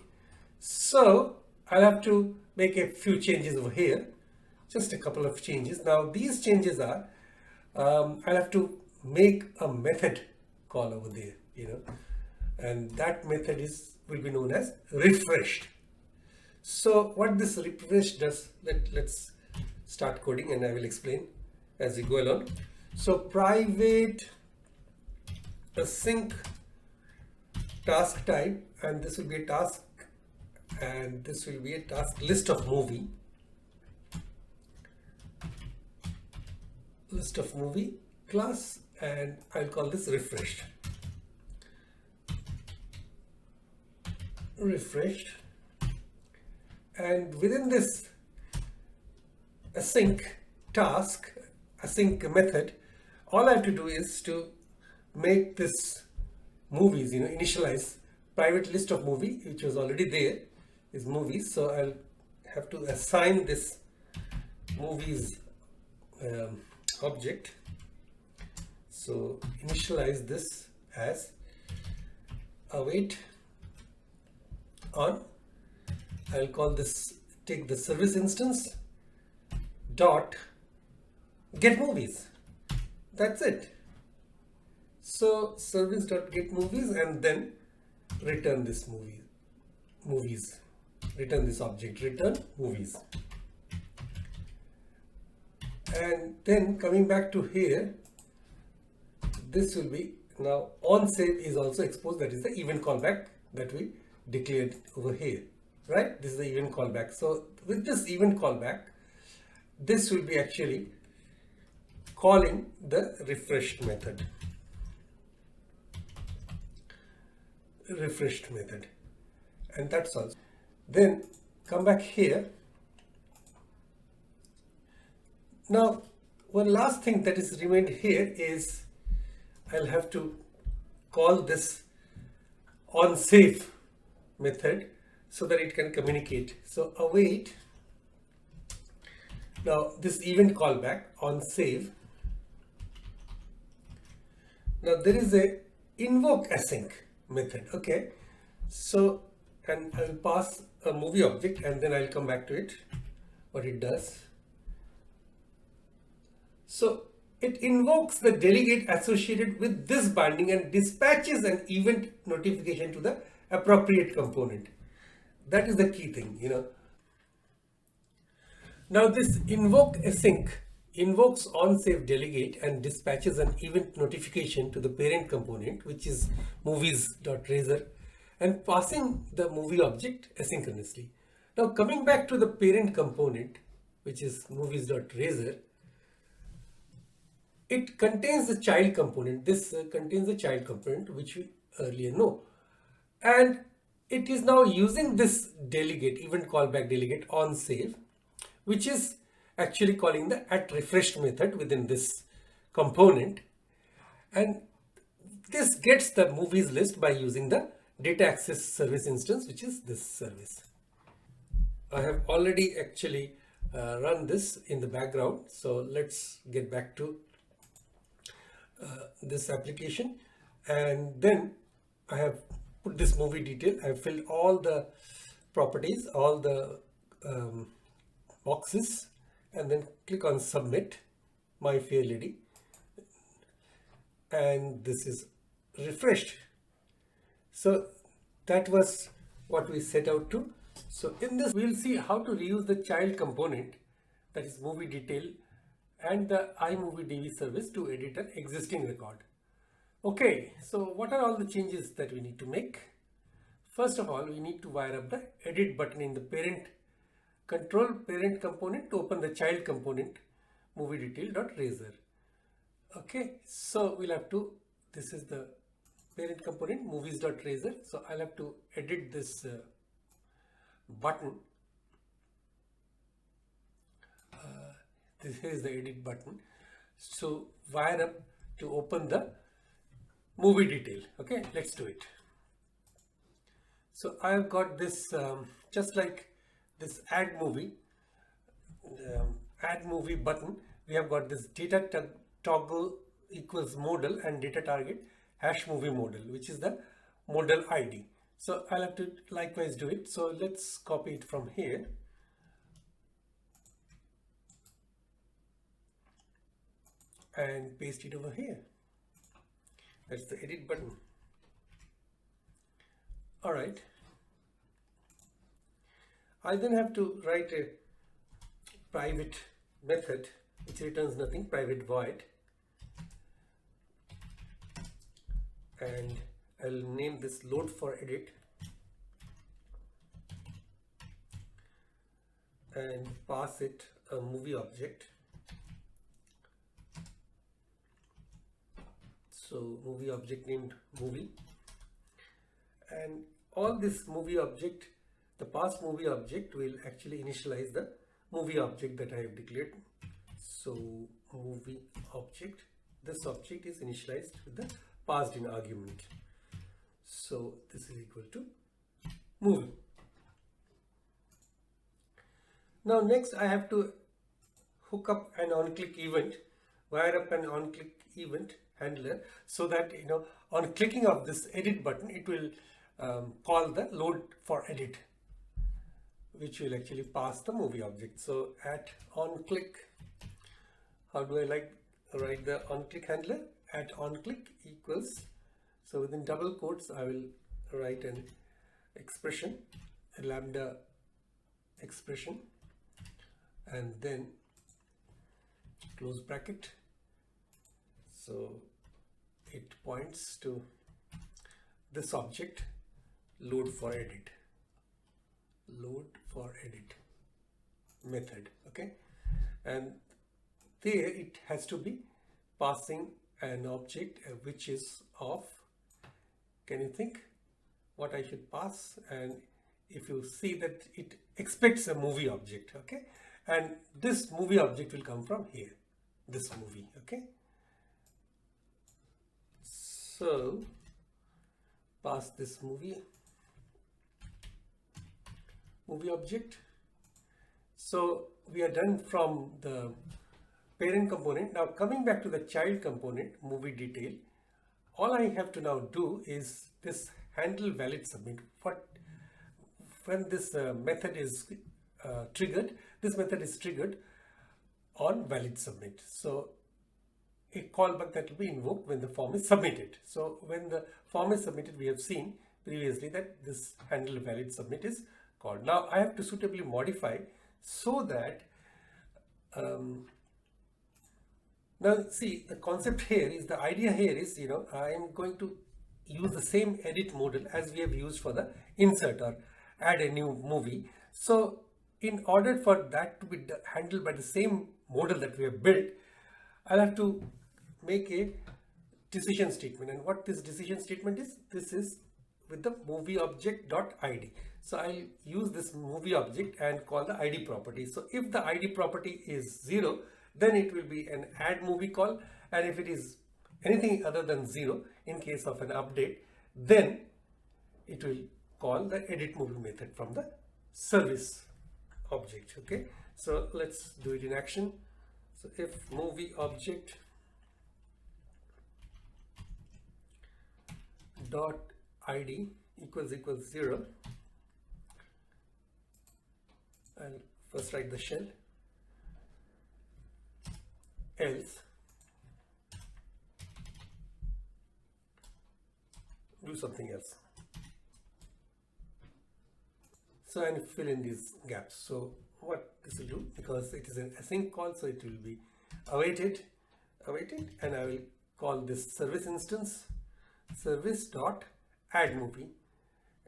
So I'll have to make a few changes over here, just a couple of changes. Now these changes are, I'll have to make a method call over there, and that method will be known as refreshed. So what this refresh does, let's start coding and I will explain as we go along. So private async task type, and this will be a task, and this will be a task list of movie class, and I'll call this refreshed. And within this async method, all I have to do is to make this movies, initialize private list of movie, which was already there, is movies. So I'll have to assign this movies object. So initialize this as await on, I'll call this, take the service instance dot get movies. That's it. So service dot get movies, and then return this movies. Return this object, return movies. And then coming back to here, this will be now on save is also exposed. That is the event callback that we declared over here, right? This is the event callback. So with this event callback, this will be actually calling the refreshed method. And that's all. Then come back here. Now one last thing that is remained here is I'll have to call this on save method so that it can communicate. So await, now this event callback on save. Now there is a invoke async method. Okay, so, and I'll pass a movie object and then I'll come back to it, what it does. So it invokes the delegate associated with this binding and dispatches an event notification to the appropriate component. That is the key thing, Now this invoke async invokes on save delegate and dispatches an event notification to the parent component, which is movies.razor, and passing the movie object asynchronously. Now coming back to the parent component, which is movies.razor, it contains the child component. This contains the child component, which we earlier know. And it is now using this delegate, event callback delegate on save, which is actually calling the @refreshed method within this component. And this gets the movies list by using the data access service instance, which is this service. I have already actually run this in the background. So let's get back to this application, and then I have put this movie detail. I have filled all the properties, all the boxes, and then click on submit my fair lady, and this is refreshed. So that was what we set out to. So in this we'll see how to reuse the child component, that is movie detail, and the iMovie DB service to edit an existing record. Okay, so what are all the changes that we need to make? First of all, we need to wire up the edit button in the parent control parent component to open the child component movie detail.razor. Okay, so we'll have to, this is the parent component movies.razor. So I'll have to edit this button. This is the edit button. So wire up to open the movie detail. Okay, let's do it. So I've got this just like this add movie button. We have got this data toggle equals modal and data target hash movie modal, which is the modal ID. So I'll have to likewise do it. So let's copy it from here and paste it over here. That's the edit button. All right. I then have to write a private method which returns nothing, private void, and I'll name this load for edit and pass it a movie object. So movie object named movie, and all this movie object, the pass movie object will actually initialize the movie object that I have declared. So movie object, this object is initialized with the passed in argument. So this is equal to movie. Now next I have to hook up an on-click event, wire up an on-click event handler, so that on clicking of this edit button it will call the load for edit, which will actually pass the movie object. So at on click, how do I write the on click handler? At on click equals, so within double quotes I will write an expression, a lambda expression, and then close bracket. So it points to this object, load for edit method. Okay, and there it has to be passing an object which is of, can you think what I should pass? And if you see that it expects a movie object, okay, and this movie object will come from here, this movie. Okay, so pass this movie object. So we are done from the parent component. Now coming back to the child component movie detail, all I have to now do is this handle valid submit. When this method is triggered, this method is triggered on valid submit. So a callback that will be invoked when the form is submitted. So when the form is submitted, we have seen previously that this handle valid submit is called. Now I have to suitably modify so that now see, the concept here is, the idea here is, I am going to use the same edit modal as we have used for the insert or add a new movie. So in order for that to be handled by the same modal that we have built, I'll have to make a decision statement. And what this decision statement is, this is with the movie object.id. So I'll use this movie object and call the ID property. So if the ID property is 0, then it will be an add movie call, and if it is anything other than 0, in case of an update, then it will call the edit movie method from the service. object. Okay, so let's do it in action. So if movie object dot id equals 0, I'll first write the shell, else do something else. So and fill in these gaps. So what this will do, because it is an async call, so it will be awaited, and I will call this service instance service dot add movie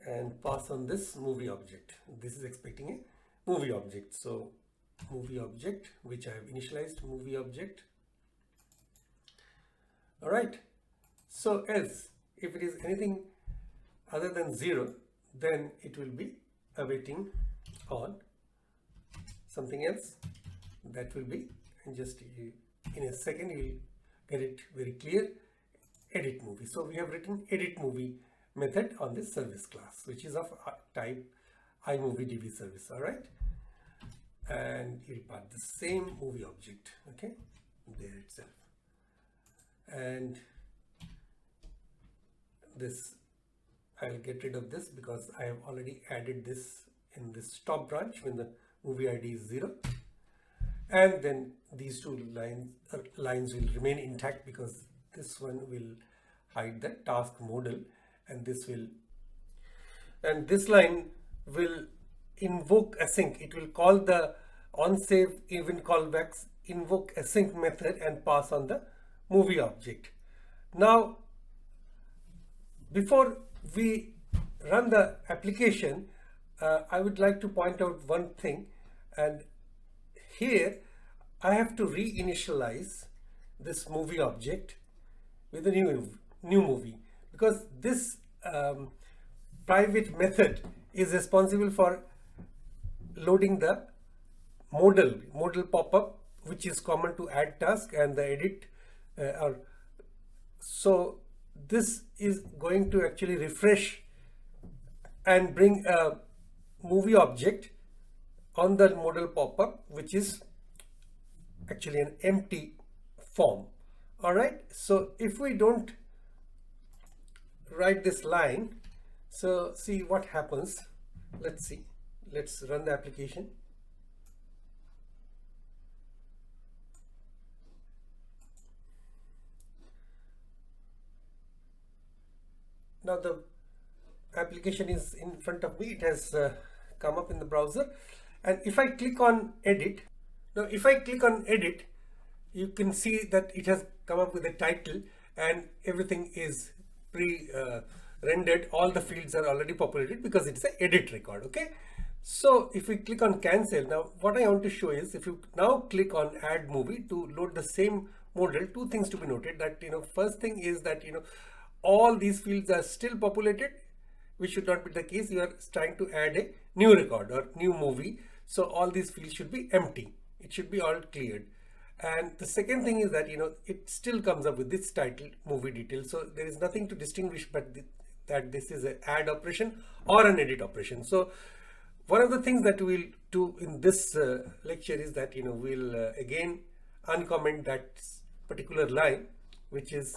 and pass on this movie object. This is expecting a movie object. So movie object, which I have initialized, movie object. All right. So else, if it is anything other than 0, then it will be awaiting on something else. That will be, and just in a second you will get it very clear, edit movie. So we have written edit movie method on this service class, which is of type iMovieDB service. All right, and you repart the same movie object, okay, there itself. And this, I'll get rid of this because I have already added this in this top branch when the movie ID is 0. And then these two lines will remain intact because this one will hide the task modal, and this line will invoke async. It will call the onSave event callbacks, invoke async method, and pass on the movie object. Now, before we run the application, I would like to point out one thing, and here I have to reinitialize this movie object with a new movie, because this private method is responsible for loading the modal pop-up, which is common to add task and the edit. So this is going to actually refresh and bring a movie object on the modal pop-up, which is actually an empty form. All right, so if we don't write this line, so see what happens. Let's see, let's run the application. Now the application is in front of me. It has come up in the browser, and if I click on edit, now if I click on edit, you can see that it has come up with a title and everything is pre-rendered. All the fields are already populated because it's an edit record. Okay, so if we click on cancel, now what I want to show is, if you now click on add movie to load the same modal, two things to be noted. That first thing is that all these fields are still populated, which should not be the case. You are trying to add a new record or new movie, so all these fields should be empty. It should be all cleared. And the second thing is that it still comes up with this title, movie details. So there is nothing to distinguish but that this is an add operation or an edit operation. So one of the things that we'll do in this lecture is that we'll again uncomment that particular line, which is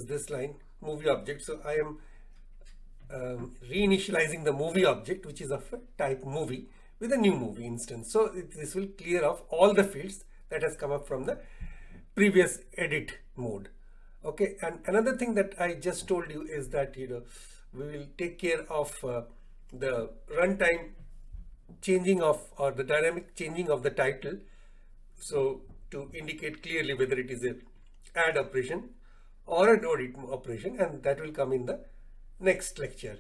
this line, movie object. So I am reinitializing the movie object, which is of a type movie, with a new movie instance. So this will clear off all the fields that has come up from the previous edit mode. Okay, and another thing that I just told you is that we will take care of the runtime changing of, or the dynamic changing of the title, so to indicate clearly whether it is a add operation or an edit operation, and that will come in the next lecture.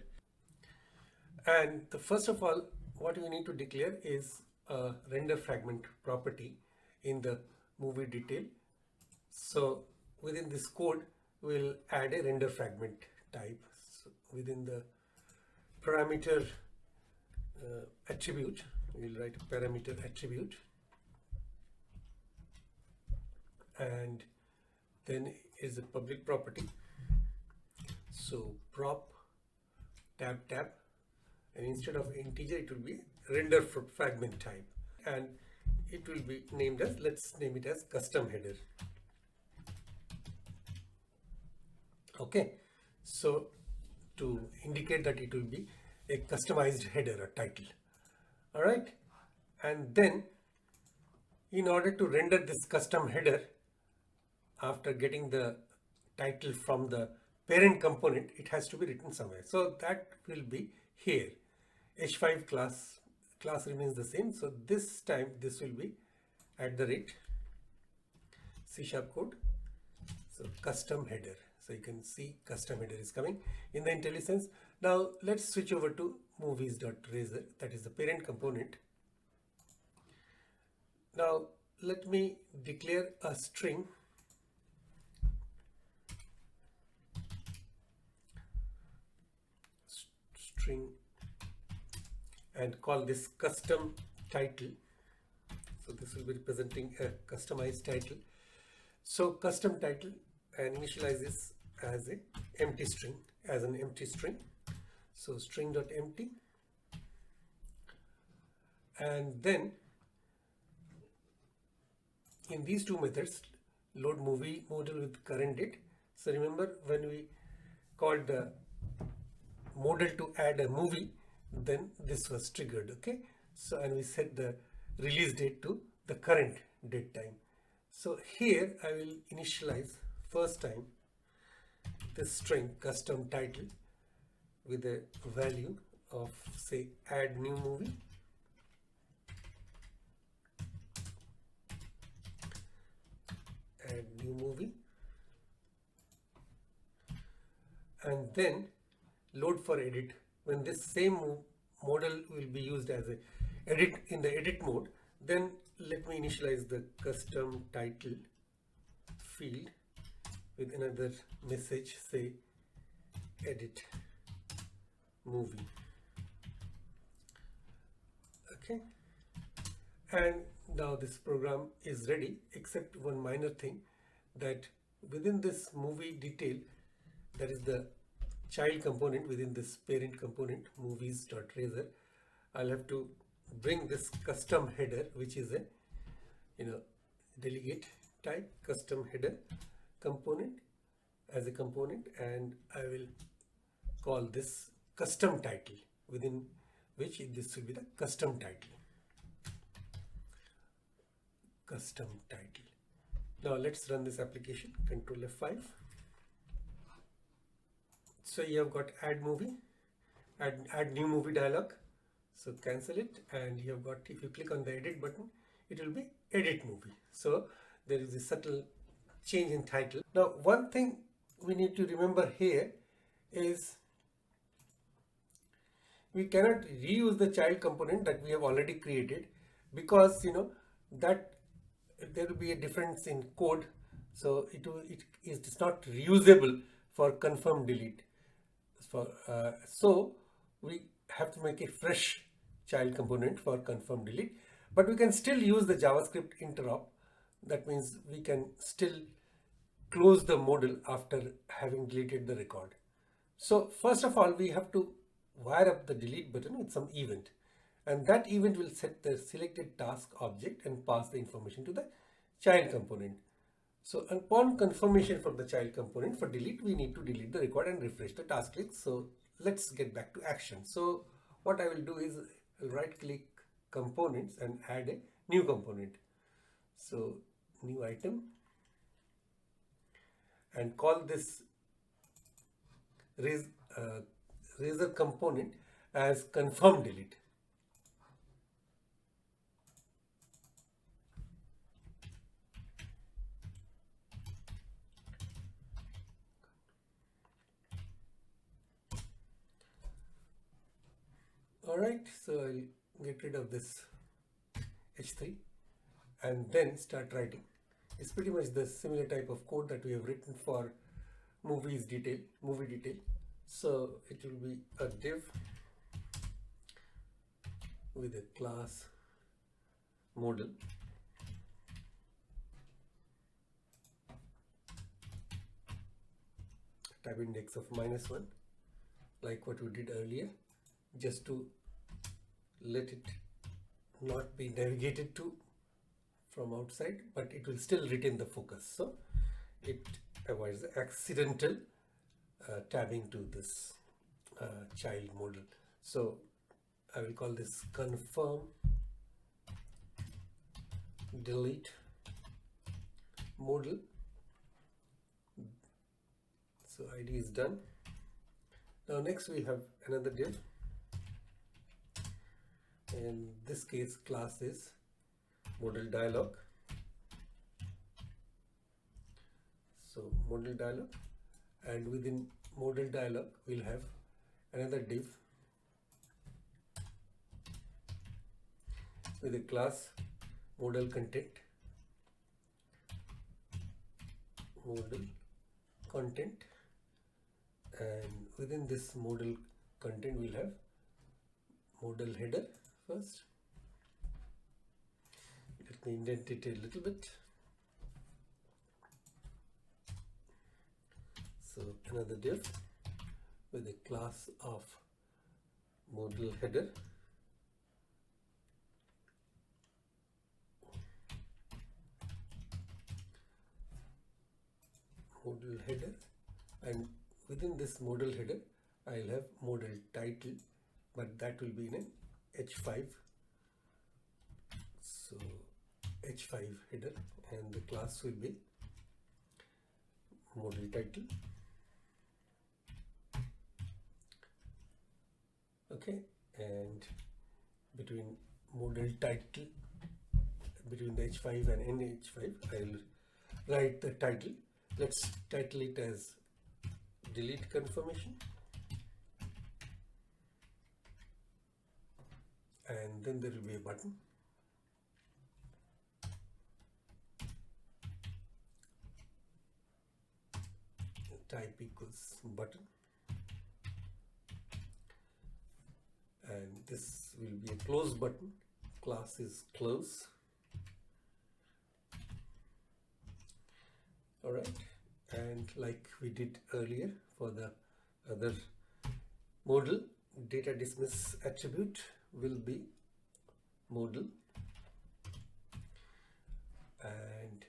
And first of all, what we need to declare is a render fragment property in the movie detail. So within this code, we'll add a render fragment type. So within the parameter attribute, we'll write a parameter attribute, and then is a public property So prop tab, and instead of integer it will be render fragment type, and it will be named as, let's name it as custom header. Okay, so to indicate that it will be a customized header or title. All right, and then in order to render this custom header, after getting the title from the parent component, it has to be written somewhere. So that will be here. H5 class remains the same. So this time this will be @ C# code. So custom header. So you can see custom header is coming in the IntelliSense. Now let's switch over to movies.razor, that is the parent component. Now let me declare a string and call this custom title. So this will be representing a customized title. So custom title, and initialize this as an empty string, So string.empty, and then in these two methods, load movie modal with current date. So remember when we called the modal to add a movie, then this was triggered. Okay, so and we set the release date to the current date time. So here I will initialize first time this string custom title with a value of, say, add new movie, and then load for edit. When this same modal will be used as a edit in the edit mode, then let me initialize the custom title field with another message, say edit movie. Okay, and now this program is ready, except one minor thing, that within this movie detail, that is the child component within this parent component movies.razor, I'll have to bring this custom header, which is a delegate type custom header component as a component, and I will call this custom title, within which this will be the custom title. Now let's run this application. Control F5. So you have got add new movie dialog. So cancel it, and you have got, if you click on the edit button, it will be edit movie. So there is a subtle change in title. Now one thing we need to remember here is we cannot reuse the child component that we have already created, because that there will be a difference in code. So it is not reusable for confirm delete. So we have to make a fresh child component for confirm delete, but we can still use the JavaScript interop. That means we can still close the modal after having deleted the record. So first of all, we have to wire up the delete button with some event, and that event will set the selected task object and pass the information to the child component. So upon confirmation from the child component for delete, we need to delete the record and refresh the task list. So let's get back to action. So what I will do is I'll right click components and add a new component. So new item, and call this razor component as confirm delete. Alright, so I'll get rid of this H3 and then start writing. It's pretty much the similar type of code that we have written for movie detail. So it will be a div with a class modal, tab index of -1, like what we did earlier, just to let it not be navigated to from outside, but it will still retain the focus. So it avoids the accidental tabbing to this child modal. So I will call this confirm delete modal. So ID is done. Now next we have another div. In this case, class is Modal Dialog. So Modal Dialog, and within Modal Dialog we'll have another div with a class Modal Content. Modal Content, and within this Modal Content we'll have Modal Header first. Let me indent it a little bit. So another div with a class of Modal Header. Modal Header, and within this Modal Header I'll have Modal Title, but that will be in an H5. So H5 header, and the class will be Modal Title. Okay, and between Modal Title, between the H5 and NH5, I'll write the title. Let's title it as delete confirmation, and then there will be a button. Type equals button, and this will be a close button. Class is close. Alright, and like we did earlier for the other modal, data dismiss attribute will be modal, and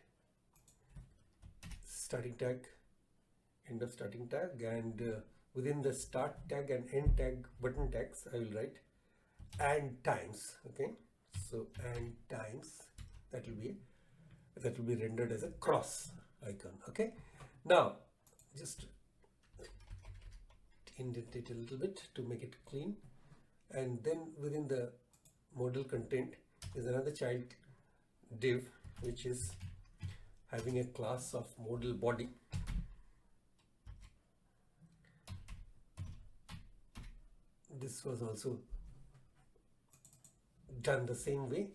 starting tag, end of starting tag, and within the start tag and end tag button tags I will write and times. Okay, so and times, that will be rendered as a cross icon. Okay, now just indent it a little bit to make it clean, and then within the modal content is another child div which is having a class of modal body. This was also done the same way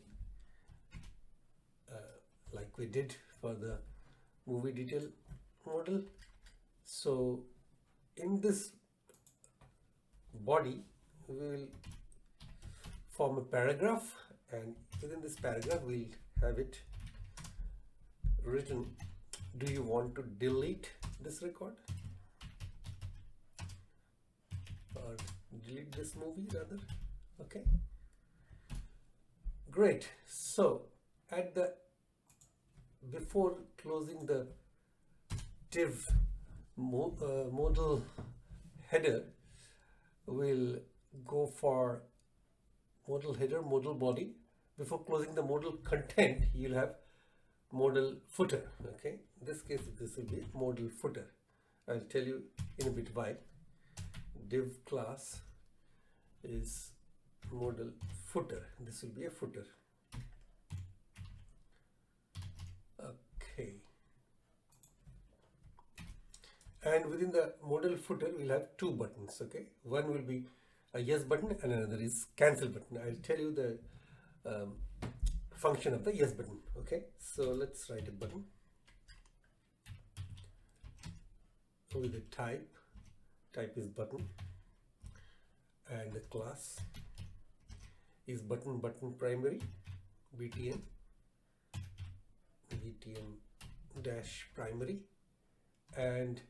like we did for the movie detail model. So in this body we will form a paragraph, and within this paragraph we'll have it written, do you want to delete this record or delete this movie rather. Okay, great. So at the before closing the div modal header, we'll go for modal header, modal body. Before closing the modal content, you'll have modal footer. Okay, in this case this will be modal footer. I'll tell you in a bit why. Div class is modal footer. This will be a footer. Okay, and within the modal footer we'll have two buttons. Okay, one will be a yes button and another is cancel button. I'll tell you the function of the yes button. Okay, so let's write a button with a type is button, and the class is button primary, btn dash primary, and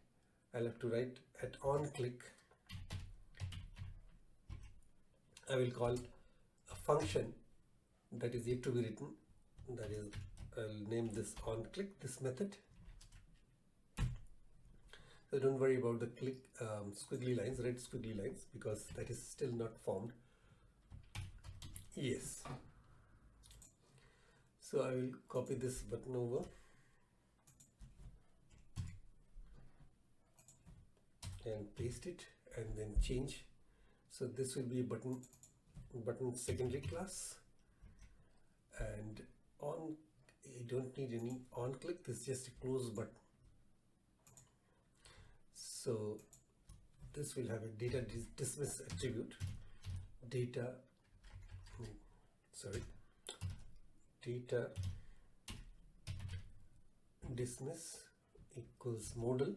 I'll have to write at on click. I will call a function that is yet to be written. That is, I'll name this on click, this method. So don't worry about the click squiggly lines, red squiggly lines, because that is still not formed. Yes. So I will copy this button over and paste it and then change. So this will be a button secondary class, and on, you don't need any on click, this is just a close button. So this will have a data dismiss attribute, data dismiss equals modal,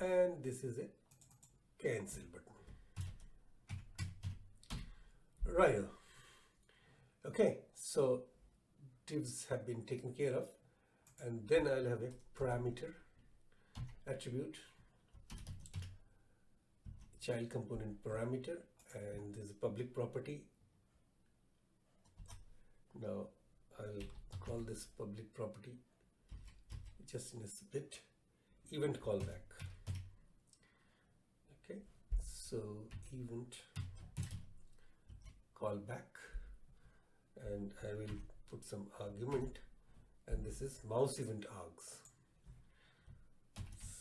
and this is a cancel button. Right. Okay, so divs have been taken care of, and then I'll have a parameter attribute, child component parameter, and there's a public property. Now I'll call this public property just in a bit, event callback. Okay, so event callback, and I will put some argument, and this is mouse event args.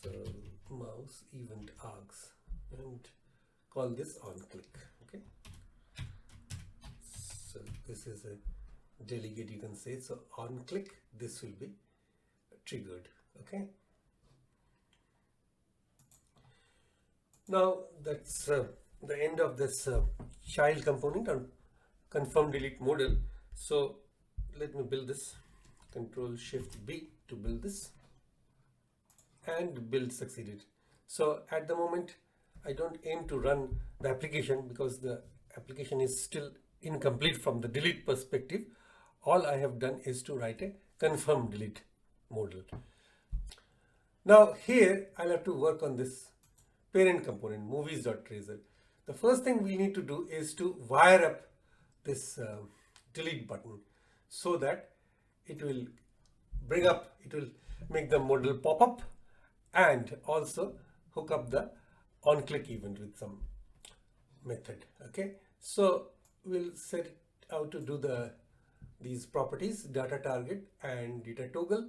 So mouse event args, and call this on click. Okay, so this is a delegate, you can say. So on click, this will be triggered. Okay, now that's the end of this child component on confirm delete modal. So let me build this. Control Shift B to build this, and build succeeded. So at the moment I don't aim to run the application because the application is still incomplete from the delete perspective. All I have done is to write a confirm delete modal. Now here I'll have to work on this parent component, movies.razor. The first thing we need to do is to wire up this delete button so that it will bring up, it will make the modal pop up, and also hook up the on click event with some method. Okay, so we'll set out to do these properties, data target and data toggle.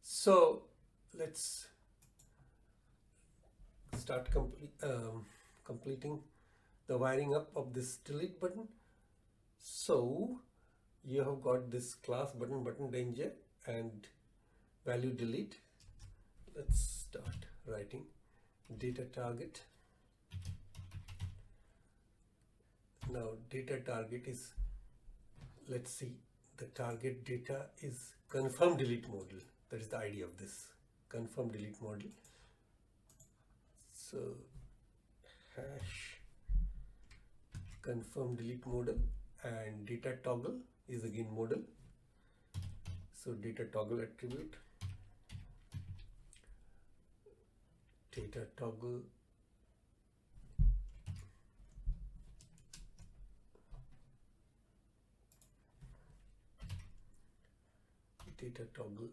So let's start completing the wiring up of this delete button. So you have got this class button danger and value delete. Let's start writing data target. Now data target is, let's see, the target data is confirm delete modal. That is the idea of this confirm delete modal. So hash confirm delete modal, and data toggle is again modal. So data toggle attribute, data toggle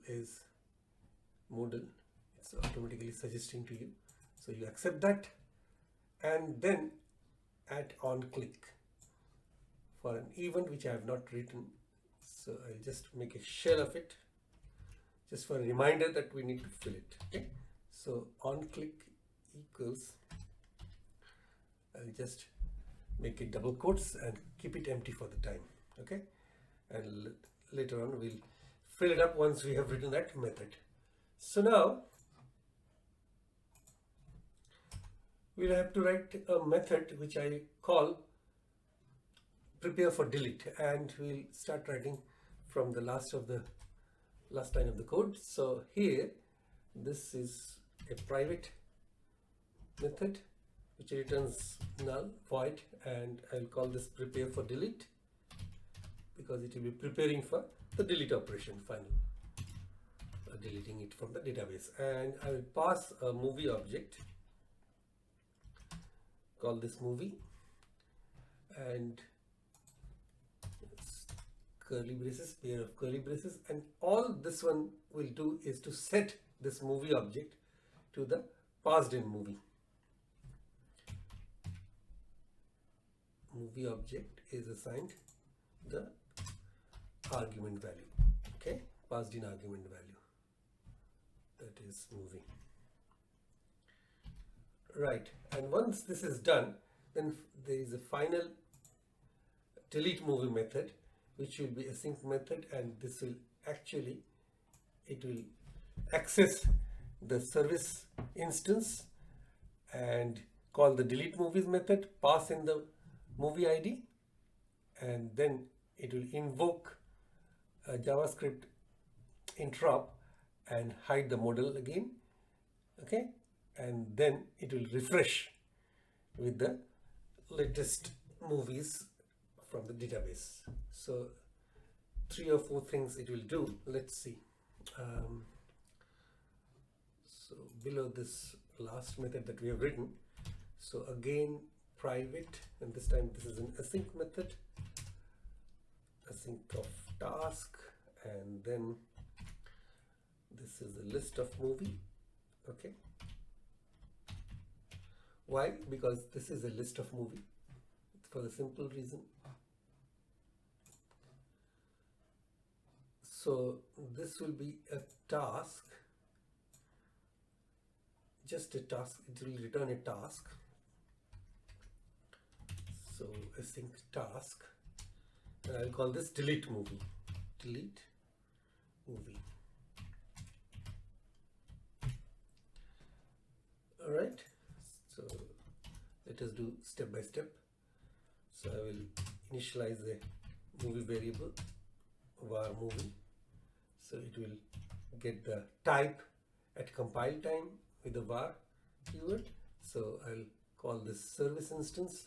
is modal. It's automatically suggesting to you, so you accept that, and then add on click for an event which I have not written. So I'll just make a shell of it just for a reminder that we need to fill it. Okay, so on click equals, I'll just make it double quotes and keep it empty for the time. Okay, and later on we'll fill it up once we have written that method. So now we'll have to write a method which I call prepare for delete, and we'll start writing from the last line of the code. So here, this is a private method which returns null void, and I'll call this prepare for delete because it will be preparing for the delete operation final, deleting it from the database. And I will pass a movie object call this movie, and curly braces, pair of curly braces, and all this one will do is to set this movie object to the passed in movie. Movie object is assigned the argument value, okay, passed in argument value, that is movie. Right, and once this is done, then there is a final delete movie method, which will be a async method, and this will actually, it will access the service instance and call the delete movies method, pass in the movie ID, and then it will invoke a JavaScript interop and hide the modal again, okay, and then it will refresh with the latest movies from the database. So 3 or 4 things it will do. Let's see. So below this last method that we have written, so again private, and this time this is an async method, async of task, and then this is a list of movie, okay. Why? Because this is a list of movie, for the simple reason. So this will be a task, just a task, it will return a task. So async task, and I'll call this delete movie, delete movie. All right, so let us do step by step. So I will initialize a movie variable, var movie. So it will get the type at compile time with the var keyword. So I'll call this service instance,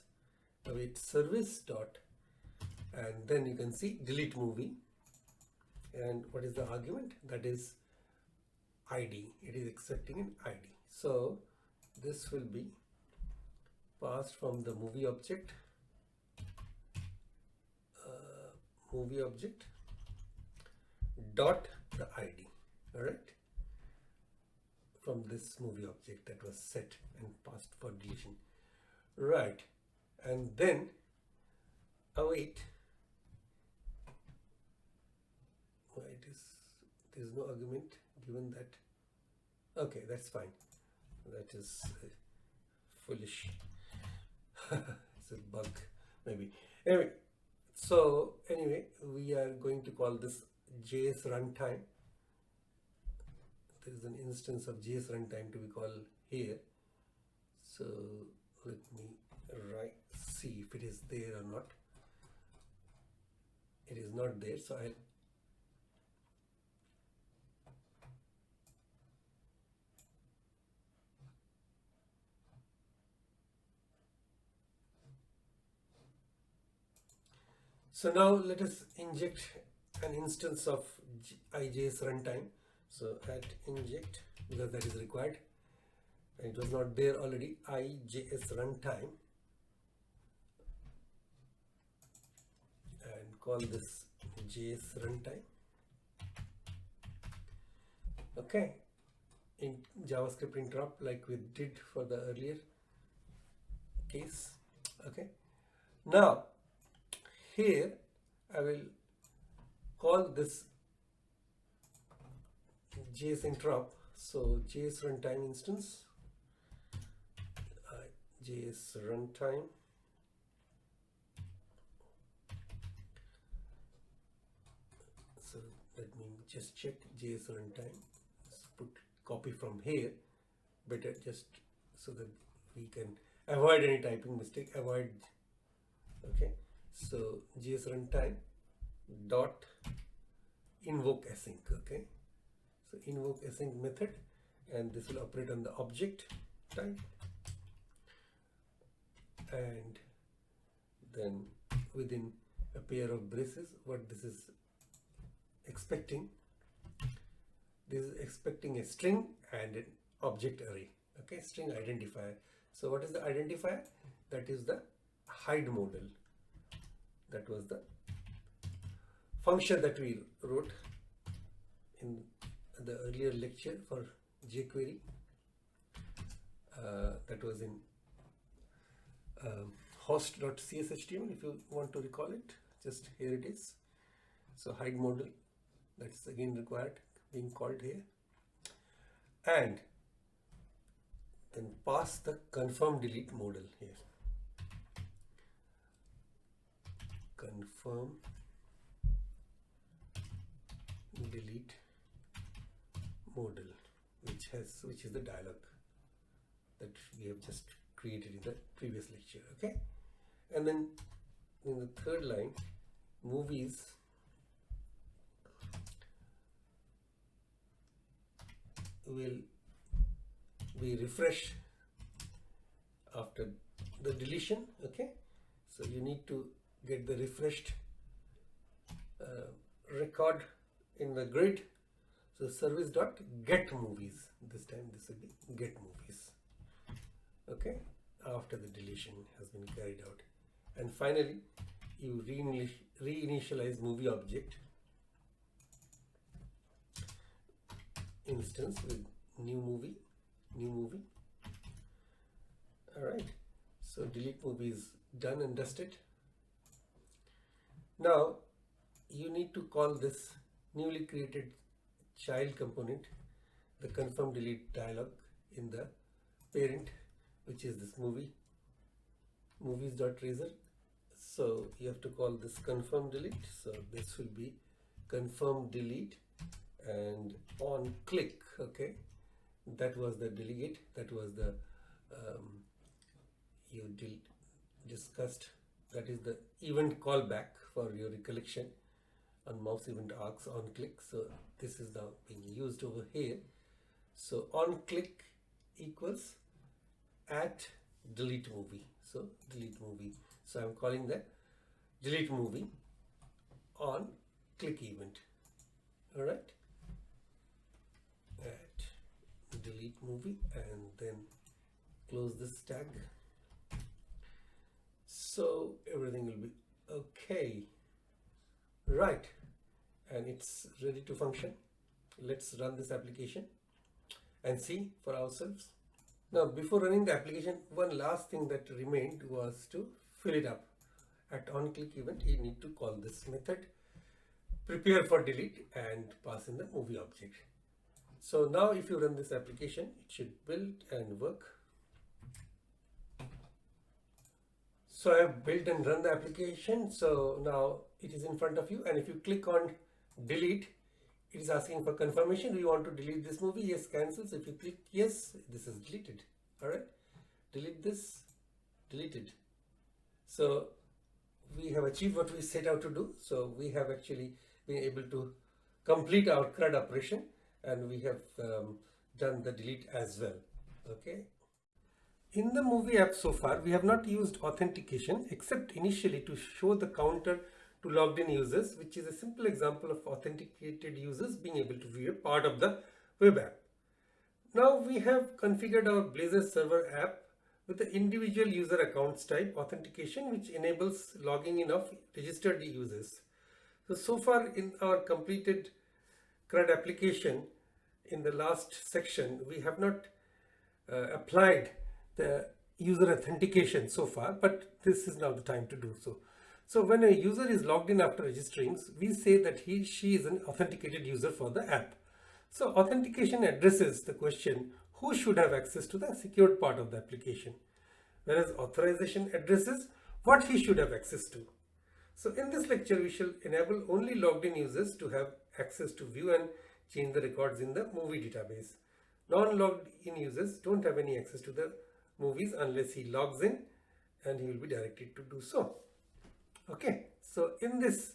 await service dot, and then you can see delete movie. And what is the argument? That is ID. It is accepting an ID. So this will be passed from the movie object, dot the ID, all right, from this movie object that was set and passed for deletion, right, and then await. Why it is, there is no argument given that. Okay, that's fine. That is foolish. It's a bug maybe. Anyway, so anyway, we are going to call this JS runtime. There is an instance of JS runtime to be called here. So let me see if it is there or not. It is not there, so I'll so now let us inject an instance of IJS runtime. So at inject, because that is required, and it was not there already, IJS runtime, and call this JS runtime, okay, in JavaScript interrupt like we did for the earlier case, okay. Now here I will call this JS interrupt. So JS runtime instance, JS runtime, so let me just check JS runtime, put copy from here, better, just so that we can avoid any typing mistake, avoid, okay. So JS runtime dot invoke async, okay. So invoke async method, and this will operate on the object type, and then within a pair of braces, what this is expecting, this is expecting a string and an object array, okay, string identifier. So what is the identifier? that is the hide modal. That was the function that we wrote in the earlier lecture for jQuery. That was in host.cshtml, if you want to recall it. Just here it is. So hide modal, that's again required, being called here. And then pass the confirm delete modal here. Confirm delete modal, which is the dialog that we have just created in the previous lecture. Okay, and then in the third line, movies will be refreshed after the deletion. Okay, so you need to get the refreshed record in the grid. So service.get movies, this time this will be get movies. Okay, after the deletion has been carried out. And finally, you reinitialize movie object instance with new movie. All right, so delete movie is done and dusted. Now you need to call this newly created child component, the confirm delete dialog, in the parent, which is this movies.razor. So you have to call this confirm delete. So this will be confirm delete, and on click. Okay, that was the delegate, that was the discussed, that is the event callback for your recollection on mouse event arcs on click. So this is now being used over here. So on click equals at delete movie. So delete movie. So I'm calling that delete movie on click event. All right, at delete movie, and then close this tag. So everything will be okay, right? And it's ready to function. Let's run this application and see for ourselves. Now, before running the application, one last thing that remained was to fill it up. At onClick event, you need to call this method prepare for delete and pass in the movie object. So now if you run this application, it should build and work. So I have built and run the application. So now it is in front of you, and if you click on delete, it is asking for confirmation. Do you want to delete this movie? Yes, cancel. So if you click yes, this is deleted. All right, delete this, deleted. So we have achieved what we set out to do. So we have actually been able to complete our CRUD operation, and we have done the delete as well. Okay. In the movie app so far, we have not used authentication except initially to show the counter to logged in users, which is a simple example of authenticated users being able to view a part of the web app. Now we have configured our Blazor server app with the individual user accounts type authentication, which enables logging in of registered users. So far in our completed CRUD application, in the last section, we have not applied the user authentication so far, but this is now the time to do so. So when a user is logged in after registering, we say that she is an authenticated user for the app. So authentication addresses the question who should have access to the secured part of the application, whereas authorization addresses what he should have access to. So in this lecture, we shall enable only logged in users to have access to view and change the records in the movie database. Non-logged in users don't have any access to the movies unless he logs in, and he will be directed to do so. Okay, so in this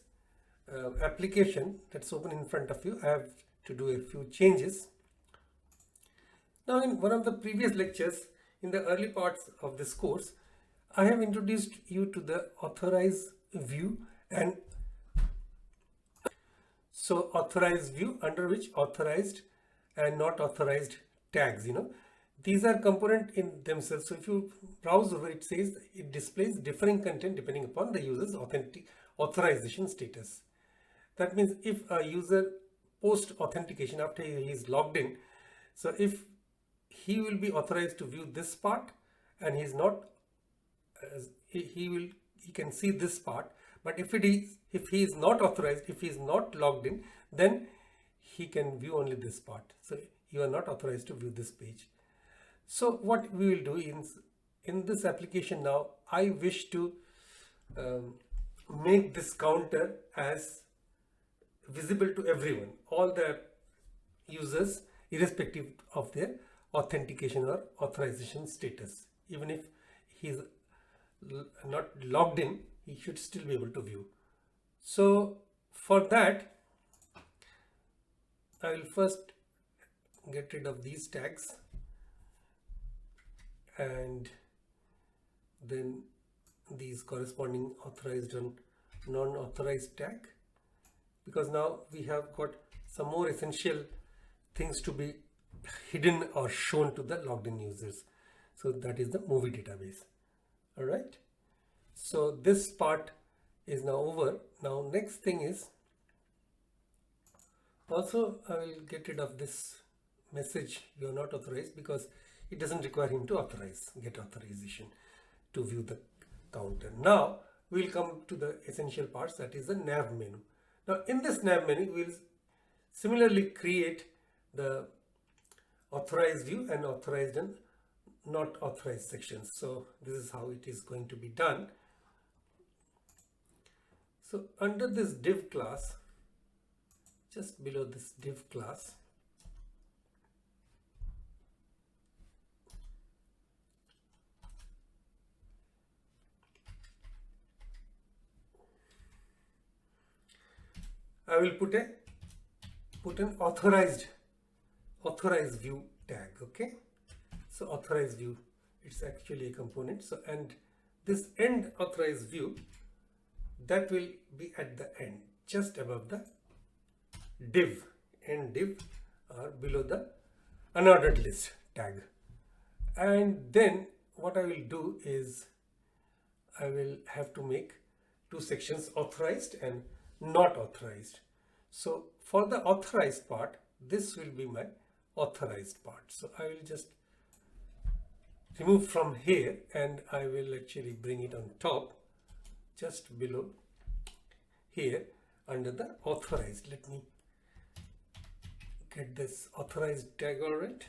application that's open in front of you, I have to do a few changes. Now, in one of the previous lectures, in the early parts of this course, I have introduced you to the authorize view, and so authorize view, under which authorized and not authorized tags, these are component in themselves. So if you browse over, it says it displays differing content depending upon the user's authorization status. That means if a user post authentication after he is logged in, so if he will be authorized to view this part and he is not, he can see this part. But if he is not authorized, if he is not logged in, then he can view only this part. So you are not authorized to view this page. So what we will do in this application now, I wish to make this counter as visible to everyone, all the users, irrespective of their authentication or authorization status. Even if he is not logged in, he should still be able to view. So for that, I will first get rid of these tags and then these corresponding authorized and non-authorized tag, because now we have got some more essential things to be hidden or shown to the logged in users. So that is the movie database. All right, so this part is now over. Now next thing is, also I will get rid of this message you are not authorized, because it doesn't require him to get authorization to view the counter. Now we will come to the essential parts, that is the nav menu. Now in this nav menu we will similarly create the authorized view and authorized and not authorized sections. So this is how it is going to be done. So under this div class, just below this div class, I will put an authorized view tag. Okay, so authorized view, it's actually a component. So, and this end authorized view, that will be at the end, just above the div, end div, or below the unordered list tag. And then what I will do is I will have to make two sections, authorized and not authorized. So for the authorized part, this will be my authorized part. So I will just remove from here and I will actually bring it on top, just below here under the authorized. Let me get this authorized tag. All right,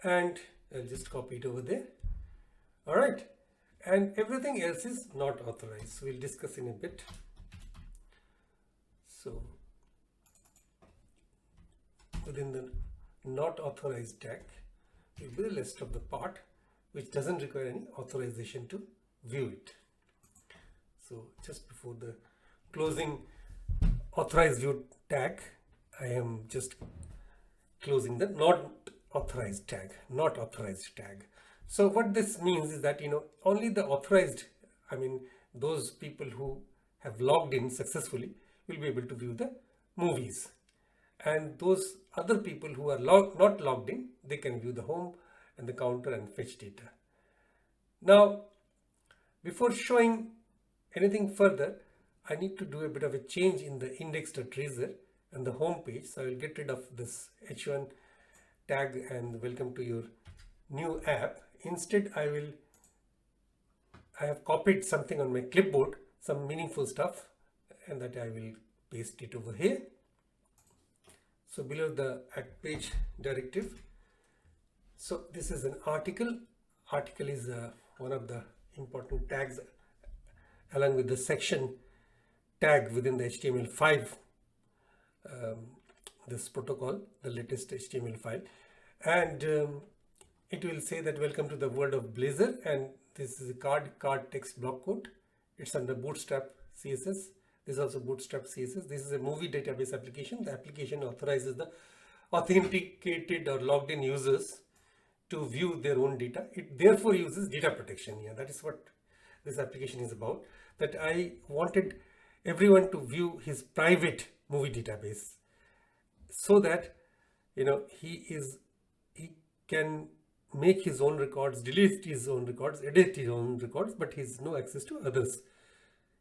and I'll just copy it over there. All right, and everything else is not authorized. So we'll discuss in a bit. So within the not authorized tag will be the list of the part which doesn't require any authorization to view it. So just before the closing authorized view tag, I am just closing the not authorized tag. So what this means is that, only the authorized, I mean those people who have logged in successfully, will be able to view the movies, and those other people who are not logged in, they can view the home and the counter and fetch data. Now before showing anything further, I need to do a bit of a change in the Index.razor and the home page. So I will get rid of this h1 tag and welcome to your new app. Instead I have copied something on my clipboard, some meaningful stuff, and that I will paste it over here. So below the app page directive, so this is an article. Article is one of the important tags along with the section tag within the HTML5, this protocol, the latest HTML file, and it will say that welcome to the world of Blazor, and this is a card text block code. It's under Bootstrap CSS. This is also Bootstrap CSS. This is a movie database application. The application authorizes the authenticated or logged in users to view their own data. It therefore uses data protection. Yeah, that is what this application is about. That I wanted everyone to view his private movie database, so that he can make his own records, delete his own records, edit his own records, but he has no access to others,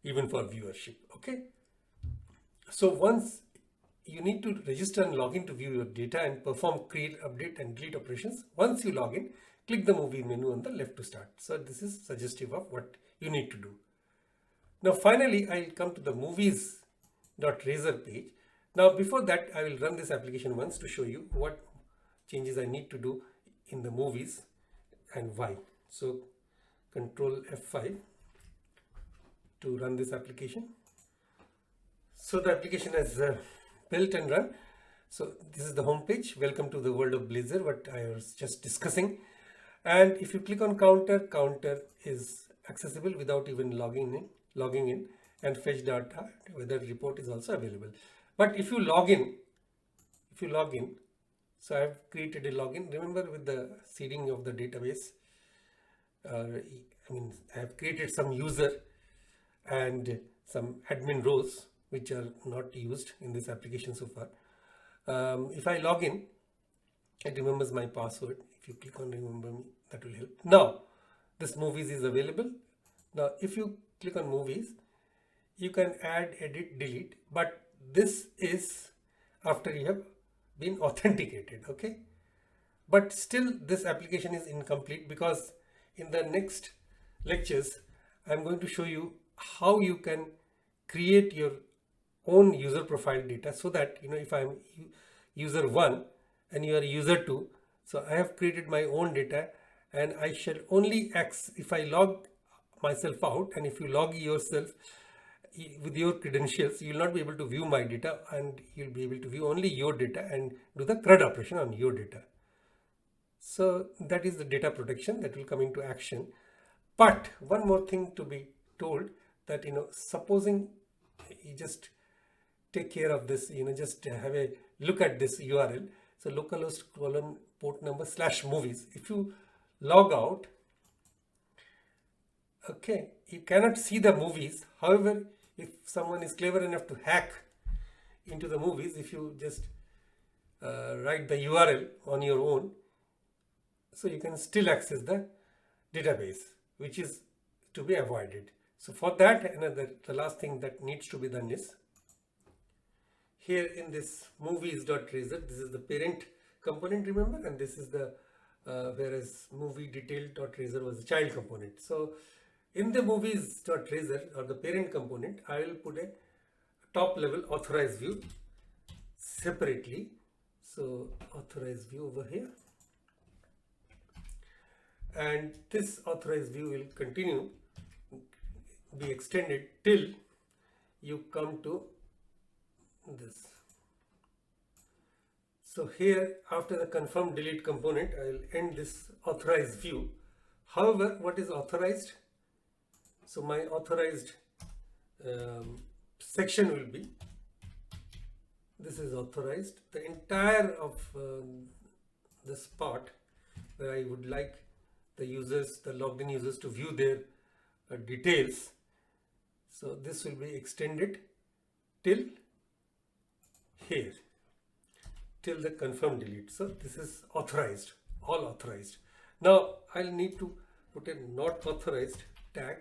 even for viewership. Okay. So once you need to register and log in to view your data and perform create, update and delete operations. Once you log in, click the movie menu on the left to start. So this is suggestive of what you need to do. Now finally, I'll come to the movies.razor page. Now before that, I will run this application once to show you what changes I need to do in the movies and why. So Control F5 to run this application. So the application has built and run. So this is the home page. Welcome to the world of Blazor, what I was just discussing. And if you click on counter is accessible without even logging in, and fetch data, weather report is also available. But if you log in, so I have created a login. Remember, with the seeding of the database, I have created some user and some admin roles which are not used in this application so far. If I log in, it remembers my password. If you click on remember me, that will help. Now, this movies is available. Now, if you click on movies, you can add, edit, delete, but this is after you have been authenticated. Okay. But still this application is incomplete, because in the next lectures, I'm going to show you how you can create your own user profile data, so that, if I'm user 1 and you are user 2, so I have created my own data, and I shall only access if I log myself out, and if you log yourself with your credentials, you will not be able to view my data, and you'll be able to view only your data and do the CRUD operation on your data. So that is the data protection that will come into action. But one more thing to be told, that supposing you just take care of this, just have a look at this URL. So localhost port number /movies. If you log out, okay, you cannot see the movies. However, if someone is clever enough to hack into the movies, if you just write the URL on your own, so you can still access the database, which is to be avoided. So for that, the last thing that needs to be done is, here in this movies.razor, this is the parent component, remember, and this is the whereas movie detail.razor was the child component. So in the movies.razor, or the parent component, I will put a top level authorized view separately. So authorized view over here, and this authorized view will continue, be extended till you come to this. So here, after the confirm delete component, I will end this authorized view. However, what is authorized? So my authorized section will be, this is authorized, the entire of this part where I would like the users, the logged in users, to view their details. So this will be extended till here, till the confirm delete. So this is authorized, all authorized. Now I'll need to put a not authorized tag,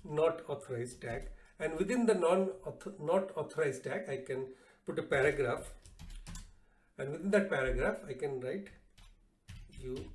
not authorized tag, and within the not authorized tag, I can put a paragraph, and within that paragraph I can write you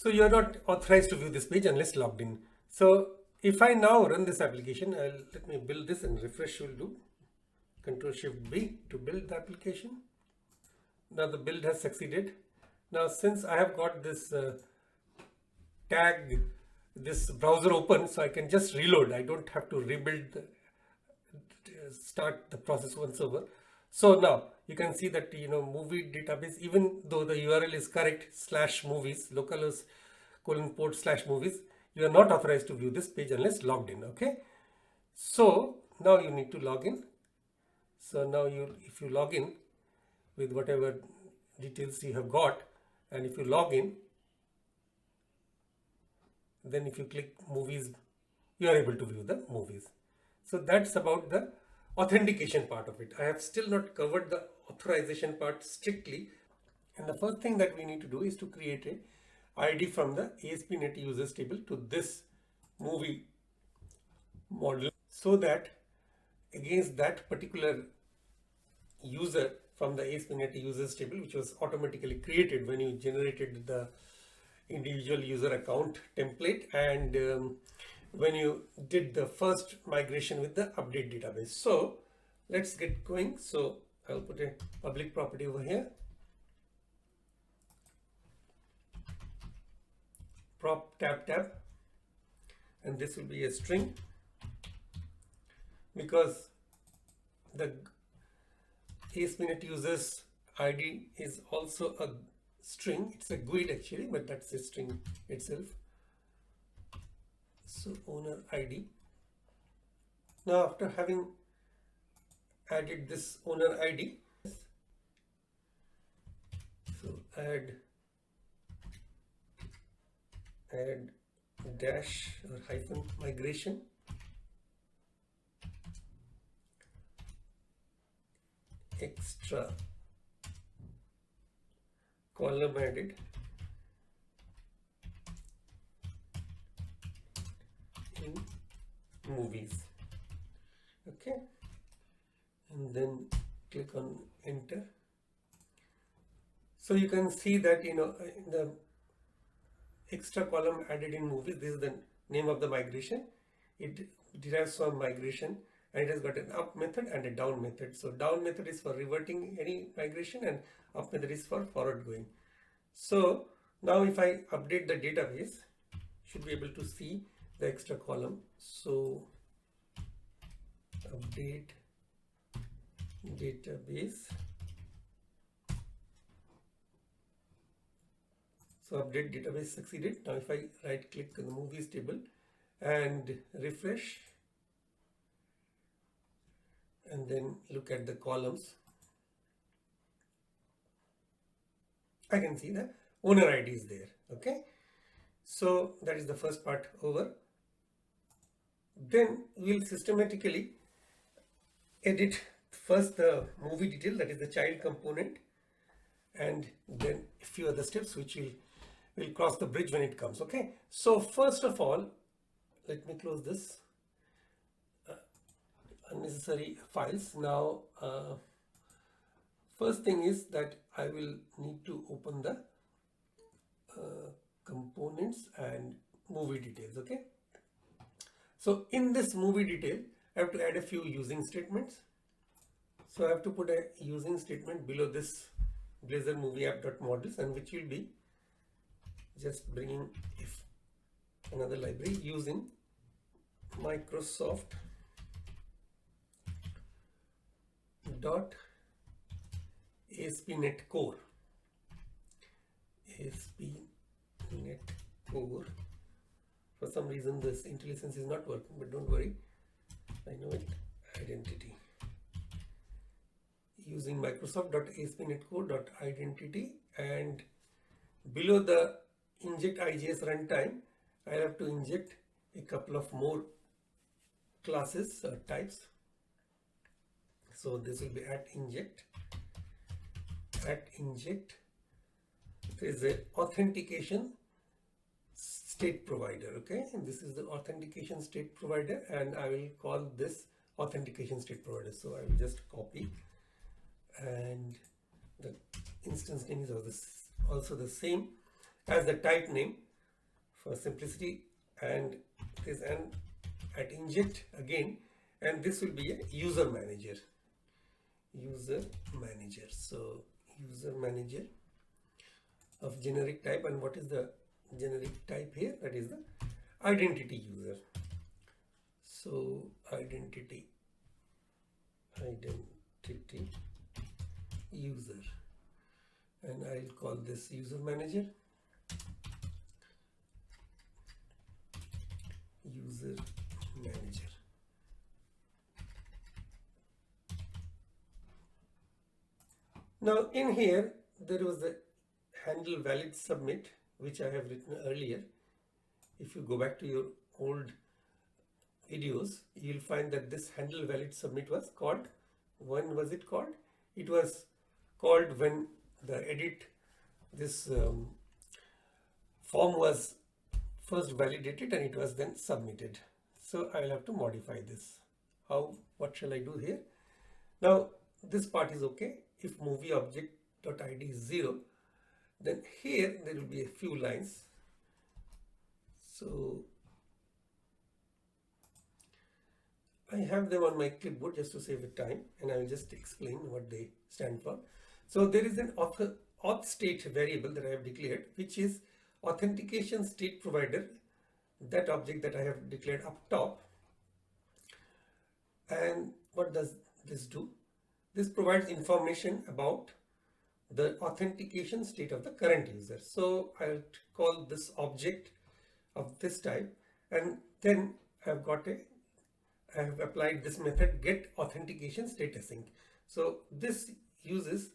So you are not authorized to view this page unless logged in. So if I now run this application, let me build this, and refresh will do. Ctrl+Shift+B to build the application. Now the build has succeeded. Now since I have got this tag, this browser open, so I can just reload. I don't have to rebuild, start the process once over. So now you can see that movie database, even though the URL is correct, /movies, localhost :port/movies, you are not authorized to view this page unless logged in. Okay. So now you need to log in. So now if you log in with whatever details you have got, and if you log in, then if you click movies, you are able to view the movies. So that's about the authentication part of it. I have still not covered the authorization part strictly. And the first thing that we need to do is to create a ID from the ASP.NET users table to this movie model, so that against that particular user from the ASP.NET users table, which was automatically created when you generated the individual user account template, and when you did the first migration with the update database. So let's get going. So I'll put a public property over here, prop tab, and this will be a string because the ASP.NET users ID is also a string. It's a GUID actually, but that's a string itself. So owner ID. Now after having added this owner ID, so add dash or hyphen migration, extra column added, in movies. Okay, and then click on enter. So you can see that, in the extra column added in movies, this is the name of the migration. It derives from migration, and it has got an up method and a down method. So down method is for reverting any migration, and up method is for forward going. So now if I update the database, should be able to see the extra column. So update database. So update database succeeded. Now if I right click on the movies table and refresh, and then look at the columns, I can see the owner ID is there. Okay, so that is the first part over. Then we'll systematically edit first the movie detail, that is the child component, and then a few other steps which we'll cross the bridge when it comes. Okay, so first of all, let me close this unnecessary files. Now first thing is that I will need to open the components and movie details. Okay, so in this movie detail I have to add a few using statements. So I have to put a using statement below this Blazor movie app.models, and which will be just bringing if another library using Microsoft ASP.NET Core. ASP.NET Core. For some reason this IntelliSense is not working, but don't worry, I know it. Identity. Using Microsoft.ASP.NET Core.identity, and below the inject IJS runtime, I have to inject a couple of more classes or types. So this will be @inject. There is a authentication state provider. Okay, and this is the authentication state provider, and I will call this authentication state provider. So I will just copy, and the instance name is also the same as the type name for simplicity, and this and @inject again, and this will be a user manager. So user manager of generic type, and what is the generic type here? That is the identity user. So identity user, and I'll call this user manager. Now in here there was the handle valid submit which I have written earlier. If you go back to your old videos, you'll find that this handle valid submit was called. When was it called? It was called when the edit this form was first validated and it was then submitted. So I will have to modify this. What shall I do here? Now this part is okay. If movie object.id is 0, then here there will be a few lines. So I have them on my clipboard just to save the time, and I will just explain what they stand for. So there is an auth state variable that I have declared, which is authentication state provider, that object that I have declared up top. And what does this do? This provides information about the authentication state of the current user. So I'll call this object of this type, and then I have applied this method get authentication state async. So this uses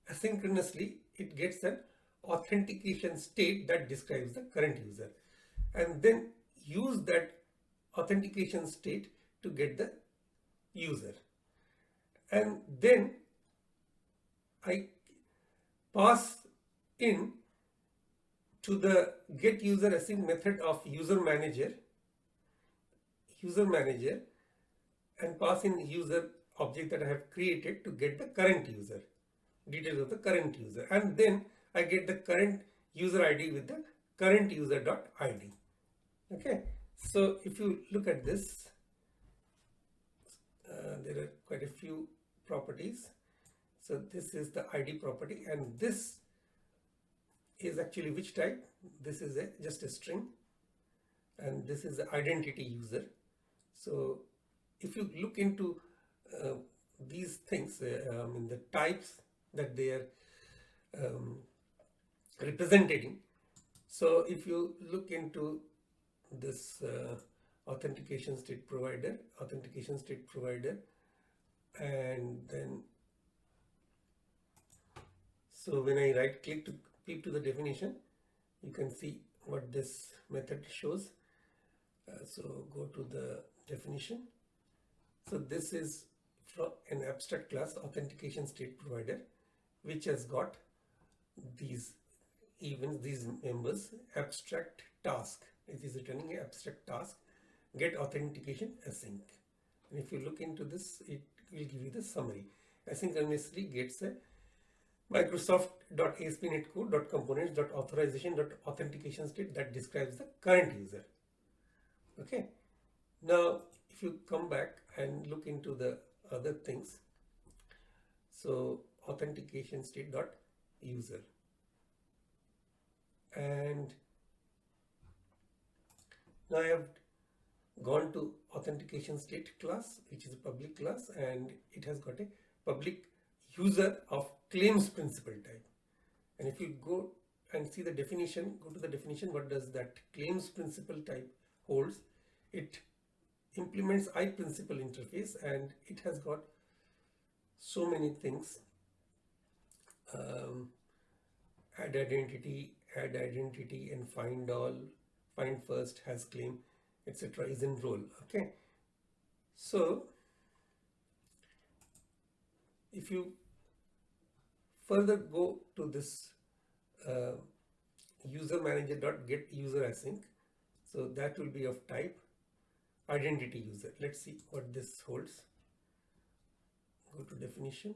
asynchronously, it gets an authentication state that describes the current user, and then use that authentication state to get the user. And then I pass in to the get user async method of user manager, and pass in user object that I have created to get the current user, details of the current user, and then I get the current user ID with the current user.id. Okay, so if you look at this, there are quite a few properties. So this is the ID property, and this is actually which type? This is just a string, and this is the identity user. So if you look into these things in the types that they are representing, so if you look into this authentication state provider, and then so when I right click to peep to the definition, you can see what this method shows. So go to the definition. So this is from an abstract class authentication state provider, which has got these events, these members, abstract task. It is returning an abstract task, get authentication async. And if you look into this, it will give you the summary. Asynchronously gets a Microsoft.ASP.NET Core.Components.Authorization.Authentication state that describes the current user. Okay. Now, if you come back and look into the other things, so authentication state.user, and now I have gone to authentication state class, which is a public class, and it has got a public user of claims principal type. And if you go and see the definition, go to the definition, what does that claims principal type holds? It implements iPrincipal interface, and it has got so many things. Add identity, and find all, find first, has claim, etc. is in role. Okay, so if you further go to this user manager.get user async, so that will be of type identity user. Let's see what this holds. Go to definition.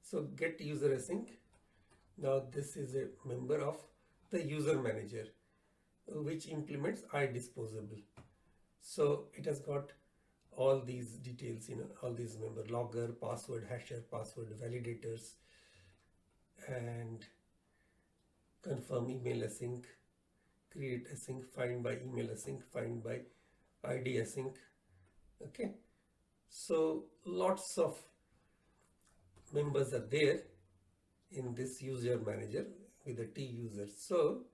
So get user async. Now this is a member of the user manager, which implements iDisposable. So it has got all these details, all these member, logger, password, hasher, password, validators, and confirm email async, create async, find by email async, find by ID async. Okay, so lots of members are there in this user manager with the T users. So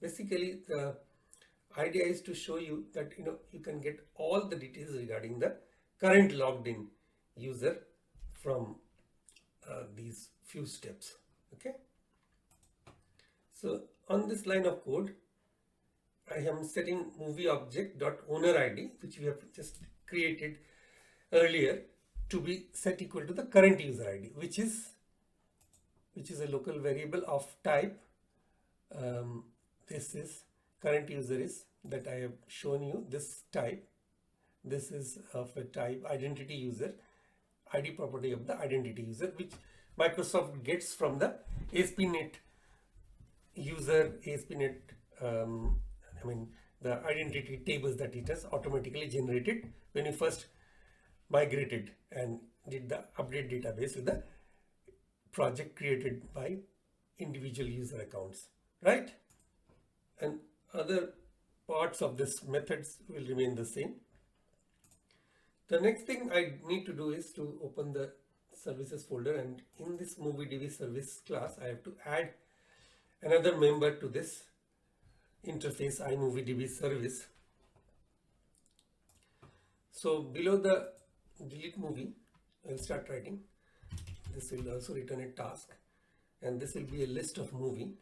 basically the idea is to show you that you can get all the details regarding the current logged in user from these few steps. Okay. So on this line of code, I am setting movie object dot owner ID, which we have just created earlier, to be set equal to the current user ID, which is a local variable of type. This is current user is that I have shown you this type. This is of a type identity user, ID property of the identity user, which Microsoft gets from the ASP.NET user, ASP.NET, the identity tables that it has automatically generated when you first migrated and did the update database with the project created by individual user accounts, right? And other parts of this methods will remain the same. The next thing I need to do is to open the services folder, and in this MovieDB service class I have to add another member to this interface iMovieDB service. So below the delete movie, I'll start writing. This will also return a task, and this will be a list of movie.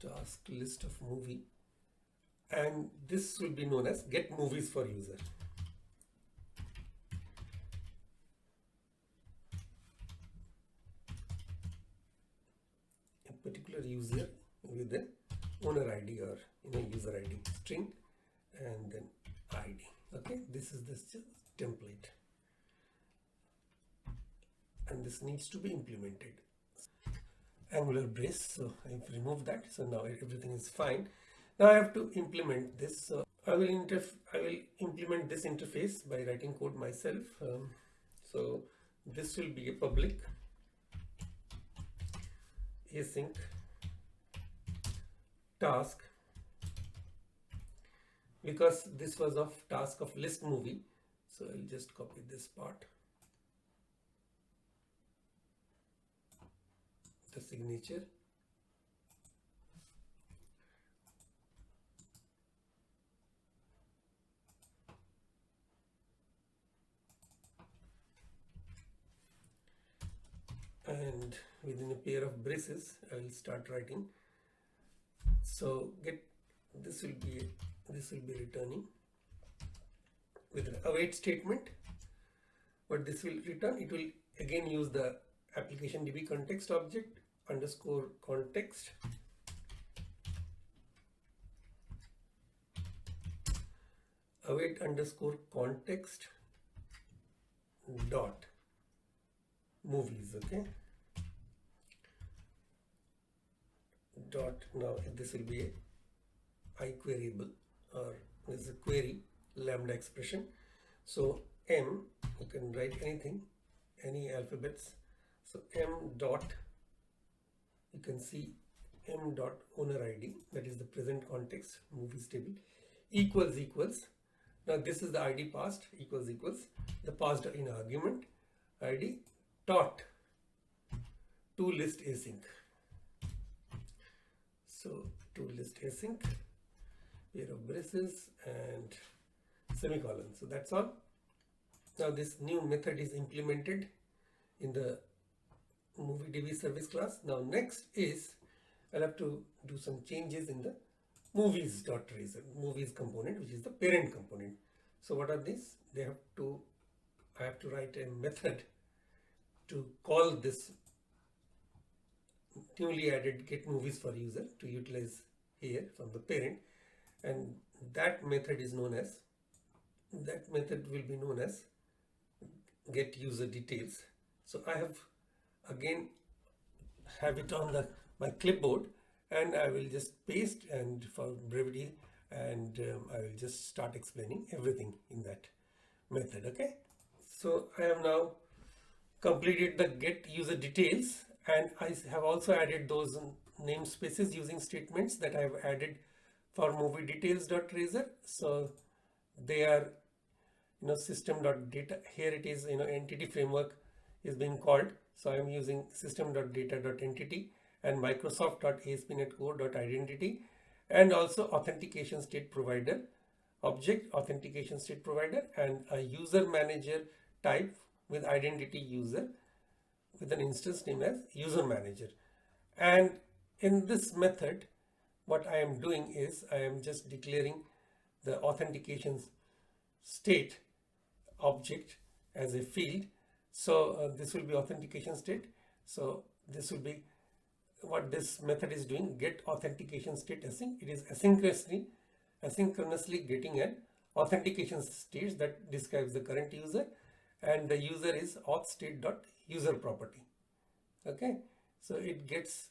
Task list of movie, and this will be known as get movies for user. A particular user with an owner ID or user ID string and then ID. Okay, this is this template, and this needs to be implemented. Angular brace, so I've removed that, so now everything is fine. Now I have to implement this, so I will implement this interface by writing code myself. So this will be a public async task, because this was of task of list movie, so I'll just copy this part, the signature, and within a pair of braces I will start writing. So this will be returning with an await statement. What this will return, it will again use the application DbContext object underscore context await underscore context dot movies. Okay, dot, now this will be a iQueryable, or this is a query lambda expression. So m, you can write anything, any alphabets. So m dot, you can see m dot owner ID, that is the present context movies table, equals. Now this is the ID passed, equals the passed in argument ID dot to list async. So to list async, pair of braces and semicolon. So that's all. Now this new method is implemented in the MovieDB service class. Now next is I'll have to do some changes in the movies.razor, movies component, which is the parent component. So what are these? I have to write a method to call this newly added get movies for user to utilize here from the parent, and that method will be known as get user details. So I have again it on my clipboard, and I will just paste, and for brevity, and I will just start explaining everything in that method. Okay, so I have now completed the get user details, and I have also added those namespaces using statements that I have added for movie details.razor. So they are system.data. Here it is, entity framework is being called, so I am using system.data.entity, and Microsoft.ASP.NET Core.Identity, and also authentication state provider object, authentication state provider, and a user manager type with identity user with an instance name as user manager. And in this method, what I am doing is I am just declaring the authentication state object as a field. So this will be authentication state. So this will be what this method is doing, get authentication state async. It is asynchronously getting an authentication state that describes the current user, and the user is auth state.user property. Okay, so it gets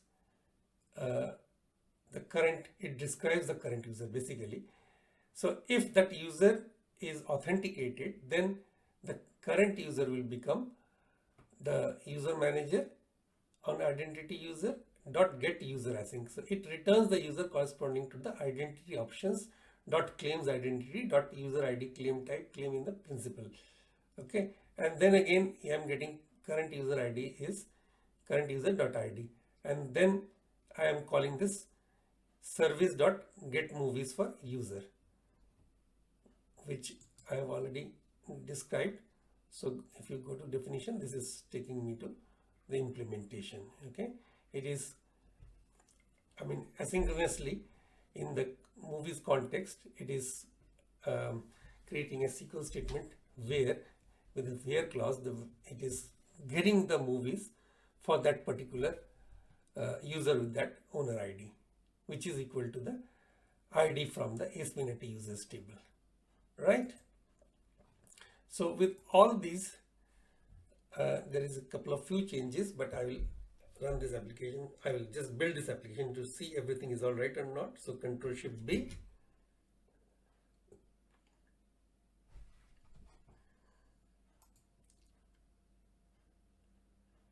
it describes the current user basically. So if that user is authenticated, then the current user will become the user manager on identity user dot get user async. So it returns the user corresponding to the identity options dot claims identity dot user ID claim type claim in the principal. Okay, and then again I am getting current user ID is current user dot ID, and then I am calling this service dot get movies for user, which I have already described. So if you go to definition, this is taking me to the implementation. Okay, it is, I mean, asynchronously in the movies context, it is creating a SQL statement where with a where clause, it is getting the movies for that particular user with that owner ID, which is equal to the ID from the ASP.NET users table, right? So with all these, there is a couple of few changes, but I will run this application. I will just build this application to see everything is all right or not. So Ctrl+Shift+B.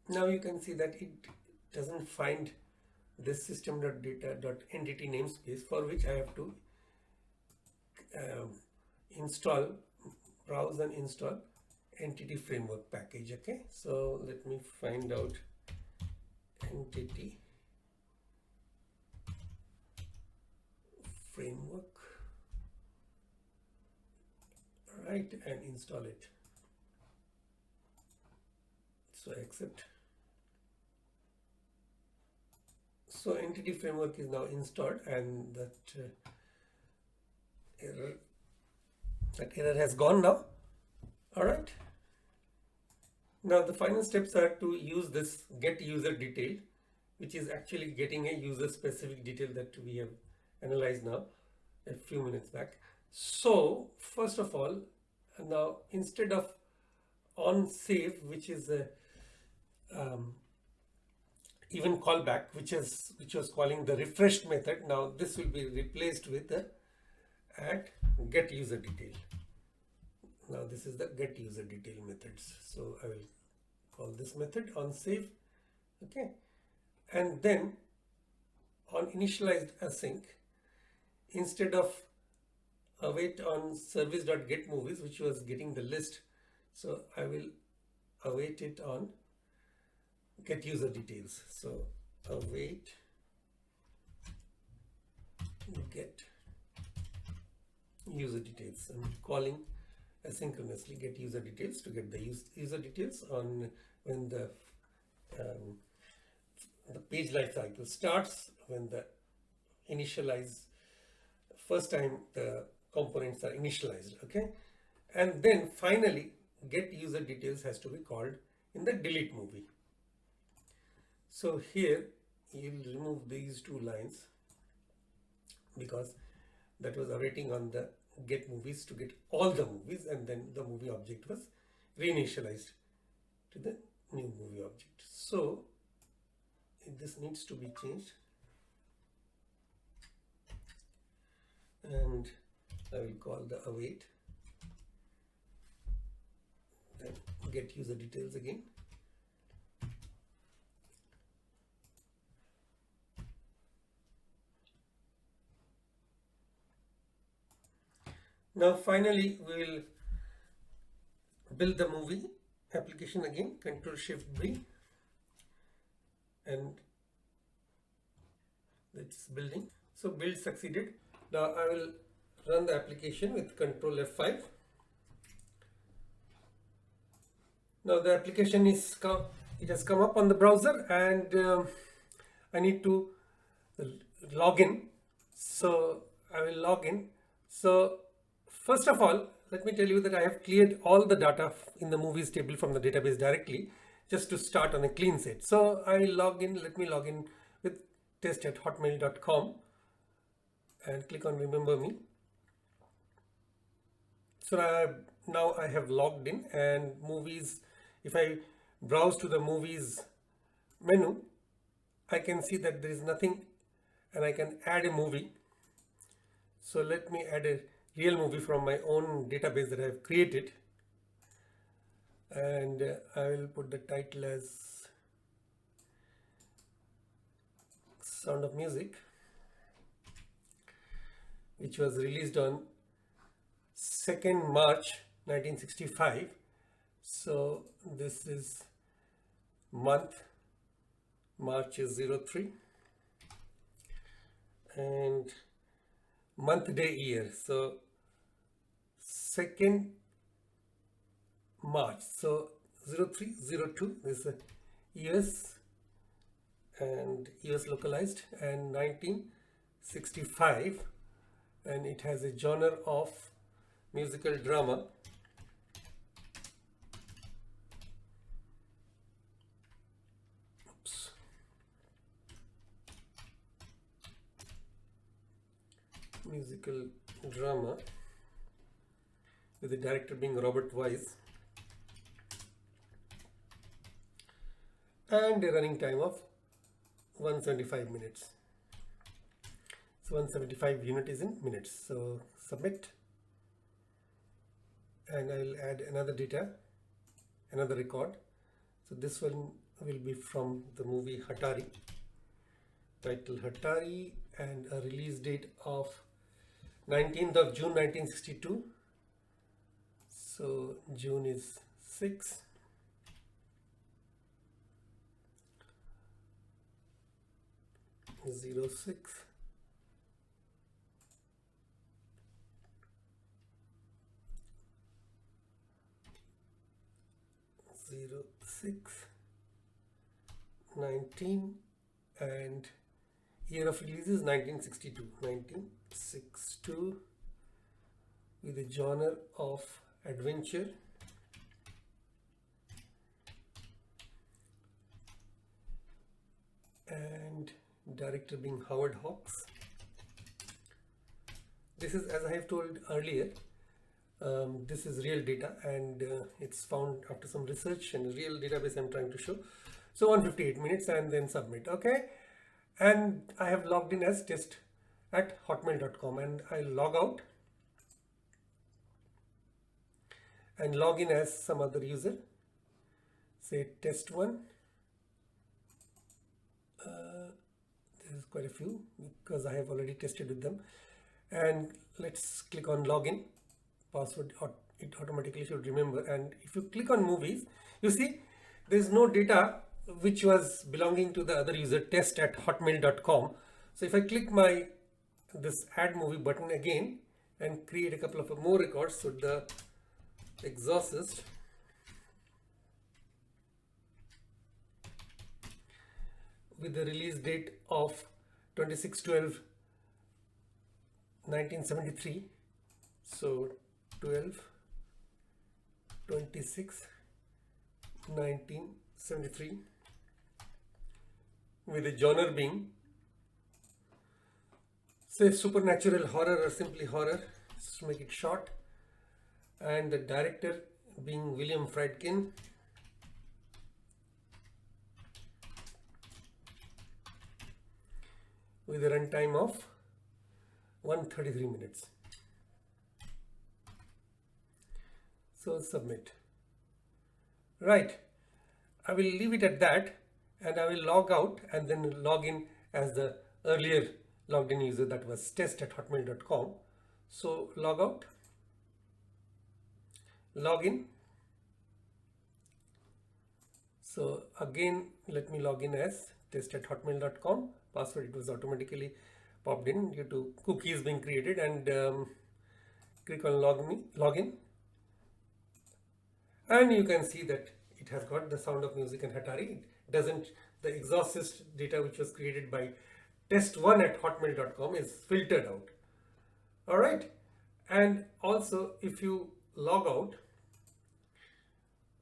Now you can see that it doesn't find this system.data.entity namespace, for which I have to browse and install entity framework package. Okay, so let me find out entity framework, right, and install it. So accept. So entity framework is now installed, and that error has gone now. All right. Now the final steps are to use this get user detail, which is actually getting a user specific detail that we have analyzed now a few minutes back. So first of all, now instead of on save, which is a even callback, which was calling the refreshed method, now this will be replaced with the at get user detail. Now this is the get user detail methods. So I will call this method on save. Okay, and then on initialized async, instead of await on service.get movies, which was getting the list, so I will await it on get user details. So await get user details. I'm calling asynchronously get user details to get the user details on when the page life cycle starts, when the first time the components are initialized. Okay, and then finally get user details has to be called in the delete movie. So here you'll remove these two lines because that was awaiting on the get movies to get all the movies, and then the movie object was reinitialized to the new movie object. So this needs to be changed, and I will call the await, then get user details again. Now finally we will build the movie application again, Ctrl+Shift+B, and It's building. So build succeeded. Now I will run the application with Control F5. Now the application is it has come up on the browser, and I need to log in. So I will log in. So first of all, let me tell you that I have cleared all the data in the movies table from the database directly, just to start on a clean set. So I log in. Let me log in with test@hotmail.com and click on remember me. So now I have logged in, and movies, if I browse to the movies menu, I can see that there is nothing, and I can add a movie. So let me add a real movie from my own database that I have created, and I will put the title as Sound of Music, which was released on 2nd March 1965. So this is month, March is 03, and month, day, year. So 2nd March, so 0302 is US and US localized, and 1965, and it has a genre of musical drama. Oops. Musical drama, with the director being Robert Wise, and a running time of 175 minutes. So 175 unit is in minutes. So submit, and I will add another data, another record. So this one will be from the movie Hatari, title Hatari, and a release date of 19th of June 1962. So June is 6. Zero 06. Zero 06 19, and year of release is 1962 with a genre of adventure, and director being Howard Hawks. This is, as I have told earlier, this is real data, and it's found after some research, and a real database I'm trying to show. So 158 minutes, and then submit. Okay, and I have logged in as test@hotmail.com, and I log out and log in as some other user, say test1. There's quite a few because I have already tested with them, and let's click on login. Password, it automatically should remember. And if you click on movies, you see there's no data which was belonging to the other user, test@hotmail.com. So if I click this add movie button again and create a couple of more records, so the exorcist, with the release date of 26/12/1973, so 12/26/1973, with the genre being, say, supernatural, horror, or simply horror, just to make it short, and the director being William Friedkin, with a runtime of 133 minutes. So submit. Right, I will leave it at that, and I will log out and then log in as the earlier logged in user, that was test@hotmail.com. So log out, log in. So again, let me log in as test@hotmail.com, password, it was automatically popped in due to cookies being created, and click on login, and you can see that it has got the Sound of Music and Hatari. It doesn't, the exhaust data which was created by test1@hotmail.com is filtered out. All right, and also if you log out,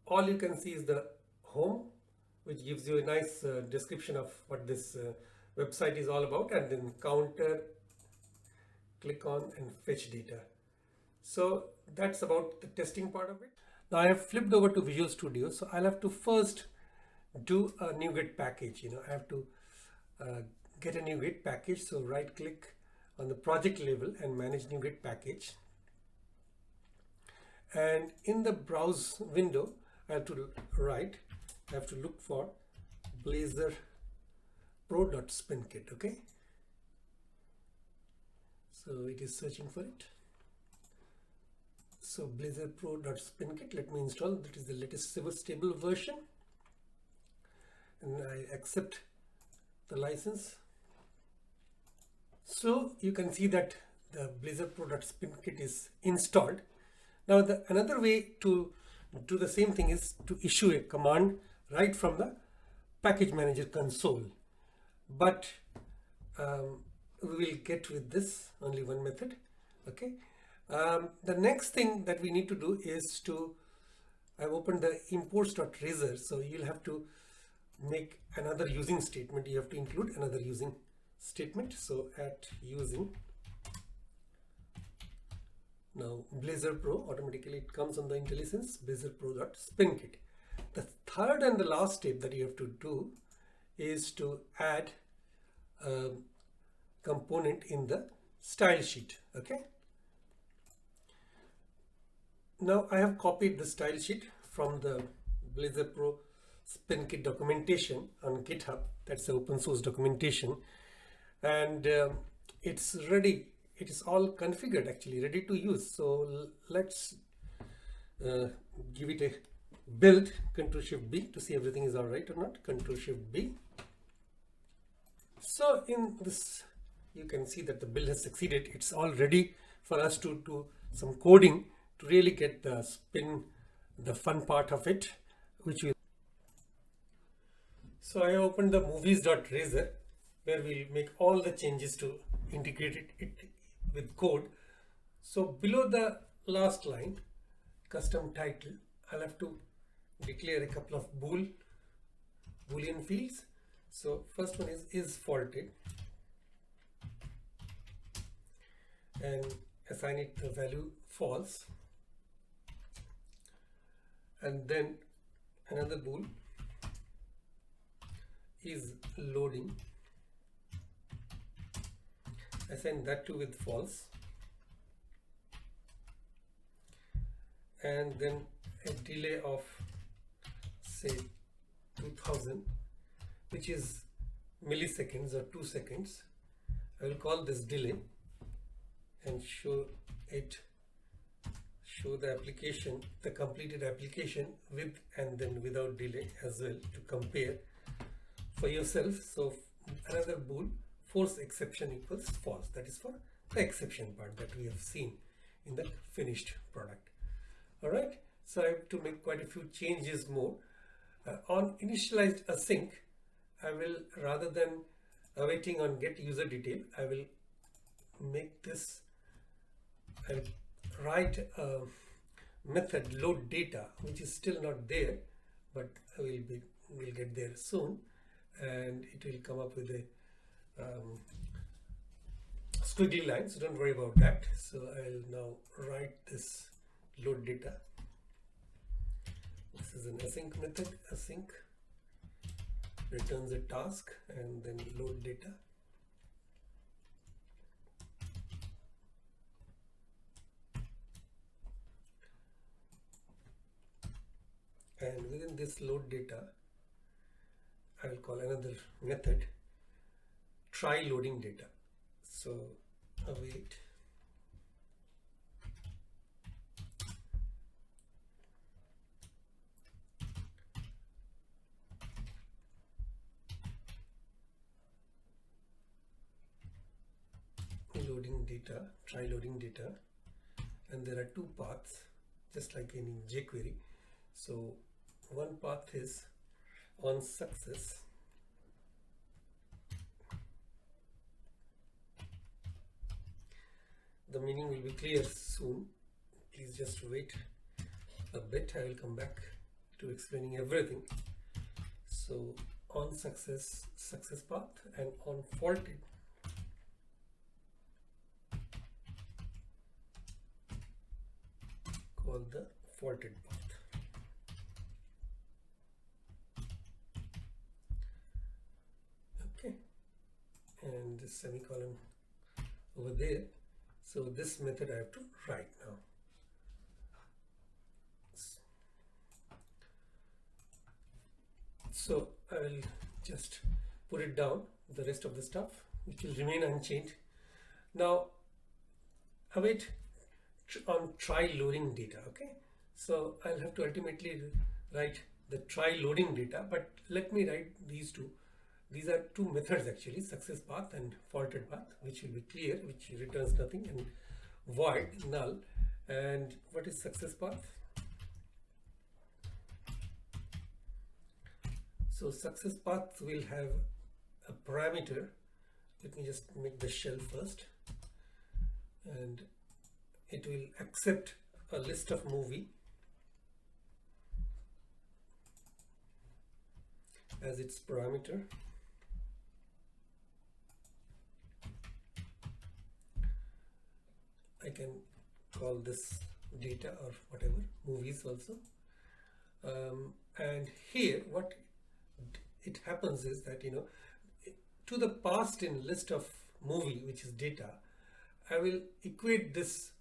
all you can see is the home, which gives you a nice description of what this website is all about, and then counter, click on and fetch data. So that's about the testing part of it. Now I have flipped over to Visual Studio, so I'll have to first do a NuGet package. I have to get a NuGet package. So right click on the project level and manage NuGet package. And in the browse window, I have to look for Blazor Pro.spinkit. Okay. So it is searching for it. So Blazor Pro.spinkit, let me install. That is the latest stable version, and I accept the license. So you can see that the Blazor Pro.spinkit is installed. Now another way to do the same thing is to issue a command right from the package manager console, but we will get with this only one method. Okay. The next thing that we need to do is I've opened the Imports.razor, so you'll have to make another using statement. You have to include another using statement. So at using, now Blazor Pro, automatically it comes on the IntelliSense Blazor Pro.spinkit. The third and the last step that you have to do is to add a component in the style sheet. Okay. Now I have copied the style sheet from the Blazor Pro Spinkit documentation on GitHub. That's the open source documentation, and it's ready. It is all configured, actually ready to use. So let's give it a build. Ctrl+Shift+B to see everything is all right or not. Ctrl+Shift+B. So in this, you can see that the build has succeeded. It's all ready for us to do some coding to really get the the fun part of it, which we. So I opened the movies.razor, where we'll make all the changes to integrate it with code. So below the last line, custom title, I'll have to declare a couple of Boolean fields. So first one is faulted, and assign it the value false. And then another bool is loading, assign that to with false, and then a delay of say 2000, which is milliseconds or 2 seconds. I will call this delay and show the application, the completed application with and then without delay as well, to compare for yourself. So another bool, force exception equals false. That is for the exception part that we have seen in the finished product. All right. So I have to make quite a few changes more. On initialized async, I will, rather than waiting on get user detail, I will make this, I will write a method load data, which is still not there, but we'll get there soon, and it will come up with a squiggly line, so don't worry about that. So I'll now write this load data. This is an async method. Async returns a task and then load data. And within this load data, I will call another method try loading data. So await loading data, try loading data, and there are two paths just like in jQuery. So one path is on success, the meaning will be clear soon, please just wait a bit, I will come back to explaining everything. So on success path, and on faulted called the faulted path. Okay, and this semicolon over there. So this method I have to write now. So I will just put it down, the rest of the stuff which will remain unchanged. Now await on try loading data. Okay, so I'll have to ultimately write the try loading data, but let me write these two. These are two methods actually, success path and faulted path, which will be clear, which returns nothing, and void, null. And what is success path? So success path will have a parameter. Let me just make the shell first, and it will accept a list of movie as its parameter. I can call this data or whatever, movies also. And here what it happens is that, to the past in list of movie, which is data, I will equate this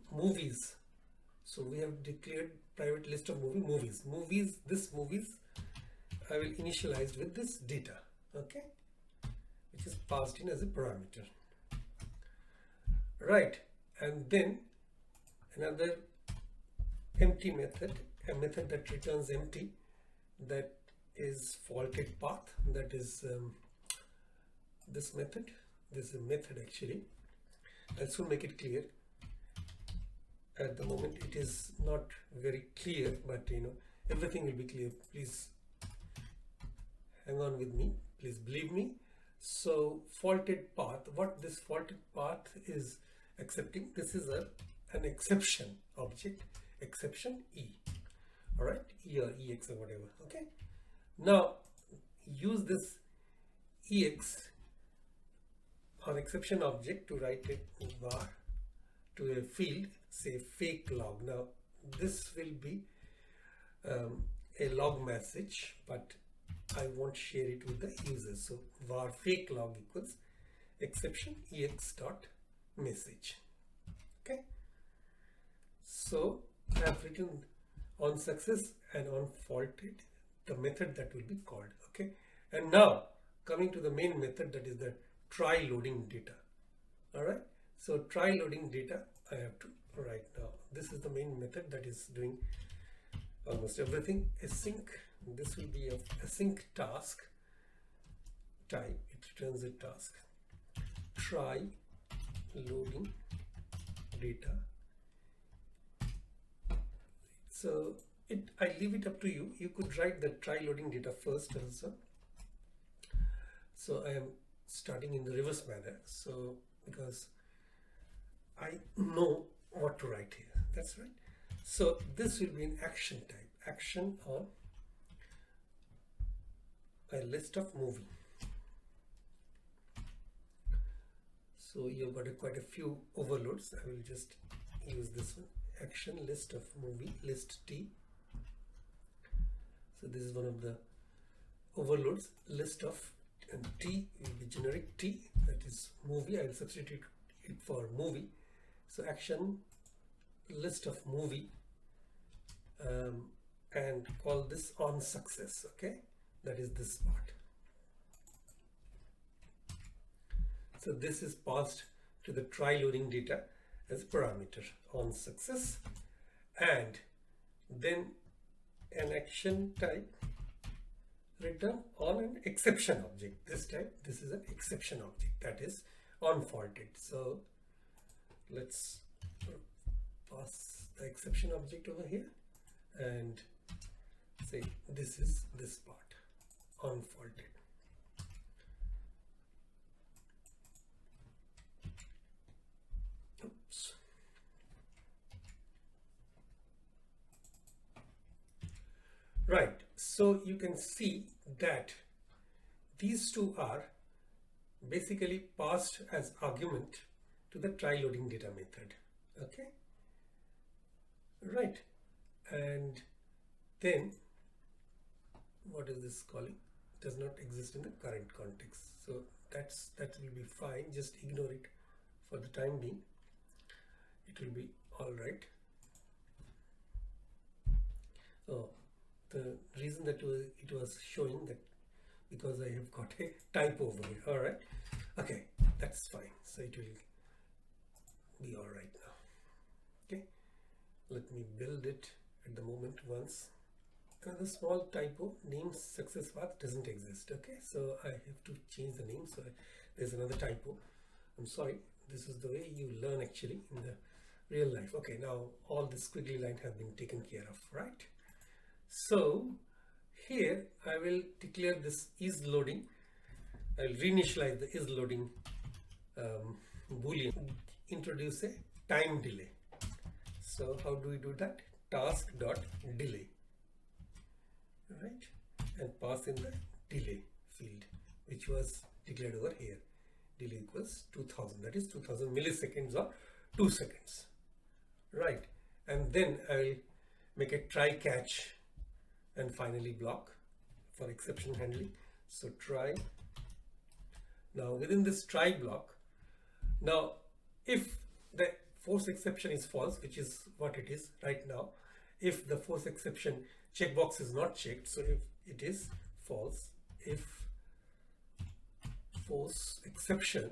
movies. So we have declared private list of movies. This movies I will initialize with this data, okay, which is passed in as a parameter. Right, and then another empty method, a method that returns empty, that is faulted path. That is this method. This is a method actually. I'll soon make it clear. At the moment it is not very clear, but everything will be clear. Please hang on with me, please believe me. So faulted path, what this faulted path is accepting, this is an exception object, exception E, all right, E or EX or whatever. Okay, now use this EX on exception object to write a var to a field, say fake log. Now this will be a log message, but I won't share it with the users. So var fake log equals exception EX dot message. Okay, so I have written on success and on faulted the method that will be called. Okay, and now coming to the main method, that is the try loading data. All right, so try loading data I have to write now. This is the main method that is doing almost everything. Async, this will be a async task type, it returns a task. Try loading data. So I leave it up to you. You could write the try loading data first also. So I am starting in the reverse manner. So because I know what to write here. That's right. So this will be an action type. Action on a list of movie. So you've got quite a few overloads. I will just use this one. Action list of movie, list T. So this is one of the overloads. List of, and T will be generic T, that is movie. I will substitute it for movie. So action list of movie, and call this on success. Okay, that is this part. So this is passed to the try loading data as parameter on success, and then an action type return on an exception object. This type, this is an exception object, that is unfaulted. So let's pass the exception object over here and say this is this part, unfaulted. Oops. Right, so you can see that these two are basically passed as argument to the try loading data method. Okay, right, and then what is this calling? It does not exist in the current context, so that will be fine. Just ignore it for the time being. It will be all right. Oh, the reason that it was showing that because I have got a typo over here. All right, okay, that's fine. So it will be all right now. Okay, let me build it at the moment once. Another small typo, name success path doesn't exist. Okay, so I have to change the name. So there's another typo. I'm sorry. This is the way you learn actually in the real life. Okay, now all the squiggly line have been taken care of, right? So here I will declare this is loading. I'll reinitialize the is loading boolean, introduce a time delay. So how do we do that? Task dot delay, right? And pass in the delay field, which was declared over here. Delay equals 2000, that is 2000 milliseconds or 2 seconds, right? And then I will make a try catch and finally block for exception handling. So try. Now within this try block, now if the force exception is false, which is what it is right now, if the force exception checkbox is not checked, so if it is false, if force exception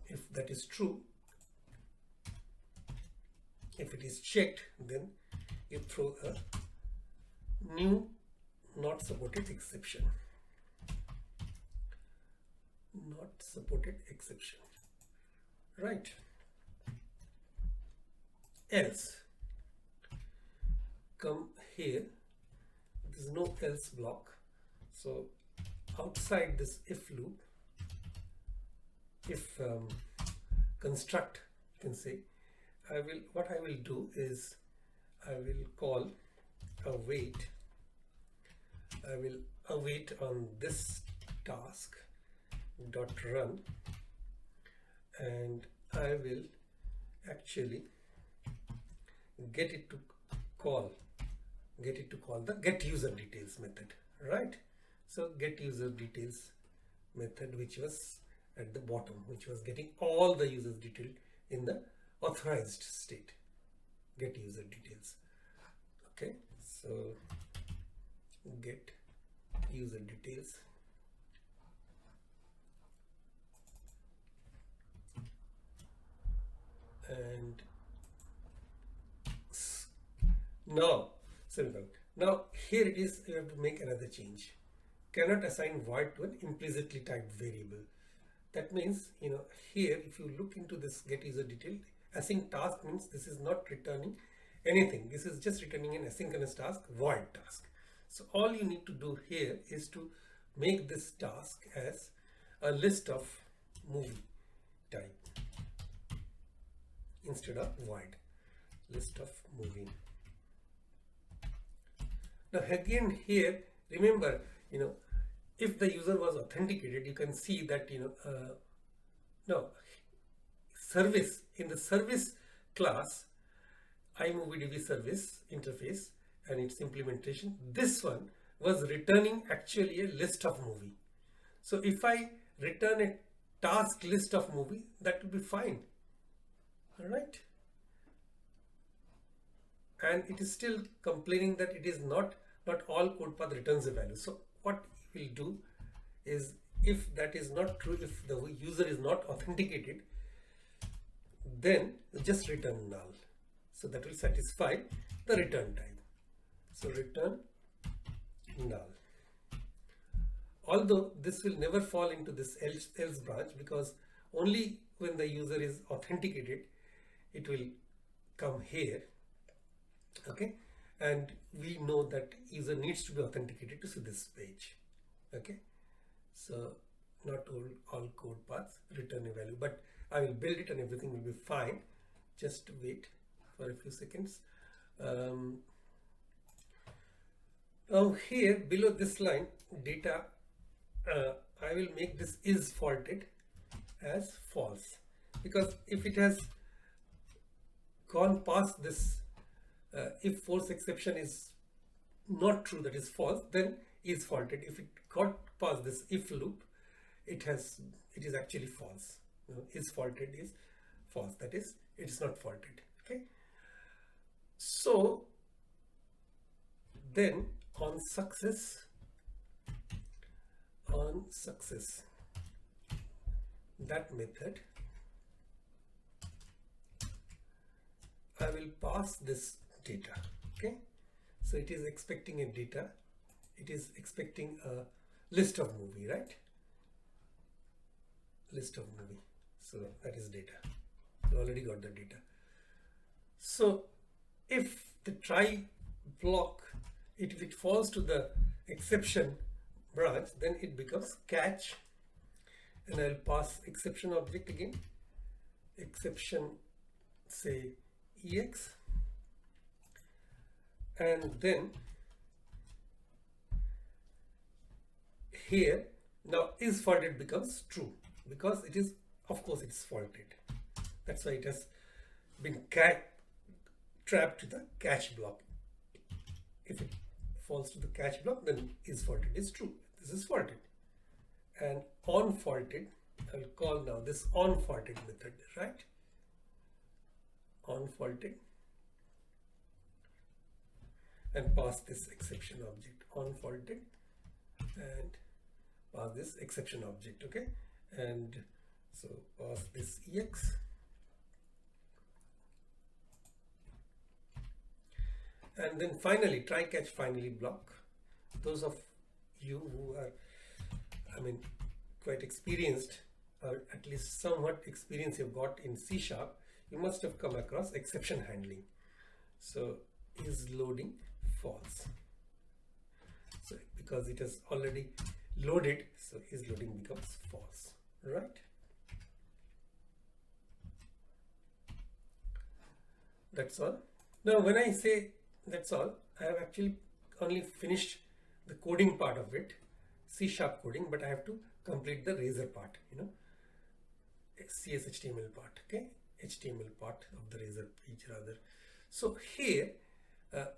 if that is true, if it is checked, then you throw a new not supported exception. Not supported exception, right? Else, come here, there's no else block. So outside this if loop, if construct, you can say, what I will do is I will call await. I will await on this task dot run, and I will actually get it to call the get user details method, right? So get user details method, which was at the bottom, which was getting all the users detail in the authorized state, get user details. Okay, so get user details, and now now here it is, you have to make another change. Cannot assign void to an implicitly typed variable. That means, here if you look into this get user detail, async task means this is not returning anything. This is just returning an asynchronous task, void task. So all you need to do here is to make this task as a list of movie type instead of void, list of movie. Now again here, remember, if the user was authenticated, you can see that, no, service, in the service class, iMovieDB service interface and its implementation, this one was returning actually a list of movie. So if I return a task list of movie, that will be fine. All right. And it is still complaining that it is not all code path returns a value. So what we'll do is, if that is not true, if the user is not authenticated, then just return null. So that will satisfy the return type. So return null. Although this will never fall into this else branch, because only when the user is authenticated it will come here. Okay, and we know that user needs to be authenticated to see this page. Okay, so not all code paths return a value, but I will build it and everything will be fine. Just wait for a few seconds. Now here below this line data, I will make this is faulted as false, because if it has gone past this if false exception is not true, that is false, then is faulted. If it got past this if loop, it is actually false. Is faulted is false, that is it is not faulted. Okay, so then on success, that method, I will pass this data. Okay, so it is expecting a data, it is expecting a list of movie, right? List of movie, so that is data. You already got the data. So if the try block, if it falls to the exception branch, then it becomes catch, and I'll pass exception object again, exception say ex, and then here now is faulted becomes true, because it is, of course it's faulted. That's why it has been trapped to the catch block. If it falls to the catch block, then is faulted is true. This is faulted. And on faulted, I will call now this on faulted method, right? On faulted, and pass this exception object on faulted, and pass this exception object. Okay, and so pass this ex, and then finally try catch finally block. Those of you who are, I mean, quite experienced, or at least somewhat experience you've got in C#, you must have come across exception handling. So is loading false, so because it has already loaded, so is loading becomes false, right? That's all. Now when I say that's all, I have actually only finished the coding part of it, C# coding, but I have to complete the razor part, CSHTML part, okay, HTML part of the razor page rather. So here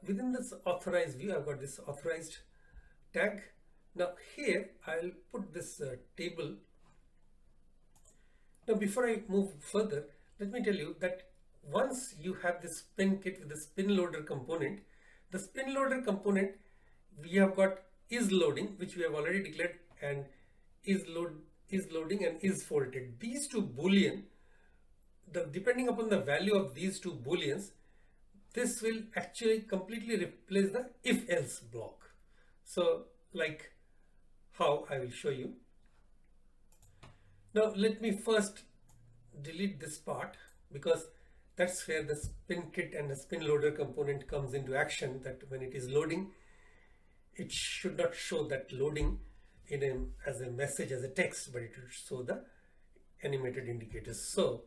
within this authorized view, I've got this authorized tag. Now here I'll put this table. Now before I move further, let me tell you that once you have this spin kit with the spin loader component, the spin loader component, we have got is loading, which we have already declared, and is loading and is faulted. These two boolean, depending upon the value of these two booleans, this will actually completely replace the if else block. So like how I will show you. Now let me first delete this part, because that's where the spin kit and the spin loader component comes into action, that when it is loading, it should not show that loading as a message, as a text, but it should show the animated indicators. So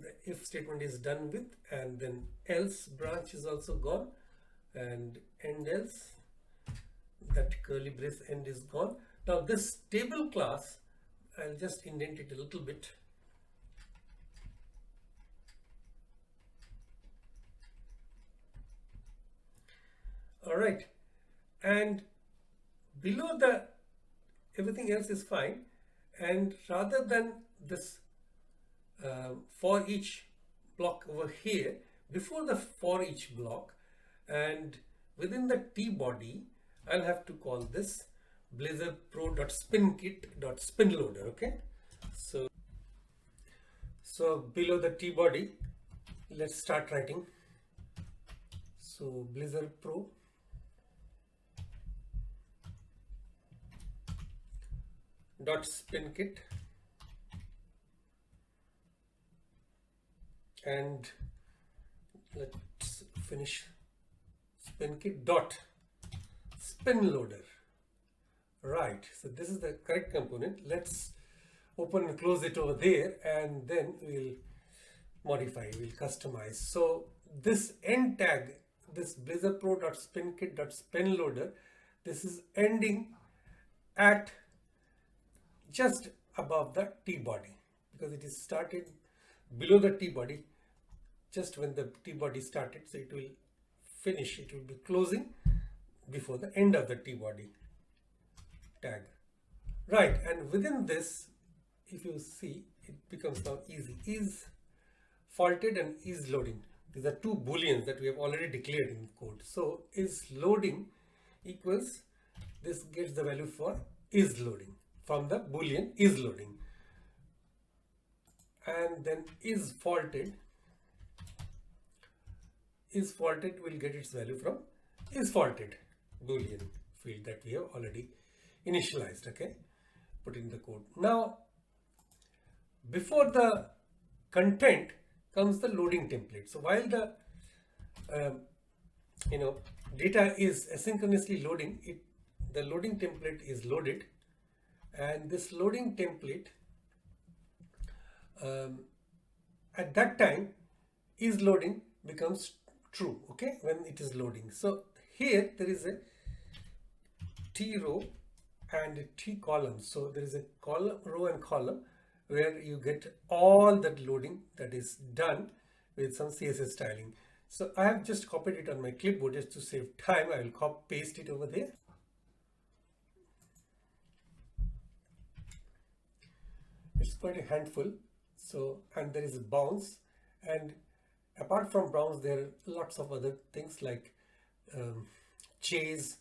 the if statement is done with, and then else branch is also gone, and end else, that curly brace end is gone. Now this table class, I'll just indent it a little bit. All right, and below the everything else is fine, and rather than this for each block over here, before the for each block and within the T body, I'll have to call this Blazor pro.spinkit.spinloader. Okay, so below the T body, let's start writing. So Blazor pro dot spinkit and let's finish spinkit dot spin loader. Right, so this is the correct component. Let's open and close it over there, and then we'll modify, we'll customize. So this end tag, this Blazor Pro.spinkit.spinloader, this is ending at just above the T body, because it is started below the T body just when the T body started. So it will finish, it will be closing before the end of the T body tag. Right, and within this, if you see, it becomes now easy. Is faulted and is loading. These are two booleans that we have already declared in code. So is loading equals, this gets the value for is loading from the boolean is loading, and then is faulted will get its value from is faulted boolean field that we have already initialized. Okay, put in the code. Now before the content comes the loading template. So while the data is asynchronously loading, the loading template is loaded, and this loading template at that time is loading becomes true. Okay, when it is loading. So here there is a T row and a T column. So there is a column, row and column, where you get all that loading that is done with some CSS styling. So I have just copied it on my clipboard just to save time. I will paste it over there. It's quite a handful. So, and there is a bounce, and apart from bounce, there are lots of other things like chase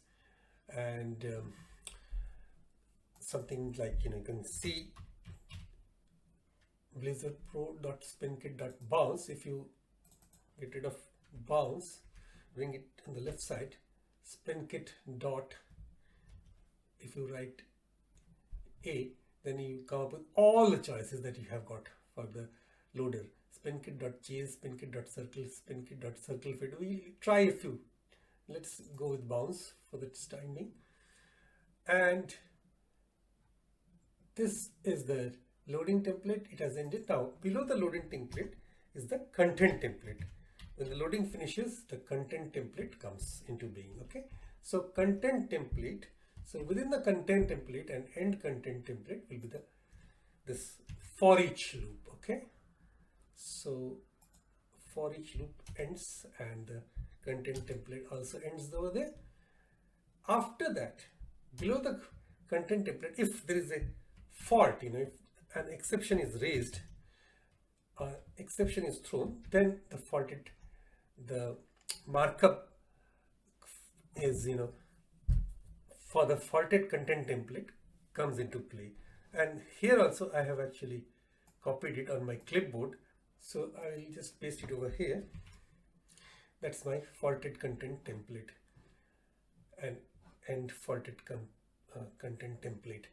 and something like, you can see Blazor Pro.spinkit.bounce. If you get rid of bounce, bring it on the left side, spinkit dot, if you write A, then you come up with all the choices that you have got for the loader. Spinkit.chase, spinkit.circle, spinkit.circle fit. We'll try a few. Let's go with bounce for the time being. And this is the loading template. It has ended. Now below the loading template is the content template. When the loading finishes, the content template comes into being. Okay, so content template. So within the content template and end content template will be this for each loop. Okay, so for each loop ends, and the content template also ends over there. After that, below the content template, if there is a fault, if an exception is raised, exception is thrown, then the markup is, for the faulted content template comes into play. And here also I have actually copied it on my clipboard, so I will just paste it over here. That's my faulted content template and faulted content template.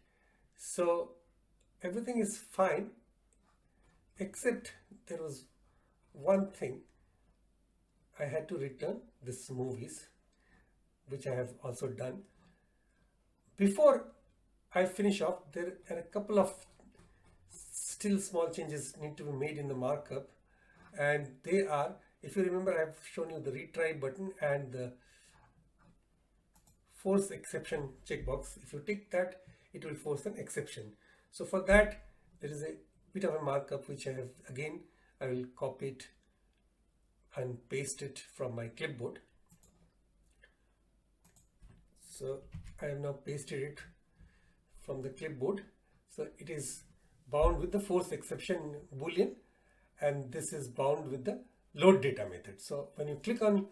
So everything is fine, except there was one thing. I had to return this movies, which I have also done. Before I finish off, there are a couple of still small changes need to be made in the markup, and they are, if you remember, I have shown you the retry button and the force exception checkbox. If you tick that, it will force an exception. So for that, there is a bit of a markup which I will copy it and paste it from my clipboard. So I have now pasted it from the clipboard. So it is bound with the force exception boolean, and this is bound with the load data method. So when you click on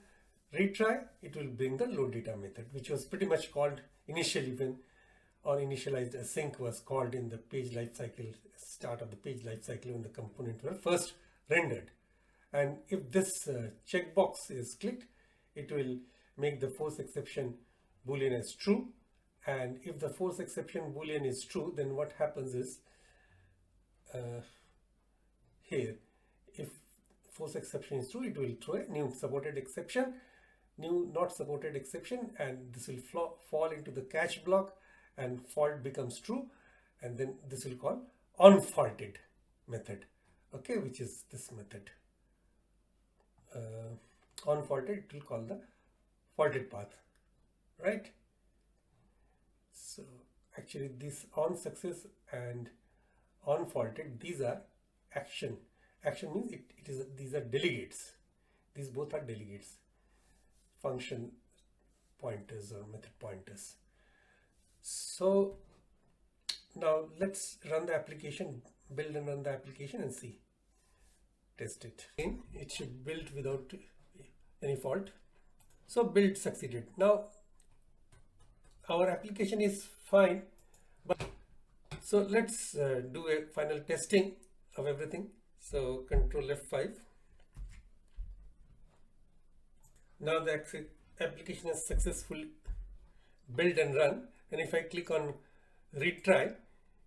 retry, it will bring the load data method, which was pretty much called initially when initialized async was called in the page lifecycle, start of the page lifecycle when the component were first rendered. And if this checkbox is clicked, it will make the force exception boolean as true, And if the force exception boolean is true, then what happens is here, if force exception is true, it will throw a new supported exception, new not supported exception, and this will fall into the catch block, and fault becomes true, and then this will call unfaulted method, okay, which is this method. Unfaulted, it will call the faulted path, right? So actually this on success and unfaulted, these are action. Action means these are delegates. These both are delegates, function pointers or method pointers. So now let's run the application, build and run the application and see. Test it. It should build without any fault. So build succeeded. Now our application is fine, but so let's do a final testing of everything. So Control F5. Now the application is successfully built and run, and if I click on retry,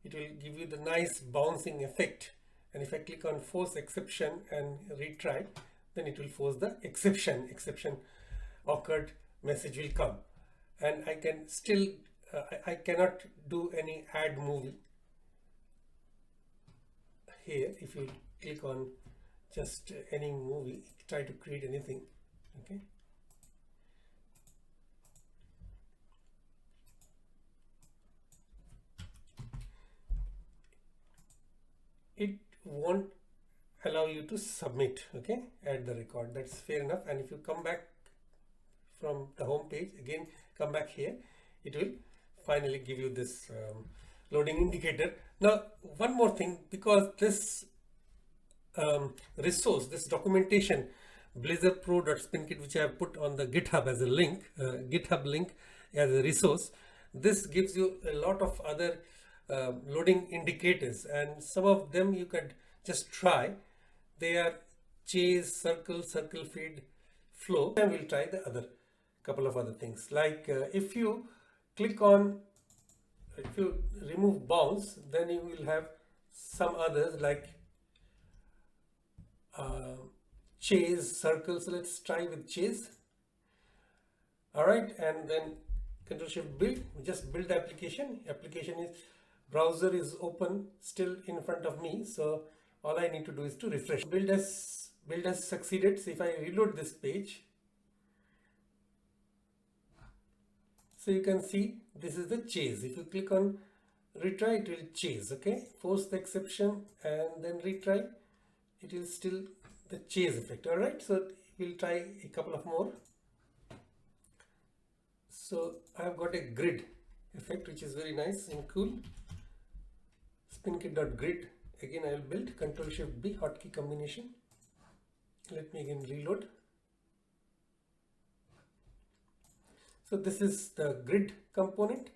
it will give you the nice bouncing effect. And if I click on force exception and retry, then it will force the exception occurred message will come. And I can still I cannot do any add movie here. If you click on just any movie, try to create anything, okay, it won't allow you to submit, okay, add the record. That's fair enough. And if you come back from the home page, again come back here, it will finally give you this loading indicator. Now one more thing, because this resource, this documentation, Blazor Pro.spinkit, which I have put on the GitHub as a link, GitHub link as a resource, this gives you a lot of other loading indicators, and some of them you could just try. They are chase, circle, circle feed, flow, and we'll try the other couple of other things. Like if you click on, if you remove bounce, then you will have some others like chase, circle. So let's try with chase. All right, and then Control Shift build, just build the application. Application is, browser is open still in front of me, so all I need to do is to refresh. Build has succeeded. So if I reload this page, so you can see this is the chase. If you click on retry, it will chase, okay, force the exception and then retry, it is still the chase effect. All right, so we'll try a couple of more. So I have got a grid effect, which is very nice and cool. Spinkit.grid. Again, I will build Control Shift B hotkey combination. Let me again reload. So this is the grid component.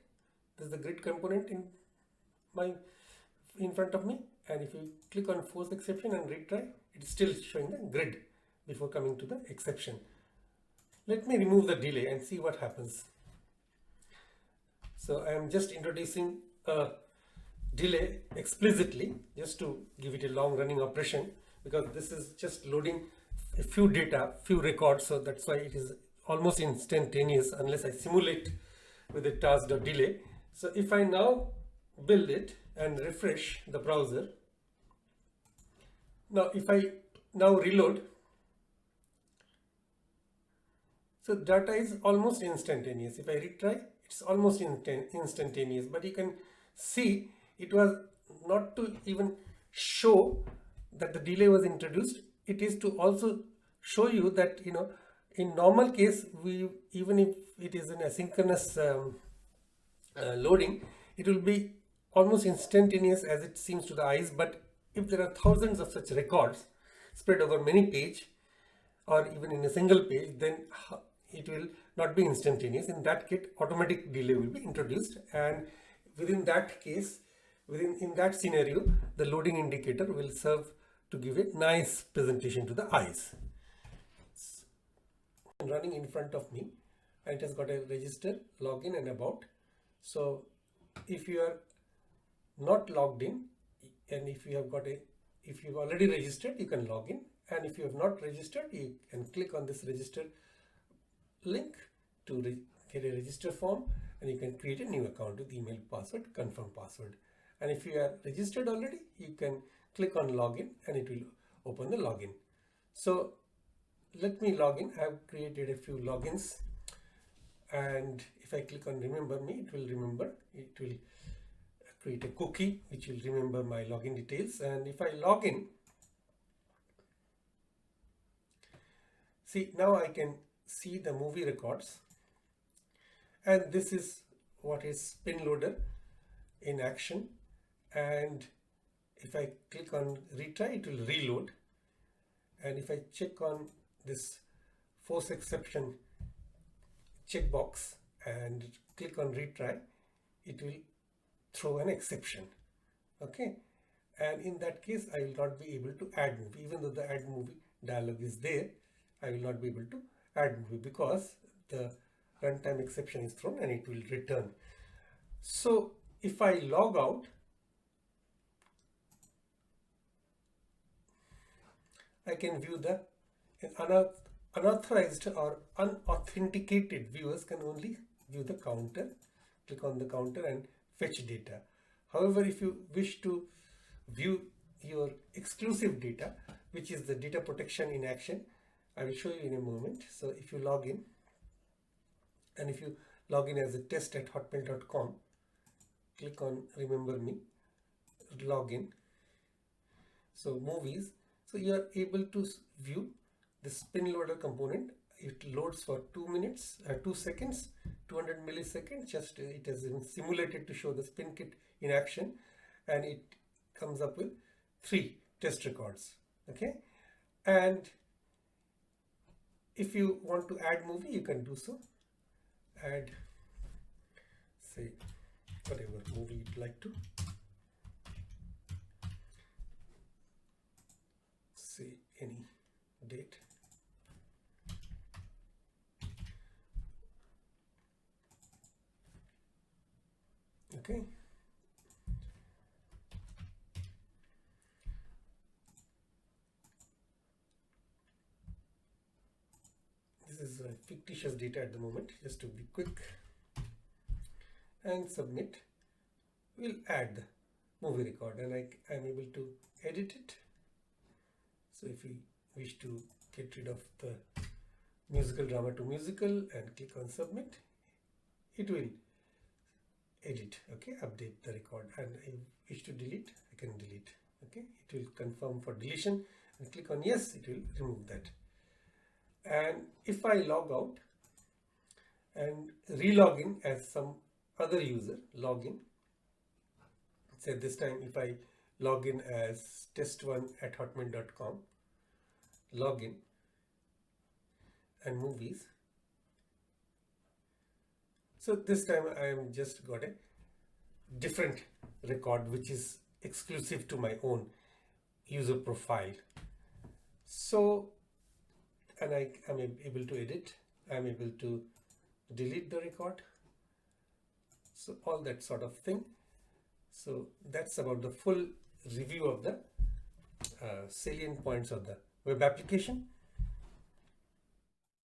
This is the grid component in front of me. And if you click on force exception and retry, it is still showing the grid before coming to the exception. Let me remove the delay and see what happens. So I am just introducing a delay explicitly just to give it a long running operation, because this is just loading a few data, few records, so that's why it is almost instantaneous unless I simulate with a task.delay. So if I now build it and refresh the browser, now if I now reload, so data is almost instantaneous. If I retry, it's almost instantaneous, but you can see it was not to even show that the delay was introduced. It is to also show you that, you know, in normal case, even if it is an asynchronous loading, it will be almost instantaneous as it seems to the eyes. But if there are thousands of such records spread over many pages or even in a single page, then it will not be instantaneous. In that case, automatic delay will be introduced, and within that case, in that scenario, the loading indicator will serve to give a nice presentation to the eyes. Running in front of me, and it has got a register, login and about. So if you are not logged in, and if you've already registered, you can log in, and if you have not registered, you can click on this register link to get a register form, and you can create a new account with email, password, confirm password. And if you are registered already, you can click on login and it will open the login. So let me log in. I have created a few logins, and if I click on remember me, it will create a cookie which will remember my login details. And if I log in, see, now I can see the movie records, and this is what is spin loader in action. And if I click on retry, it will reload. And if I check on this force exception checkbox and click on retry, it will throw an exception. Okay, and in that case I will not be able to add movie. Even though the add movie dialog is there, I will not be able to add movie because the runtime exception is thrown and it will return. So if I log out, I can view the unauthorized or unauthenticated viewers can only view the counter. Click on the counter and fetch data. However, if you wish to view your exclusive data, which is the data protection in action, I will show you in a moment. So if you log in, and if you log in as a test@hotmail.com, click on remember me, log in. So movies. So you are able to view the spin loader component. It loads for 2 minutes, 2 seconds, 200 milliseconds. Just it has been simulated to show the spin kit in action, and it comes up with 3 test records. Okay, and if you want to add movie, you can do so. Add, say, whatever movie you'd like to. Say any date. Okay. This is a fictitious data at the moment, just to be quick. And submit. We'll add the movie record, and I'm able to edit it. So if we wish to get rid of the musical drama to musical and click on submit, it will edit, okay, update the record. And I wish to delete, I can delete. Okay, it will confirm for deletion, and click on yes, it will remove that. And if I log out and re-log in as some other user, log in, say this time if I log in as test1@hotmail.com, log in and movies. So this time I am just got a different record which is exclusive to my own user profile. So, and I am able to edit, I am able to delete the record. So all that sort of thing. So that's about the full review of the salient points of the web application.